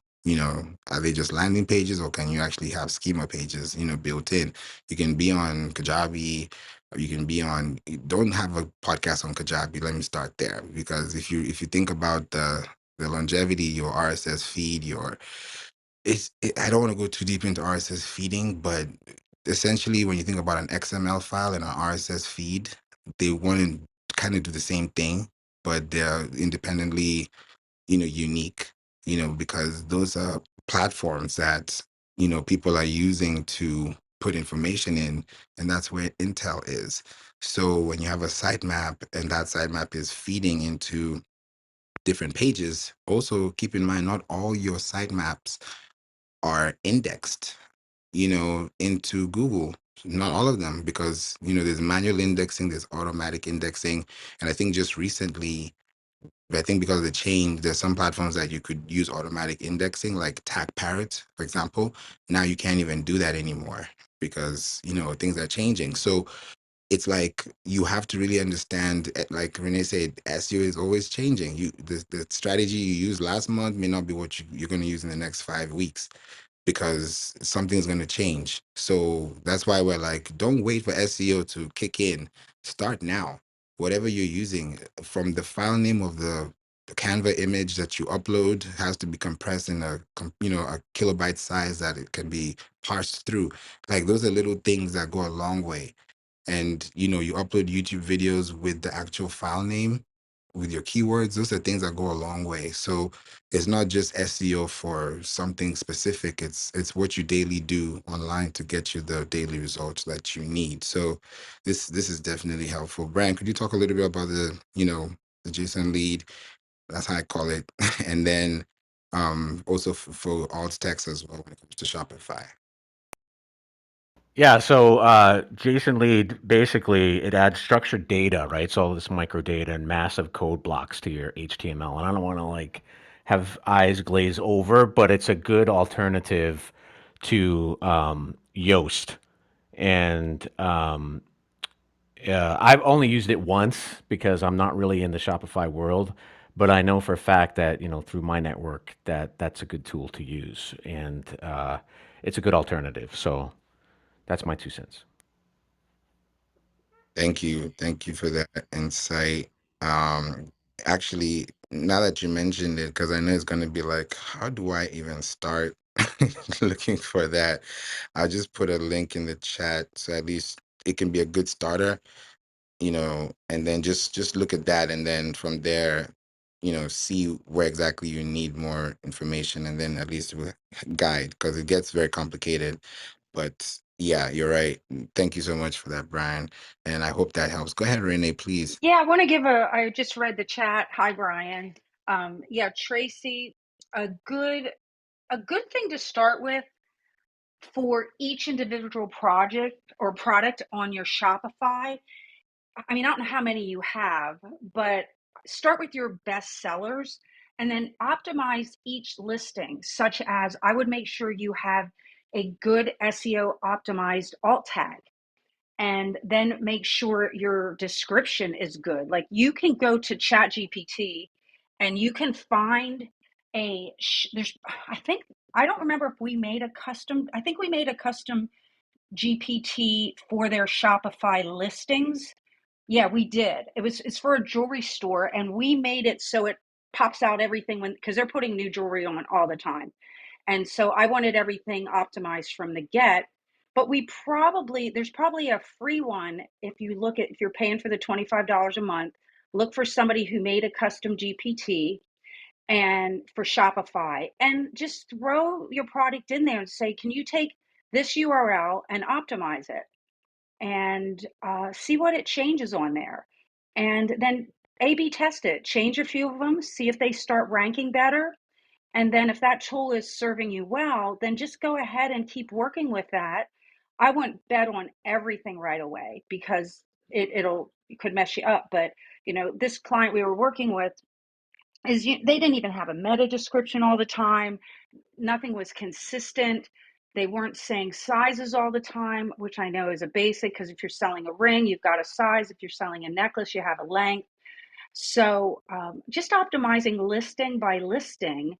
Are they just landing pages, or can you actually have schema pages, built in? You can be on Kajabi, or you can be on. Don't have a podcast on Kajabi. Let me start there, because if you think about the longevity, your RSS feed, I don't want to go too deep into RSS feeding, but essentially, when you think about an XML file and an RSS feed, they want to kind of do the same thing, but they're independently unique, because those are platforms that, people are using to put information in, and that's where Intel is. So when you have a sitemap and that sitemap is feeding into different pages, also keep in mind, not all your sitemaps are indexed, into Google. Not all of them, because, there's manual indexing, there's automatic indexing. And I think just recently, but I think because of the change, there's some platforms that you could use automatic indexing, like Tag Parrot, for example. Now you can't even do that anymore, because things are changing. So it's like you have to really understand, like Renee said, SEO is always changing. The strategy you used last month may not be what you're going to use in the next 5 weeks, because something's going to change. So that's why we're like, don't wait for SEO to kick in. Start now. Whatever you're using, from the file name of the Canva image that you upload, has to be compressed in a kilobyte size that it can be parsed through. Like those are little things that go a long way. And you upload YouTube videos with the actual file name, with your keywords. Those are things that go a long way. So it's not just SEO for something specific. It's what you daily do online to get you the daily results that you need. So this is definitely helpful. Brian, could you talk a little bit about the JSON lead, That's how I call it. And then also for alt text as well when it comes to Shopify. Yeah, so JSON lead basically it adds structured data, right? So all this micro data and massive code blocks to your HTML. And I don't want to like have eyes glaze over, but it's a good alternative to Yoast. And I've only used it once because I'm not really in the Shopify world, but I know for a fact that through my network that that's a good tool to use, and it's a good alternative. So that's my 2 cents. Thank you for that insight. Um, Actually, now that you mentioned it, because I know it's going to be like, how do I even start looking for that? I'll just put a link in the chat so at least it can be a good starter, and then just look at that, and then from there, see where exactly you need more information, and then at least with guide, because it gets very complicated. But yeah, you're right. Thank you so much for that, Brian, and I hope that helps. Go ahead, Renee, please. Yeah, I want to give I just read the chat. Hi, Brian. Yeah, Tracy, a good a good thing to start with for each individual project or product on your Shopify. I mean, I don't know how many you have, but start with your best sellers and then optimize each listing, such as I would make sure you have a good SEO optimized alt tag, and then make sure your description is good. Like you can go to ChatGPT and you can find there's I think I don't remember if we made a custom. I think we made a custom GPT for their Shopify listings. Yeah, we did. It's for a jewelry store, and we made it so it pops out everything when because they're putting new jewelry on all the time. And so I wanted everything optimized from the get. But there's probably a free one if you're paying for the $25 a month, look for somebody who made a custom GPT and for Shopify and just throw your product in there and say, can you take this URL and optimize it and see what it changes on there? And then A B test it, change a few of them, see if they start ranking better, and then if that tool is serving you well, then just go ahead and keep working with that. I wouldn't bet on everything right away because it could mess you up. But this client we were working with they didn't even have a meta description all the time. Nothing was consistent. They weren't saying sizes all the time, which I know is a basic because if you're selling a ring, you've got a size. If you're selling a necklace, you have a length. So just optimizing listing by listing,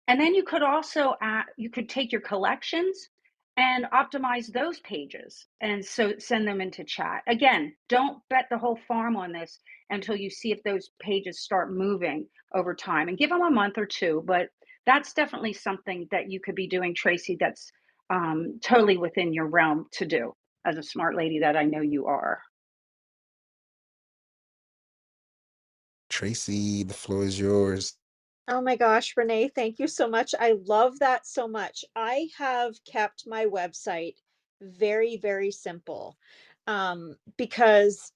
and then you could take your collections and optimize those pages and so send them into chat. Again, don't bet the whole farm on this until you see if those pages start moving over time, and give them a month or two. But that's definitely something that you could be doing, Tracy, that's totally within your realm to do as a smart lady that I know you are. Tracy, the floor is yours. Oh my gosh, Renee, thank you so much. I love that so much. I have kept my website very, very simple because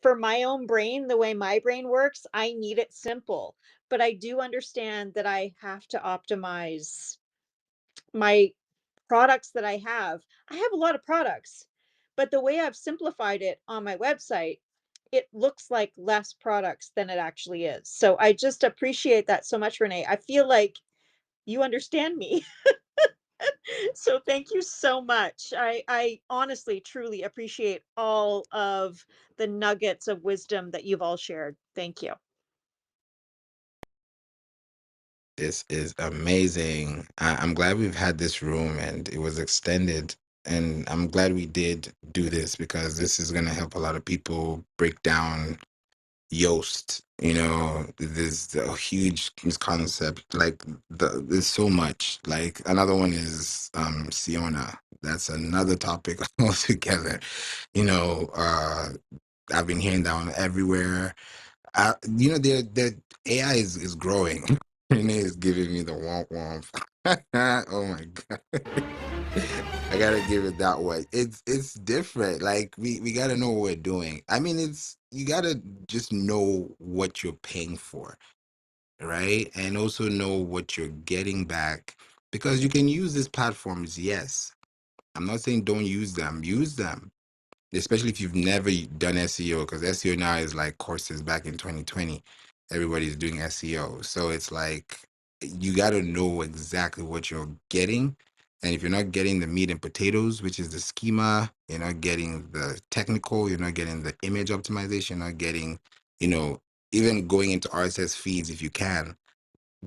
for my own brain, the way my brain works, I need it simple. But I do understand that I have to optimize my products that I have. I have a lot of products, but the way I've simplified it on my website, it looks like less products than it actually is. So I just appreciate that so much, Renee. I feel like you understand me. So thank you so much. I honestly truly appreciate all of the nuggets of wisdom that you've all shared. Thank you. This is amazing. I'm glad we've had this room and it was extended. And I'm glad we did do this because this is going to help a lot of people break down Yoast. There's a huge misconcept. Like there's so much. Like another one is Siona. That's another topic altogether. I've been hearing that one everywhere. The AI is growing. Renee is giving me the womp womp. Oh my god. I gotta give it that way. It's different. Like we gotta know what we're doing. I mean, it's you gotta just know what you're paying for. right? And also know what you're getting back, because you can use these platforms. Yes, I'm not saying don't use them, especially if you've never done SEO, because SEO now is like courses back in 2020. Everybody's doing SEO. So it's like you got to know exactly what you're getting. And if you're not getting the meat and potatoes, which is the schema, you're not getting the technical, you're not getting the image optimization, you're not getting, you know, even going into RSS feeds if you can,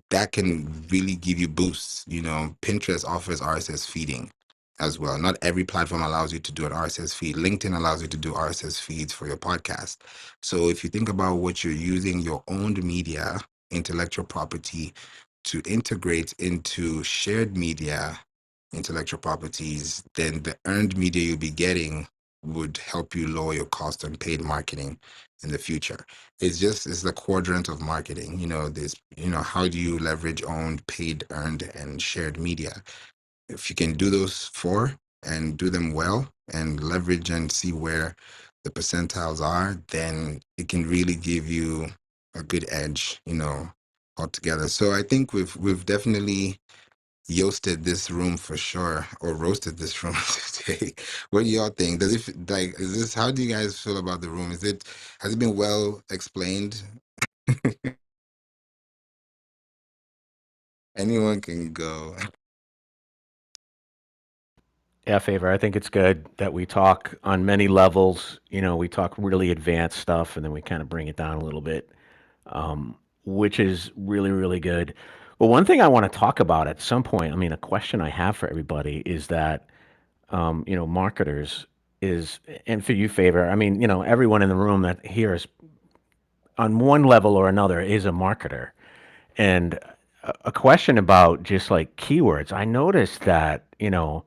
that can really give you boosts. You know, Pinterest offers RSS feeding as well. Not every platform allows you to do an RSS feed. LinkedIn allows you to do RSS feeds for your podcast. So if you think about what you're using your owned media, intellectual property, to integrate into shared media, intellectual properties, then the earned media you'll be getting would help you lower your cost on paid marketing in the future. It's the quadrant of marketing. You know, this, you know, how do you leverage owned, paid, earned, and shared media? If you can do those four and do them well and leverage and see where the percentiles are, then it can really give you a good edge, you know, altogether. So I think we've definitely Yoasted this room for sure, or roasted this room today. What do y'all think? Does it like, is this, how do you guys feel about the room? Has it been well explained? Anyone can go. Yeah, Favor. I think it's good that we talk on many levels. You know, we talk really advanced stuff, and then we kind of bring it down a little bit, which is really, really good. But one thing I want to talk about at some point, I mean, a question I have for everybody is that, you know, marketers is, and for you, Favor, I mean, you know, everyone in the room that here is on one level or another is a marketer. And a question about just like keywords. I noticed that, you know,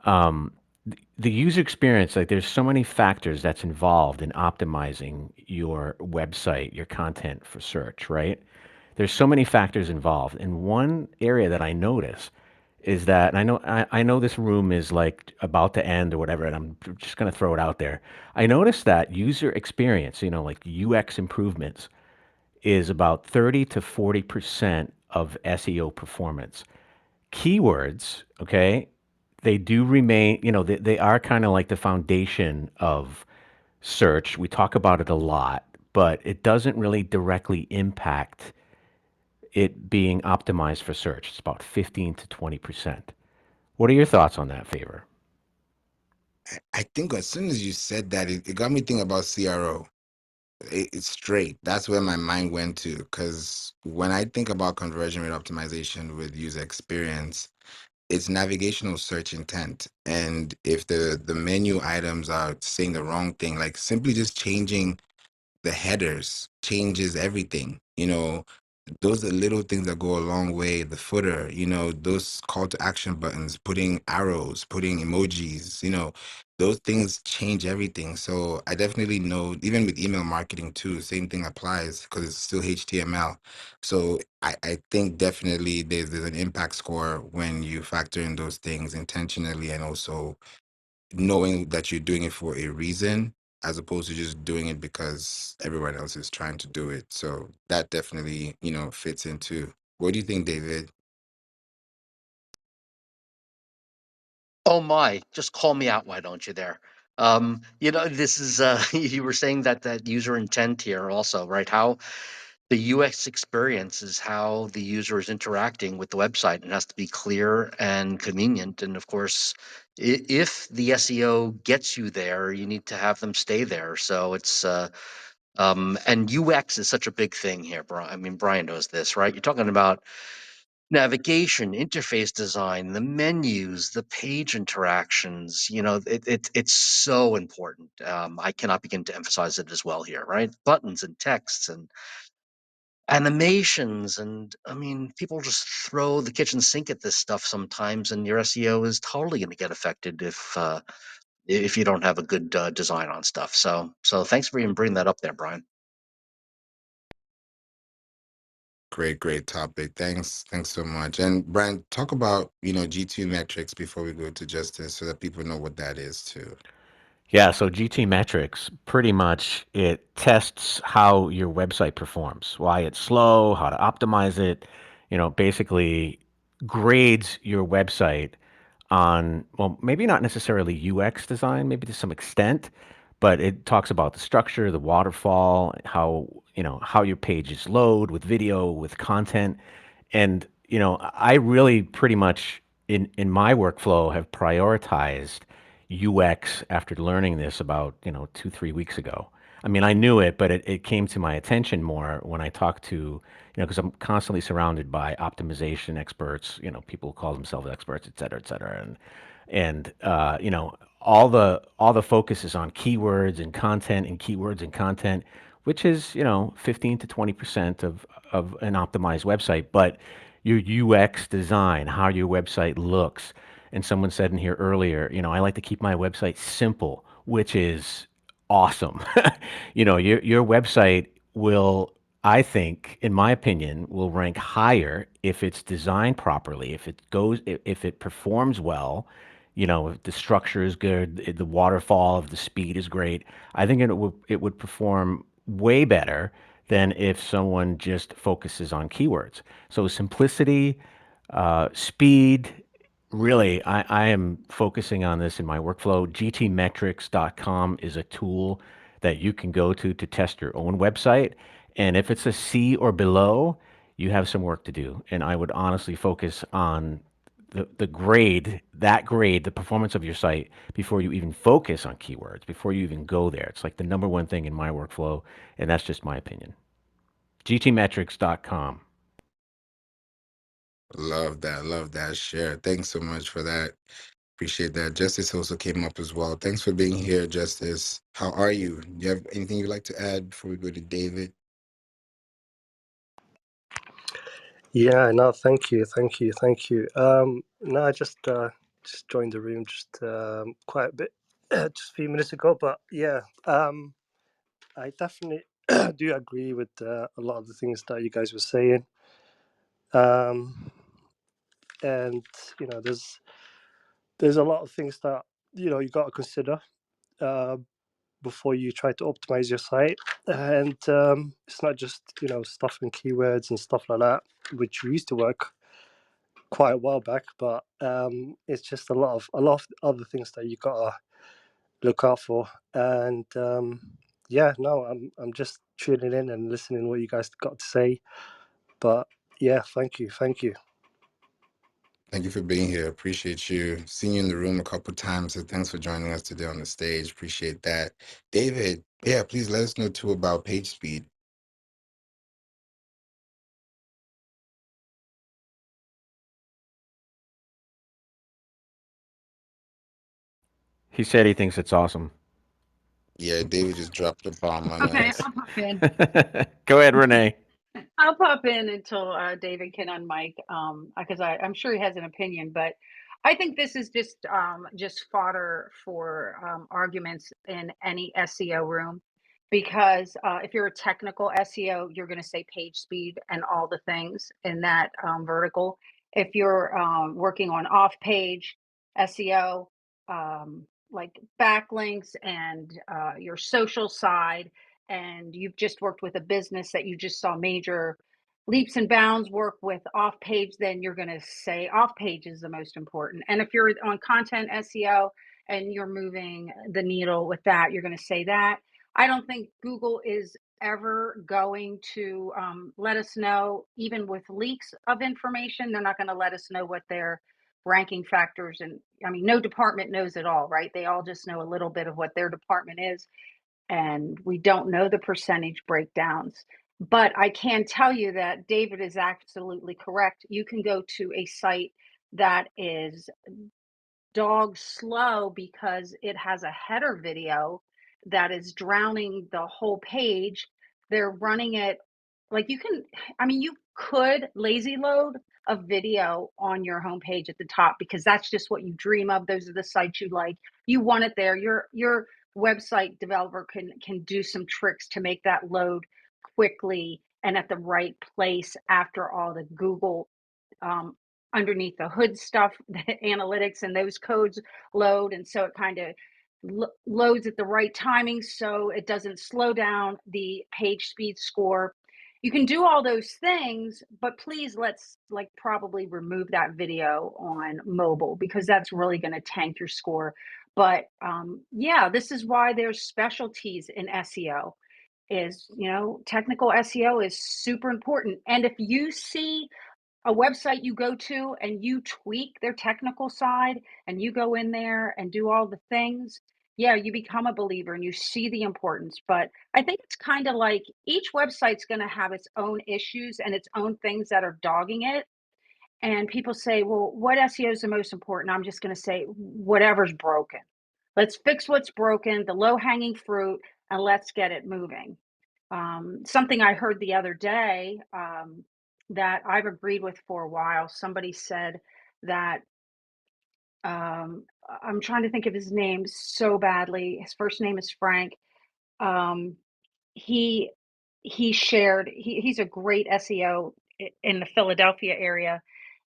the user experience, like there's so many factors that's involved in optimizing your website, your content for search, right? There's so many factors involved. And one area that I notice is that, and I know this room is like about to end or whatever, and I'm just going to throw it out there. I noticed that user experience, you know, like UX improvements, is about 30 to 40% of SEO performance. Keywords, okay, they do remain, you know, they are kind of like the foundation of search. We talk about it a lot, but it doesn't really directly impact it being optimized for search. It's about 15 to 20%. What are your thoughts on that, Favor? I think as soon as you said that, it got me thinking about CRO. It's straight. That's where my mind went to. Because when I think about conversion rate optimization with user experience, it's navigational search intent. And if the menu items are saying the wrong thing, like simply just changing the headers changes everything. You know, those are little things that go a long way. The footer, you know, those call to action buttons, putting arrows, putting emojis, you know, those things change everything. So I definitely know, even with email marketing too, same thing applies because it's still HTML. So I think definitely there's an impact score when you factor in those things intentionally, and also knowing that you're doing it for a reason as opposed to just doing it because everyone else is trying to do it. So that definitely, you know, fits into. What do you think, David? Oh my, just call me out, why don't you there? You know, this is you were saying that user intent here also, right? How the UX experience is how the user is interacting with the website. It has to be clear and convenient. And of course, if the SEO gets you there, you need to have them stay there. So it's and UX is such a big thing here, Brian. I mean, Brian knows this, right? You're talking about navigation, interface design, the menus, the page interactions. You know, it's so important. I cannot begin to emphasize it as well here, right? Buttons and texts and animations, and I mean, people just throw the kitchen sink at this stuff sometimes, and your SEO is totally going to get affected if you don't have a good design on stuff. So thanks for even bringing that up there, Brian. Great topic. Thanks so much. And Brian, talk about, you know, G2 metrics before we go to justice so that people know what that is too. Yeah, so GT metrics pretty much it tests how your website performs, why it's slow, how to optimize it, basically grades your website on, well, maybe not necessarily UX design, maybe to some extent, but it talks about the structure, the waterfall, how your pages load with video, with content. And, I really pretty much in my workflow have prioritized UX after learning this about, 2, 3 weeks ago. I mean, I knew it, but it came to my attention more when I talked to, because I'm constantly surrounded by optimization experts, people who call themselves experts, et cetera, et cetera. And all the focus is on keywords and content and keywords and content, which is, 15 to 20% of an optimized website. But your UX design, how your website looks. And someone said in here earlier, I like to keep my website simple, which is awesome. Your website will, I think, in my opinion, will rank higher if it's designed properly, if it performs well, if the structure is good, the waterfall, if the speed is great. I think it would perform way better than if someone just focuses on keywords. So simplicity, speed, really, I am focusing on this in my workflow. GTmetrics.com is a tool that you can go to test your own website. And if it's a C or below, you have some work to do. And I would honestly focus on the grade, the performance of your site before you even focus on keywords, before you even go there. It's like the number one thing in my workflow, and that's just my opinion. GTmetrics.com. Love that. Love that share. Thanks so much for that. Appreciate that. Justice also came up as well. Thanks for being here, Justice. How are you? Do you have anything you'd like to add before we go to David? Yeah, no, thank you. No, I just joined the room just quite a bit, just a few minutes ago. But yeah, I definitely do agree with a lot of the things that you guys were saying. Um, and there's a lot of things that you got to consider uh, before you try to optimize your site. And it's not just stuff and keywords and stuff like that, which used to work quite a while back, but it's just a lot of other things that you gotta look out for. And yeah, no, I'm just tuning in and listening what you guys got to say. But yeah, thank you. Thank you for being here. Appreciate you. Seen you in the room a couple times, so thanks for joining us today on the stage. Appreciate that. David, yeah, please let us know too about page speed. He said he thinks it's awesome. Yeah, David just dropped the bomb on Okay, us. I'll pop in. Go ahead, Renee. I'll pop in until David can unmic, because I'm sure he has an opinion, but I think this is just fodder for arguments in any SEO room, because if you're a technical SEO, you're going to say page speed and all the things in that vertical. If you're working on off-page SEO, like backlinks and your social side, and you've just worked with a business that you just saw major leaps and bounds work with off page, then you're going to say off page is the most important. And if you're on content SEO and you're moving the needle with that, you're going to say that. I don't think Google is ever going to let us know, even with leaks of information, they're not going to let us know what their ranking factors. And I mean, no department knows it all, right? They all just know a little bit of what their department is, and we don't know the percentage breakdowns. But I can tell you that David is absolutely correct. You can go to a site that is dog slow because it has a header video that is drowning the whole page. They're running it like you can, I mean, you could lazy load a video on your homepage at the top because that's just what you dream of. Those are the sites you like. You want it there. Your website developer can do some tricks to make that load quickly and at the right place after all the Google um, underneath the hood stuff, the analytics and those codes load. And so it kind of loads at the right timing so it doesn't slow down the page speed score. You can do all those things, but please let's like probably remove that video on mobile because that's really going to tank your score. But yeah, this is why there's specialties in SEO. Is, you know, technical SEO is super important. And if you see a website you go to and you tweak their technical side and you go in there and do all the things, yeah, you become a believer and you see the importance. But I think it's kind of like each website's going to have its own issues and its own things that are dogging it. And people say, well, what SEO is the most important? I'm just going to say, whatever's broken. Let's fix what's broken, the low hanging fruit, and let's get it moving. Something I heard the other day that I've agreed with for a while, somebody said that I'm trying to think of his name so badly. His first name is Frank. Um, he he shared he's a great SEO in the Philadelphia area,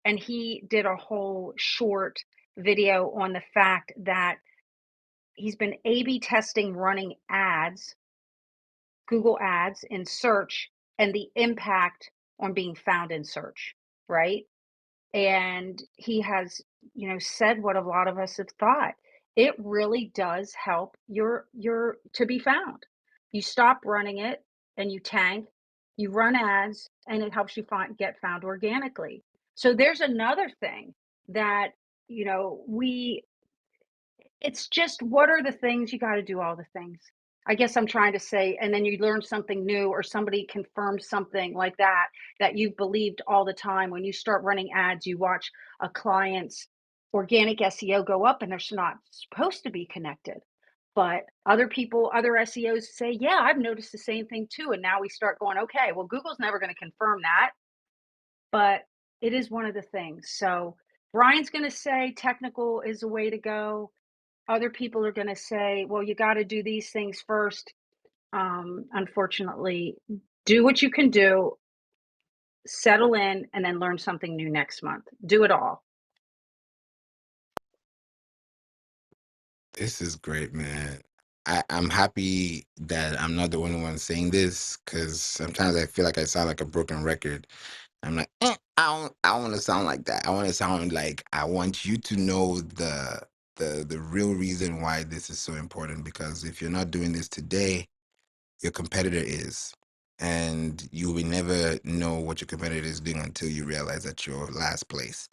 and he did a whole short video on the fact that he's been A/B testing running ads, Google ads in search, and the impact on being found in search, right? And he has, you know, said what a lot of us have thought. It really does help your to be found. You stop running it and you tank, you run ads, and it helps you get found organically. So there's another thing that, you know, it's just what are the things you got to do all the things. I guess I'm trying to say, and then you learn something new or somebody confirms something like that that you've believed all the time. When you start running ads, you watch a client's organic SEO go up and they're not supposed to be connected. But other people, other SEOs say, yeah, I've noticed the same thing too. And now we start going, okay, well, Google's never going to confirm that, but it is one of the things. So Brian's going to say technical is the way to go. Other people are going to say, well, you got to do these things first. Unfortunately, do what you can do, settle in, and then learn something new next month. Do it all. This is great, man. I'm happy that I'm not the only one saying this because sometimes I feel like I sound like a broken record. I'm like, I don't want to sound like that. I want to sound like I want you to know the real reason why this is so important. Because if you're not doing this today, your competitor is, and you will never know what your competitor is doing until you realize that you're last place,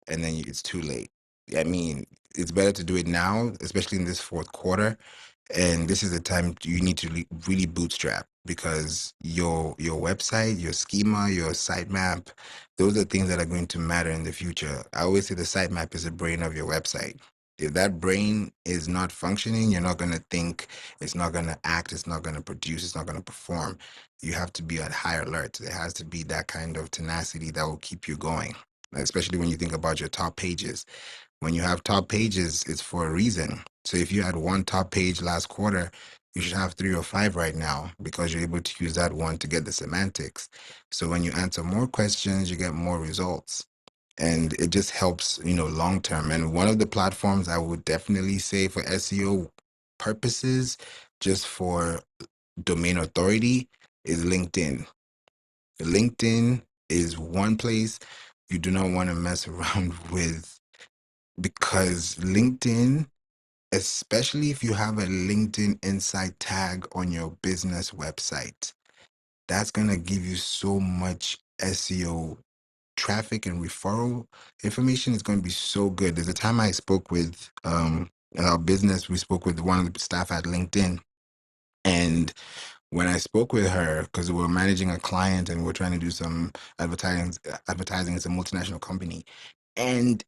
and then it's too late. I mean, it's better to do it now, especially in this fourth quarter, and this is the time you need to really bootstrap because your website, your schema, your sitemap, those are things that are going to matter in the future. I always say the sitemap is the brain of your website. If that brain is not functioning, you're not going to think, it's not going to act, it's not going to produce, it's not going to perform. You have to be at high alert. There has to be that kind of tenacity that will keep you going, especially when you think about your top pages. When you have top pages, it's for a reason. So if you had one top page last quarter, you should have 3 or 5 right now because you're able to use that one to get the semantics. So when you answer more questions, you get more results. And it just helps, long term. And one of the platforms I would definitely say for SEO purposes, just for domain authority, is LinkedIn. LinkedIn is one place you do not want to mess around with because LinkedIn, especially if you have a LinkedIn Insight tag on your business website, that's going to give you so much SEO traffic and referral information. Is going to be so good. There's a time I spoke with our business, we spoke with one of the staff at LinkedIn. And when I spoke with her, because we were managing a client and we are trying to do some advertising, it's a multinational company. And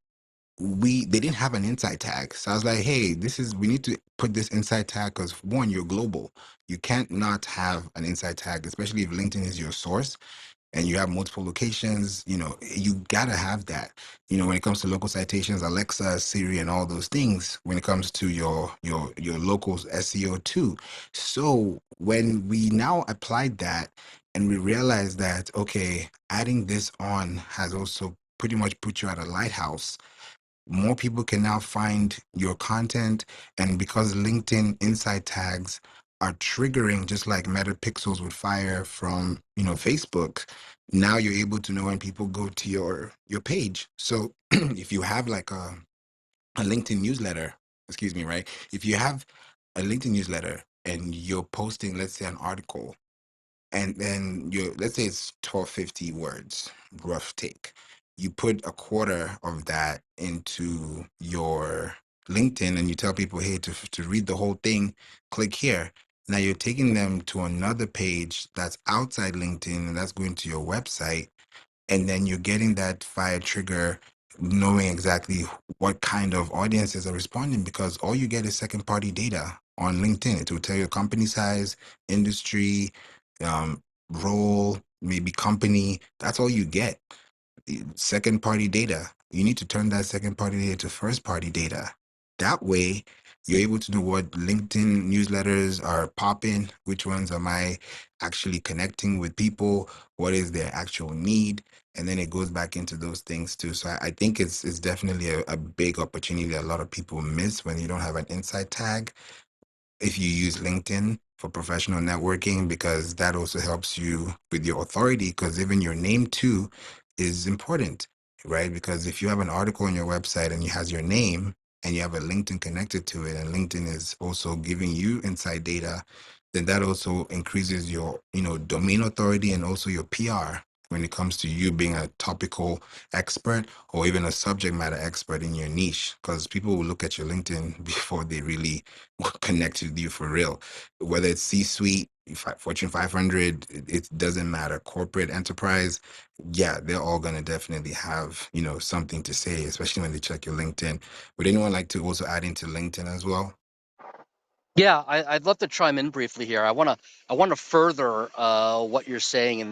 they didn't have an inside tag. So I was like, hey, we need to put this inside tag because one, you're global. You can't not have an inside tag, especially if LinkedIn is your source and you have multiple locations. You gotta have that. When it comes to local citations, Alexa, Siri, and all those things, when it comes to your local SEO too. So when we now applied that and we realized that, okay, adding this on has also pretty much put you at a lighthouse. more people can now find your content. And because LinkedIn insight tags are triggering, just like Meta Pixels with Fire from, Facebook, now you're able to know when people go to your page. So if you have like a LinkedIn newsletter, excuse me, right? If you have a LinkedIn newsletter and you're posting, let's say, an article, and then let's say it's 1250 words, rough take. You put a quarter of that into your LinkedIn and you tell people, hey, to read the whole thing, click here. Now you're taking them to another page that's outside LinkedIn, and that's going to your website, and then you're getting that fire trigger, knowing exactly what kind of audiences are responding, because all you get is second party data on LinkedIn. It will tell you company size, industry, role, maybe company. That's all you get. Second party data. You need to turn that second party data to first party data. That way, you're able to know what LinkedIn newsletters are popping, which ones am I actually connecting with people, what is their actual need, and then it goes back into those things too. So I think it's definitely a big opportunity that a lot of people miss when you don't have an inside tag if you use LinkedIn for professional networking, because that also helps you with your authority, because even your name too is important, right? Because if you have an article on your website and it has your name and you have a LinkedIn connected to it, and LinkedIn is also giving you inside data, then that also increases your, domain authority and also your PR when it comes to you being a topical expert or even a subject matter expert in your niche, because people will look at your LinkedIn before they really connect with you for real. Whether it's C-suite, Fortune 500, it doesn't matter. Corporate enterprise, yeah, they're all gonna definitely have something to say, especially when they check your LinkedIn. Would anyone like to also add into LinkedIn as well? Yeah, I'd love to chime in briefly here. I wanna further what you're saying, and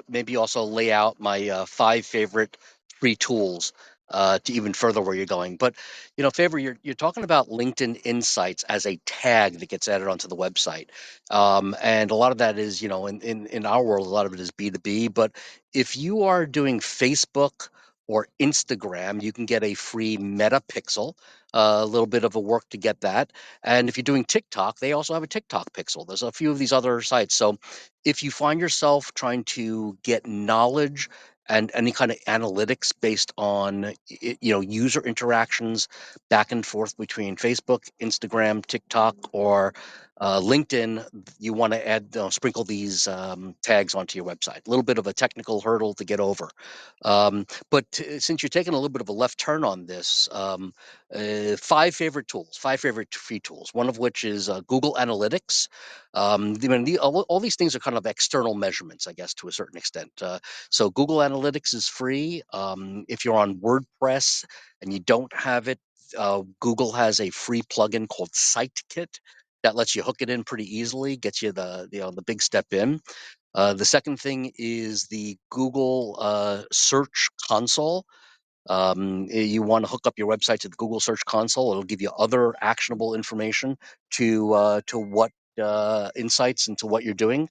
maybe also lay out my 5 favorite free tools to even further where you're going. But Favor, you're talking about LinkedIn Insights as a tag that gets added onto the website, and a lot of that is in our world, a lot of it is B2B. But if you are doing Facebook or Instagram, you can get a free Meta Pixel. A little bit of a work to get that. And if you're doing TikTok, they also have a TikTok pixel. There's a few of these other sites. So if you find yourself trying to get knowledge and any kind of analytics based on user interactions back and forth between Facebook, Instagram, TikTok, or LinkedIn, you want to sprinkle these tags onto your website. A little bit of a technical hurdle to get over. But since you're taking a little bit of a left turn on this, 5 favorite free tools, one of which is Google Analytics. All these things are kind of external measurements, I guess, to a certain extent. So Google Analytics is free. If you're on WordPress and you don't have it, Google has a free plugin called SiteKit that lets you hook it in pretty easily, gets you the big step in. The second thing is the Google Search Console. You want to hook up your website to the Google Search Console. It'll give you other actionable information to what insights into what you're doing.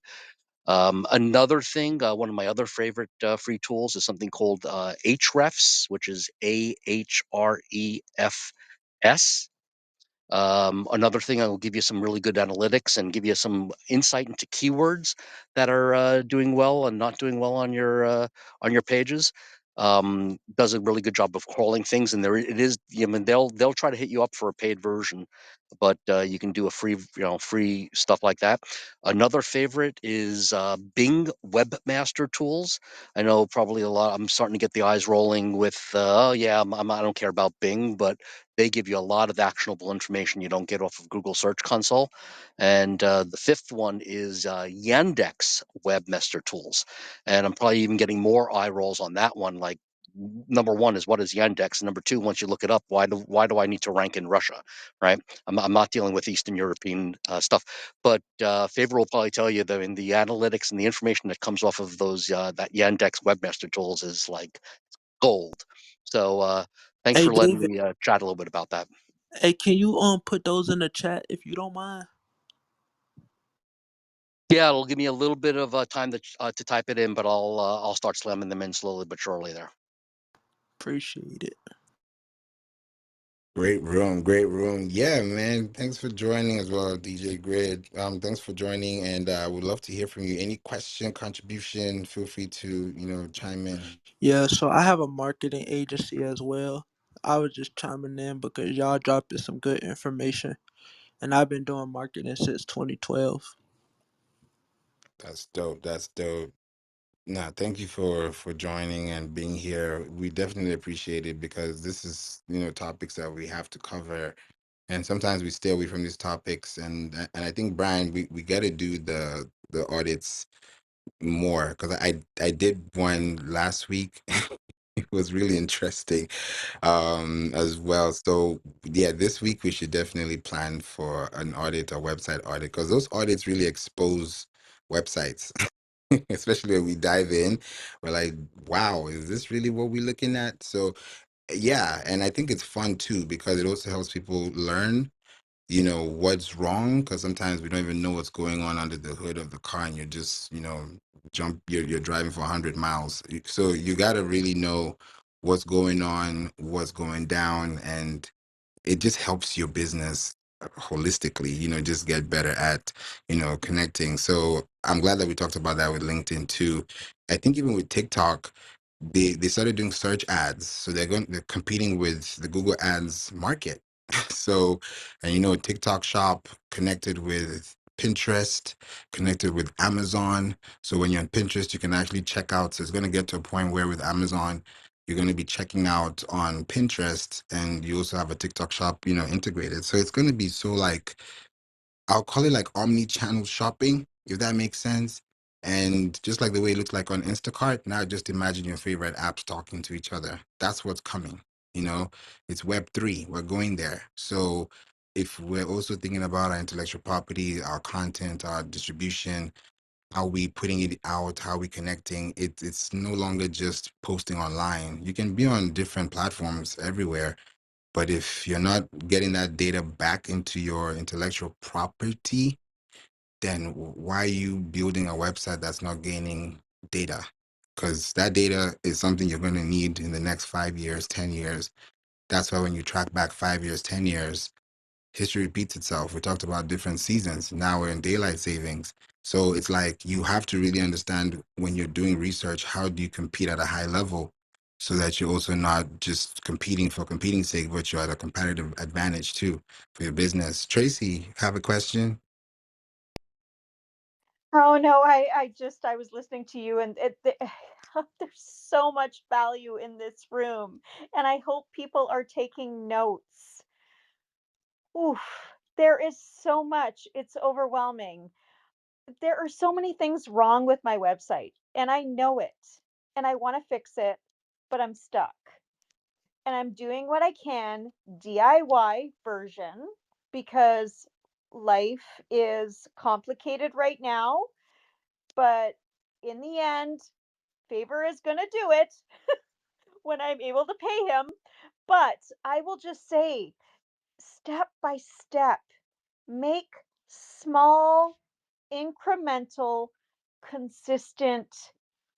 Another thing, one of my other favorite free tools is something called Ahrefs, which is Ahrefs. Another thing, I will give you some really good analytics and give you some insight into keywords that are doing well and not doing well on your pages. Does a really good job of crawling things, and there it is. They'll try to hit you up for a paid version, but you can do a free stuff like that. Another favorite is Bing Webmaster Tools. I know probably a lot. I'm starting to get the eyes rolling with, oh yeah, I don't care about Bing, but they give you a lot of actionable information you don't get off of Google Search Console. And the fifth one is Yandex Webmaster Tools. And I'm probably even getting more eye rolls on that one. Like, number one is, what is Yandex? And number two, once you look it up, why do I need to rank in Russia? Right? I'm not dealing with Eastern European stuff. But Favor will probably tell you that in the analytics and the information that comes off of those that Yandex Webmaster Tools is like gold. So thanks Hey for letting David, me chat a little bit about that. hey, can you put those in the chat if you don't mind? Yeah, it'll give me a little bit of time to type it in, but I'll start slamming them in slowly but surely there. Appreciate it. Great room, great room. Yeah, man. Thanks for joining as well, DJ Grid. Thanks for joining, and would love to hear from you. Any question, contribution, feel free to, chime in. Yeah, so I have a marketing agency as well. I was just chiming in because y'all dropping some good information, and I've been doing marketing since 2012. That's dope. That's dope. Nah, thank you for joining and being here. We definitely appreciate it because this is, topics that we have to cover. And sometimes we stay away from these topics. And I think, Brian, we got to do the audits more because I did one last week. It was really interesting as well. So yeah, this week we should definitely plan for an audit, a website audit, because those audits really expose websites. Especially when we dive in, we're like, wow, is this really what we're looking at? So yeah, and I think it's fun too because it also helps people learn, what's wrong, because sometimes we don't even know what's going on under the hood of the car, and you're just, you're driving for 100 miles. So you got to really know what's going on, what's going down, and it just helps your business holistically, just get better at, connecting. So I'm glad that we talked about that with LinkedIn too. I think even with TikTok, they started doing search ads. So they're competing with the Google Ads market. So, and TikTok shop connected with Pinterest, connected with Amazon. So when you're on Pinterest, you can actually check out. So it's going to get to a point where with Amazon, you're going to be checking out on Pinterest, and you also have a TikTok shop, integrated. So it's going to be so like, I'll call it like omni-channel shopping, if that makes sense. And just like the way it looks like on Instacart, now just imagine your favorite apps talking to each other. That's what's coming. It's Web3. We're going there. So if we're also thinking about our intellectual property, our content, our distribution, how we putting it out, how we connecting, it's no longer just posting online. You can be on different platforms everywhere, but if you're not getting that data back into your intellectual property, then why are you building a website that's not gaining data? Because that data is something you're going to need in the next 5 years, 10 years. That's why when you track back 5 years, 10 years, history repeats itself. We talked about different seasons. Now we're in daylight savings. So it's like you have to really understand when you're doing research, how do you compete at a high level so that you're also not just competing for competing's sake, but you're at a competitive advantage too for your business. Tracy, have a question? Oh no, I was listening to you, and there's so much value in this room, and I hope people are taking notes. Oof, there is so much. It's overwhelming. There are so many things wrong with my website, and I know it, and I want to fix it, but I'm stuck. And I'm doing what I can DIY version because life is complicated right now, but in the end, Favor is going to do it when I'm able to pay him. But I will just say, step by step, make small, incremental, consistent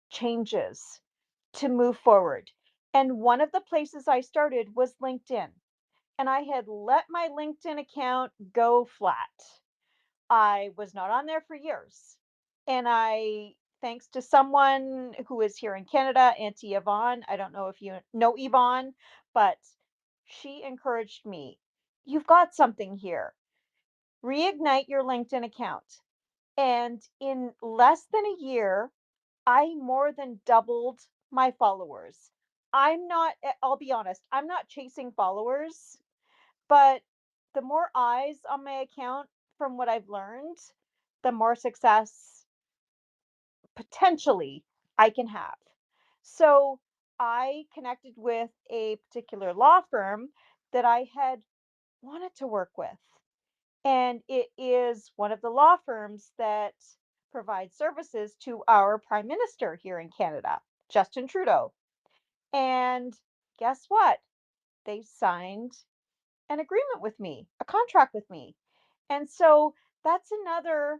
changes to move forward. And one of the places I started was LinkedIn. And I had let my LinkedIn account go flat. I was not on there for years. And thanks to someone who is here in Canada, Auntie Yvonne, I don't know if you know Yvonne, but she encouraged me. You've got something here. Reignite your LinkedIn account. And in less than a year, I more than doubled my followers. I'll be honest, I'm not chasing followers, but the more eyes on my account, from what I've learned, the more success potentially I can have. So I connected with a particular law firm that I had wanted to work with. And it is one of the law firms that provides services to our prime minister here in Canada, Justin Trudeau. And guess what? They signed an agreement with me, a contract with me. And so that's another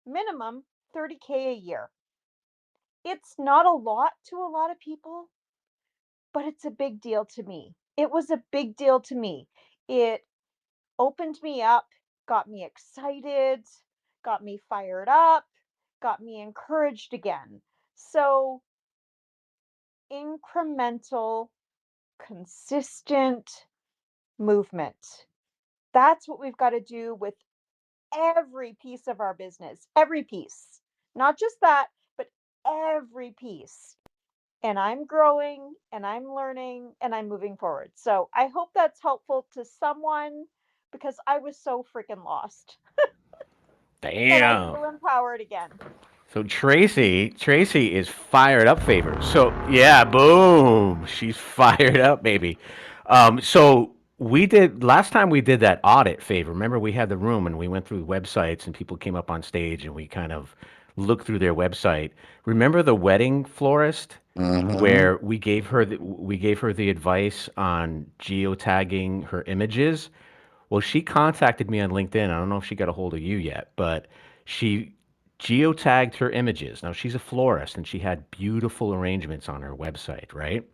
minimum 30K a year. It's not a lot to a lot of people, but it's a big deal to me. It was a big deal to me. It opened me up, got me excited, got me fired up, got me encouraged again. So, incremental, consistent movement. That's what we've got to do with every piece of our business, every piece. Not just that, but every piece. And I'm growing and I'm learning and I'm moving forward. So I hope that's helpful to someone because I was so freaking lost and I Damn. feel empowered again. So Tracy is fired up. Favor. So yeah, boom, she's fired up, baby. So we did last time we did that audit. Favor. Remember we had the room and we went through websites and people came up on stage and we kind of looked through their website. Remember the wedding florist Mm-hmm. where we gave her the advice on geotagging her images. Well, she contacted me on LinkedIn. I don't know if she got a hold of you yet, but she geotagged her images. Now, she's a florist and she had beautiful arrangements on her website, right?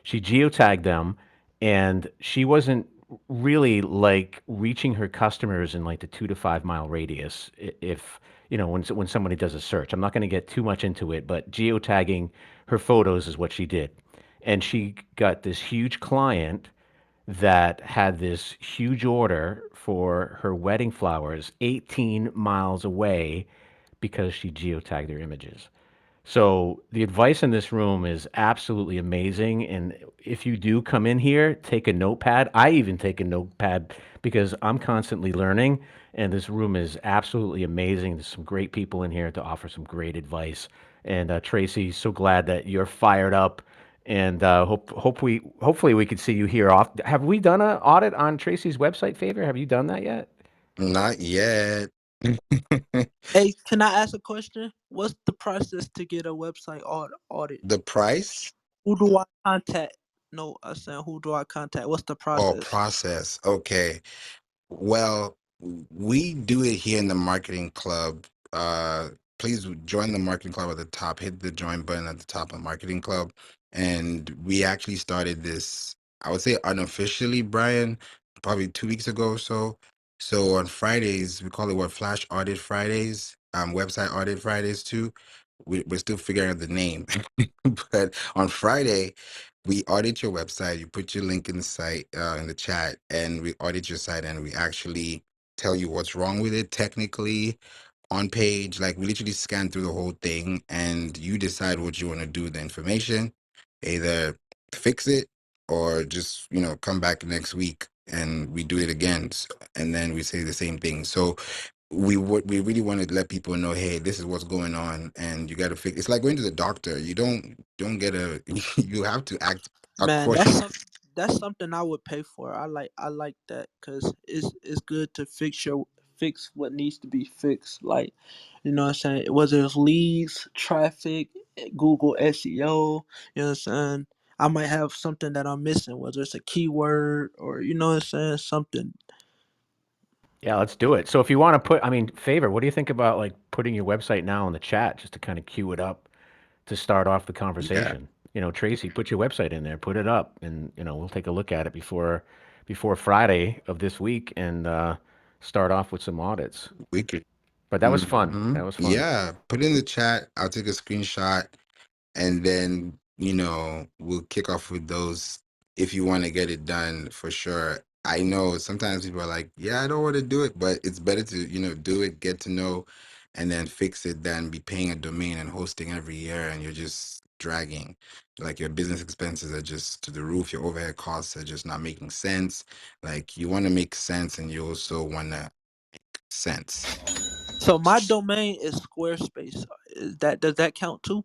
She geotagged them and she wasn't really like reaching her customers in like the 2 to 5 mile radius. If, when somebody does a search, I'm not going to get too much into it, but geotagging her photos is what she did. And she got this huge client that had this huge order for her wedding flowers 18 miles away because she geotagged their images. So the advice in this room is absolutely amazing. And if you do come in here, take a notepad. I even take a notepad because I'm constantly learning. And this room is absolutely amazing. There's some great people in here to offer some great advice. And Tracy, so glad that you're fired up. And hopefully we could see you here off. Have we done an audit on Tracy's website, Favor? Have you done that yet? Not yet. Hey, can I ask a question? What's the process to get a website audit? The price? Who do I contact? No, I said who do I contact? What's the Oh, process? process. Okay. Well, we do it here in the marketing club. Please join the marketing club at the top. Hit the join button at the top of marketing club. And we actually started this, I would say unofficially, Brian, probably 2 weeks ago or so. So on Fridays, we call it what, Flash Audit Fridays, website audit Fridays too. We're still figuring out the name. But on Friday, we audit your website. You put your link in the site, in the chat, and we audit your site and we actually tell you what's wrong with it technically on page. Like we literally scan through the whole thing and you decide what you want to do with the information. Either fix it or just, come back next week and we do it again. And then we say the same thing. So we really want to let people know, hey, this is what's going on and you got to fix. It's like going to the doctor. You don't get a you have to act Man, according. that's something I would pay for. I like that because it's good to fix what needs to be fixed. Like, you know what I'm saying? Whether it's leads, traffic, Google SEO, you know what I'm saying? I might have something that I'm missing, whether it's a keyword or you know what I'm saying, something. Yeah, let's do it. So if you want to Favor, what do you think about like putting your website now in the chat just to kind of cue it up to start off the Yeah, conversation? Tracy, put your website in there, put it up, and we'll take a look at it before Friday of this week and start off with some audits. we could. But that was fun. That was fun. Yeah, put it in the chat. I'll take a screenshot and then we'll kick off with those if you want to get it done for sure. I know sometimes people are like, yeah, I don't want to do it, but it's better to do it, get to know, and then fix it than be paying a domain and hosting every year and you're just dragging. Like your business expenses are just to the roof, your overhead costs are just not making sense. Like you want to make sense and you also want to sense. So my domain is Squarespace. Does that count too?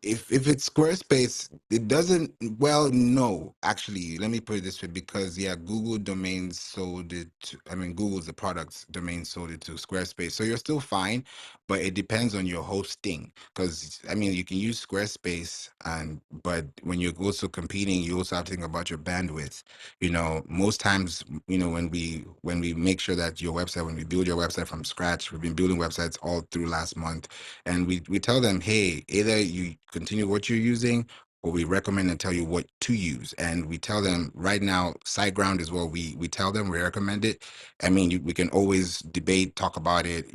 If it's Squarespace, it doesn't. Well, no, actually, let me put it this way, because yeah, Google domains sold it. I mean, Google's the product's domain sold it to Squarespace, so you're still fine, but it depends on your hosting. Because I mean, you can use Squarespace, but when you're also competing, you also have to think about your bandwidth. Most times, when we make sure that your website, when we build your website from scratch, we've been building websites all through last month and we tell them, hey, either you continue what you're using or we recommend and tell you what to use. And we tell them right now, SiteGround is what we tell them, we recommend it. I mean, we can always debate, talk about it,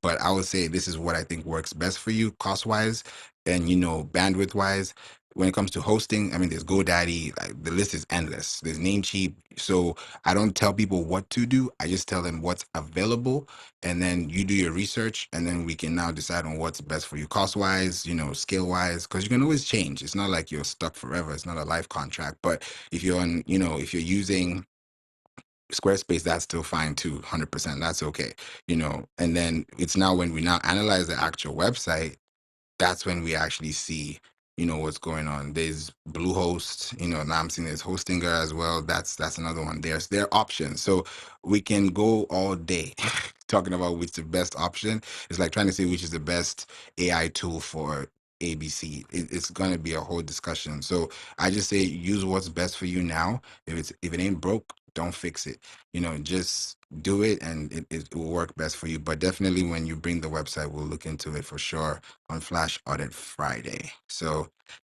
but I would say this is what I think works best for you cost wise and, bandwidth wise. When it comes to hosting, I mean, there's GoDaddy, like, the list is endless. There's Namecheap. So I don't tell people what to do. I just tell them what's available, and then you do your research, and then we can now decide on what's best for you cost wise, scale wise, because you can always change. It's not like you're stuck forever. It's not a life contract. But if you're if you're using Squarespace, that's still fine too, 100%. That's okay, And then it's now when we now analyze the actual website, that's when we actually see, what's going on. There's Bluehost, now I'm seeing there's Hostinger as well. That's another one. There are options. So we can go all day talking about which the best option. It's like trying to say which is the best AI tool for ABC. It's gonna be a whole discussion. So I just say use what's best for you now. If it ain't broke, don't fix it. Just do it, and it will work best for you. But definitely when you bring the website, we'll look into it for sure on Flash Audit Friday. So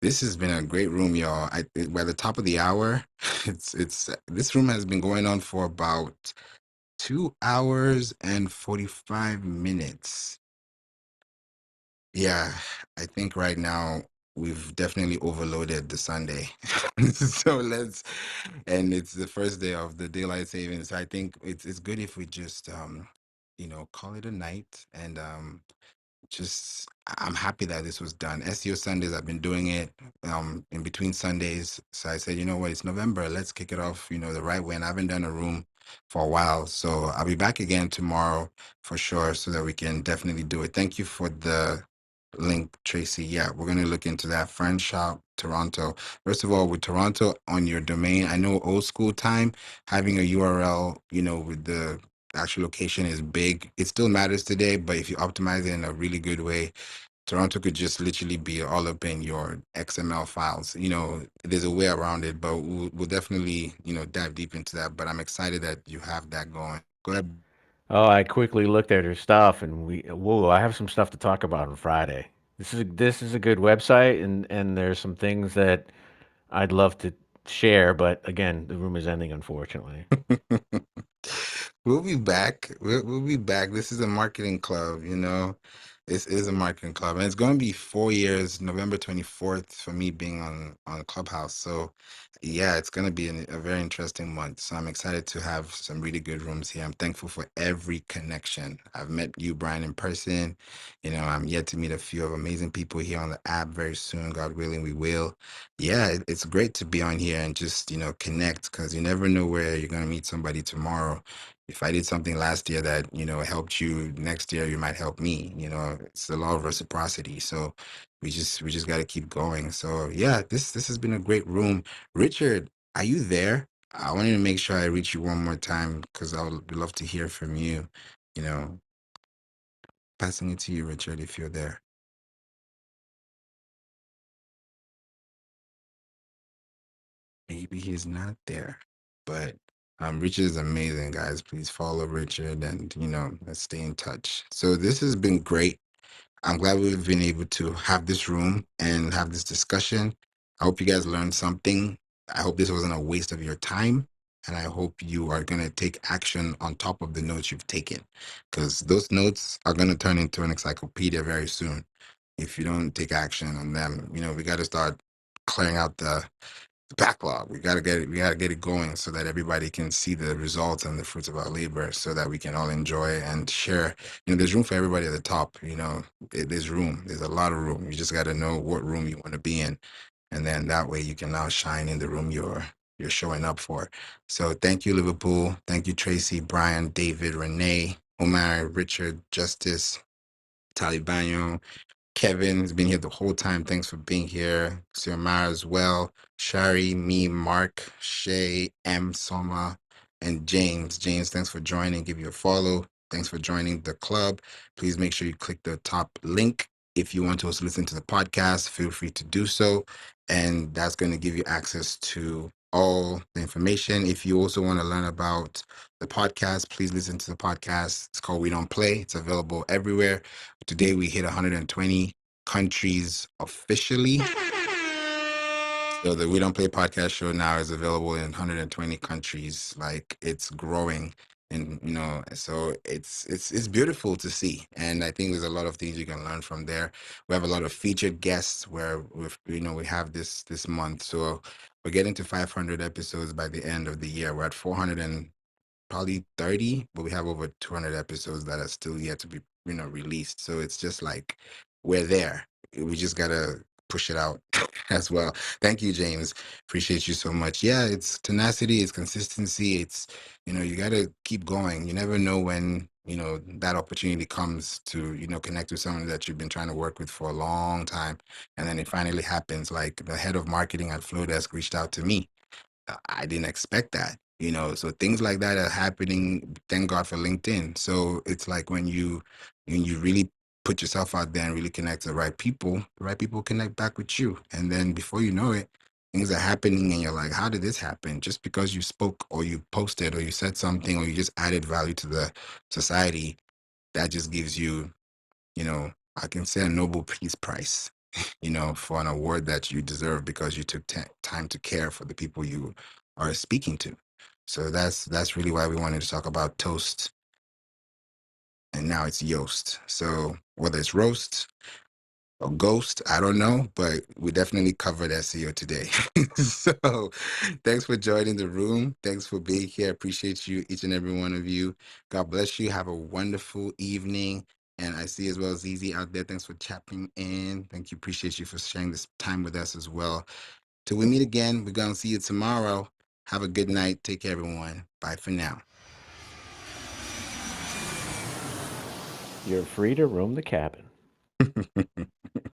this has been a great room, y'all. By the top of the hour, it's this room has been going on for about 2 hours and 45 minutes. Yeah, I think right now we've definitely overloaded the Sunday. So and it's the first day of the daylight savings. So I think it's good if we just call it a night, and just I'm happy that this was done. SEO Sundays, I've been doing it in between Sundays. So I said, you know what, it's November. Let's kick it off, the right way. And I haven't done a room for a while. So I'll be back again tomorrow for sure so that we can definitely do it. Thank you for the link, Tracy. Yeah, we're gonna look into that. Friend Shop Toronto. First of all, with Toronto on your domain, I know old school time, having a URL, with the actual location is big. It still matters today, but if you optimize it in a really good way, Toronto could just literally be all up in your XML files. There's a way around it, but we'll definitely, dive deep into that. But I'm excited that you have that going. Go ahead. Oh, I quickly looked at her stuff, and whoa, I have some stuff to talk about on Friday. This is a good website, and there's some things that I'd love to share, but again, the room is ending, unfortunately. We'll be back. We'll be back. This is a marketing club. This is a marketing club, and it's going to be 4 years, November 24th, for me being on Clubhouse. So, yeah, it's going to be a very interesting month. So I'm excited to have some really good rooms here. I'm thankful for every connection. I've met you, Brian, in person. I'm yet to meet a few of amazing people here on the app very soon. God willing, we will. Yeah, it's great to be on here and just, connect, because you never know where you're going to meet somebody tomorrow. If I did something last year that, helped you, next year you might help me. It's the law of reciprocity. So we just got to keep going. So yeah, this has been a great room. Richard, are you there? I wanted to make sure I reach you one more time because I would love to hear from you. You know, Passing it to you, Richard, if you're there. Maybe he's not there, but Richard is amazing, guys. Please follow Richard, and let's stay in touch. So this has been great. I'm glad we've been able to have this room and have this discussion. I hope you guys learned something. I hope this wasn't a waste of your time. And I hope you are going to take action on top of the notes you've taken, because those notes are going to turn into an encyclopedia very soon. If you don't take action on them, we got to start clearing out the backlog. We gotta get it going so that everybody can see the results and the fruits of our labor, so that we can all enjoy and share. There's room for everybody at the top. There's room. There's a lot of room. You just got to know what room you want to be in, and then that way you can now shine in the room you're showing up for. So thank you, Liverpool. Thank you, Tracy, Brian, David, Renee, Omar, Richard, Justice, Talibanyo, Kevin has been here the whole time. Thanks for being here. Xiomara as well. Shari, me, Mark, Shay, M, Soma, and James. James, thanks for joining. Give you a follow. Thanks for joining the club. Please make sure you click the top link. If you want to also listen to the podcast, feel free to do so. And that's going to give you access to all the information. If you also want to learn about the podcast, please listen to the podcast. It's called We Don't Play. It's available everywhere. Today we hit 120 countries officially. So the We Don't Play podcast show now is available in 120 countries. Like it's growing, and so it's beautiful to see. And I think there's a lot of things you can learn from there. We have a lot of featured guests where we have this month. So we're getting to 500 episodes by the end of the year. We're at 400 and probably 30, but we have over 200 episodes that are still yet to be released. So it's just like we're there. We just gotta push it out as well. Thank you, James. Appreciate you so much. Yeah, it's tenacity, it's consistency, it's you gotta keep going. You never know when that opportunity comes to connect with someone that you've been trying to work with for a long time, and then it finally happens. Like the head of marketing at Flowdesk reached out to me. I didn't expect that, so things like that are happening. Thank God for LinkedIn. So it's like when you really put yourself out there and really connect to the right people connect back with you. And then before you know it, things are happening and you're like, how did this happen? Just because you spoke or you posted or you said something or you just added value to the society, that just gives you, I can say a Nobel Peace Prize, for an award that you deserve because you took time to care for the people you are speaking to. So that's really why we wanted to talk about toast, and now it's Yoast. So whether it's roast or ghost, I don't know, but we definitely covered SEO today. So thanks for joining the room. Thanks for being here. Appreciate you, each and every one of you. God bless you. Have a wonderful evening. And I see as well Zizi out there. Thanks for tapping in. Thank you. Appreciate you for sharing this time with us as well. Till we meet again, we're going to see you tomorrow. Have a good night. Take care, everyone. Bye for now. You're free to roam the cabin.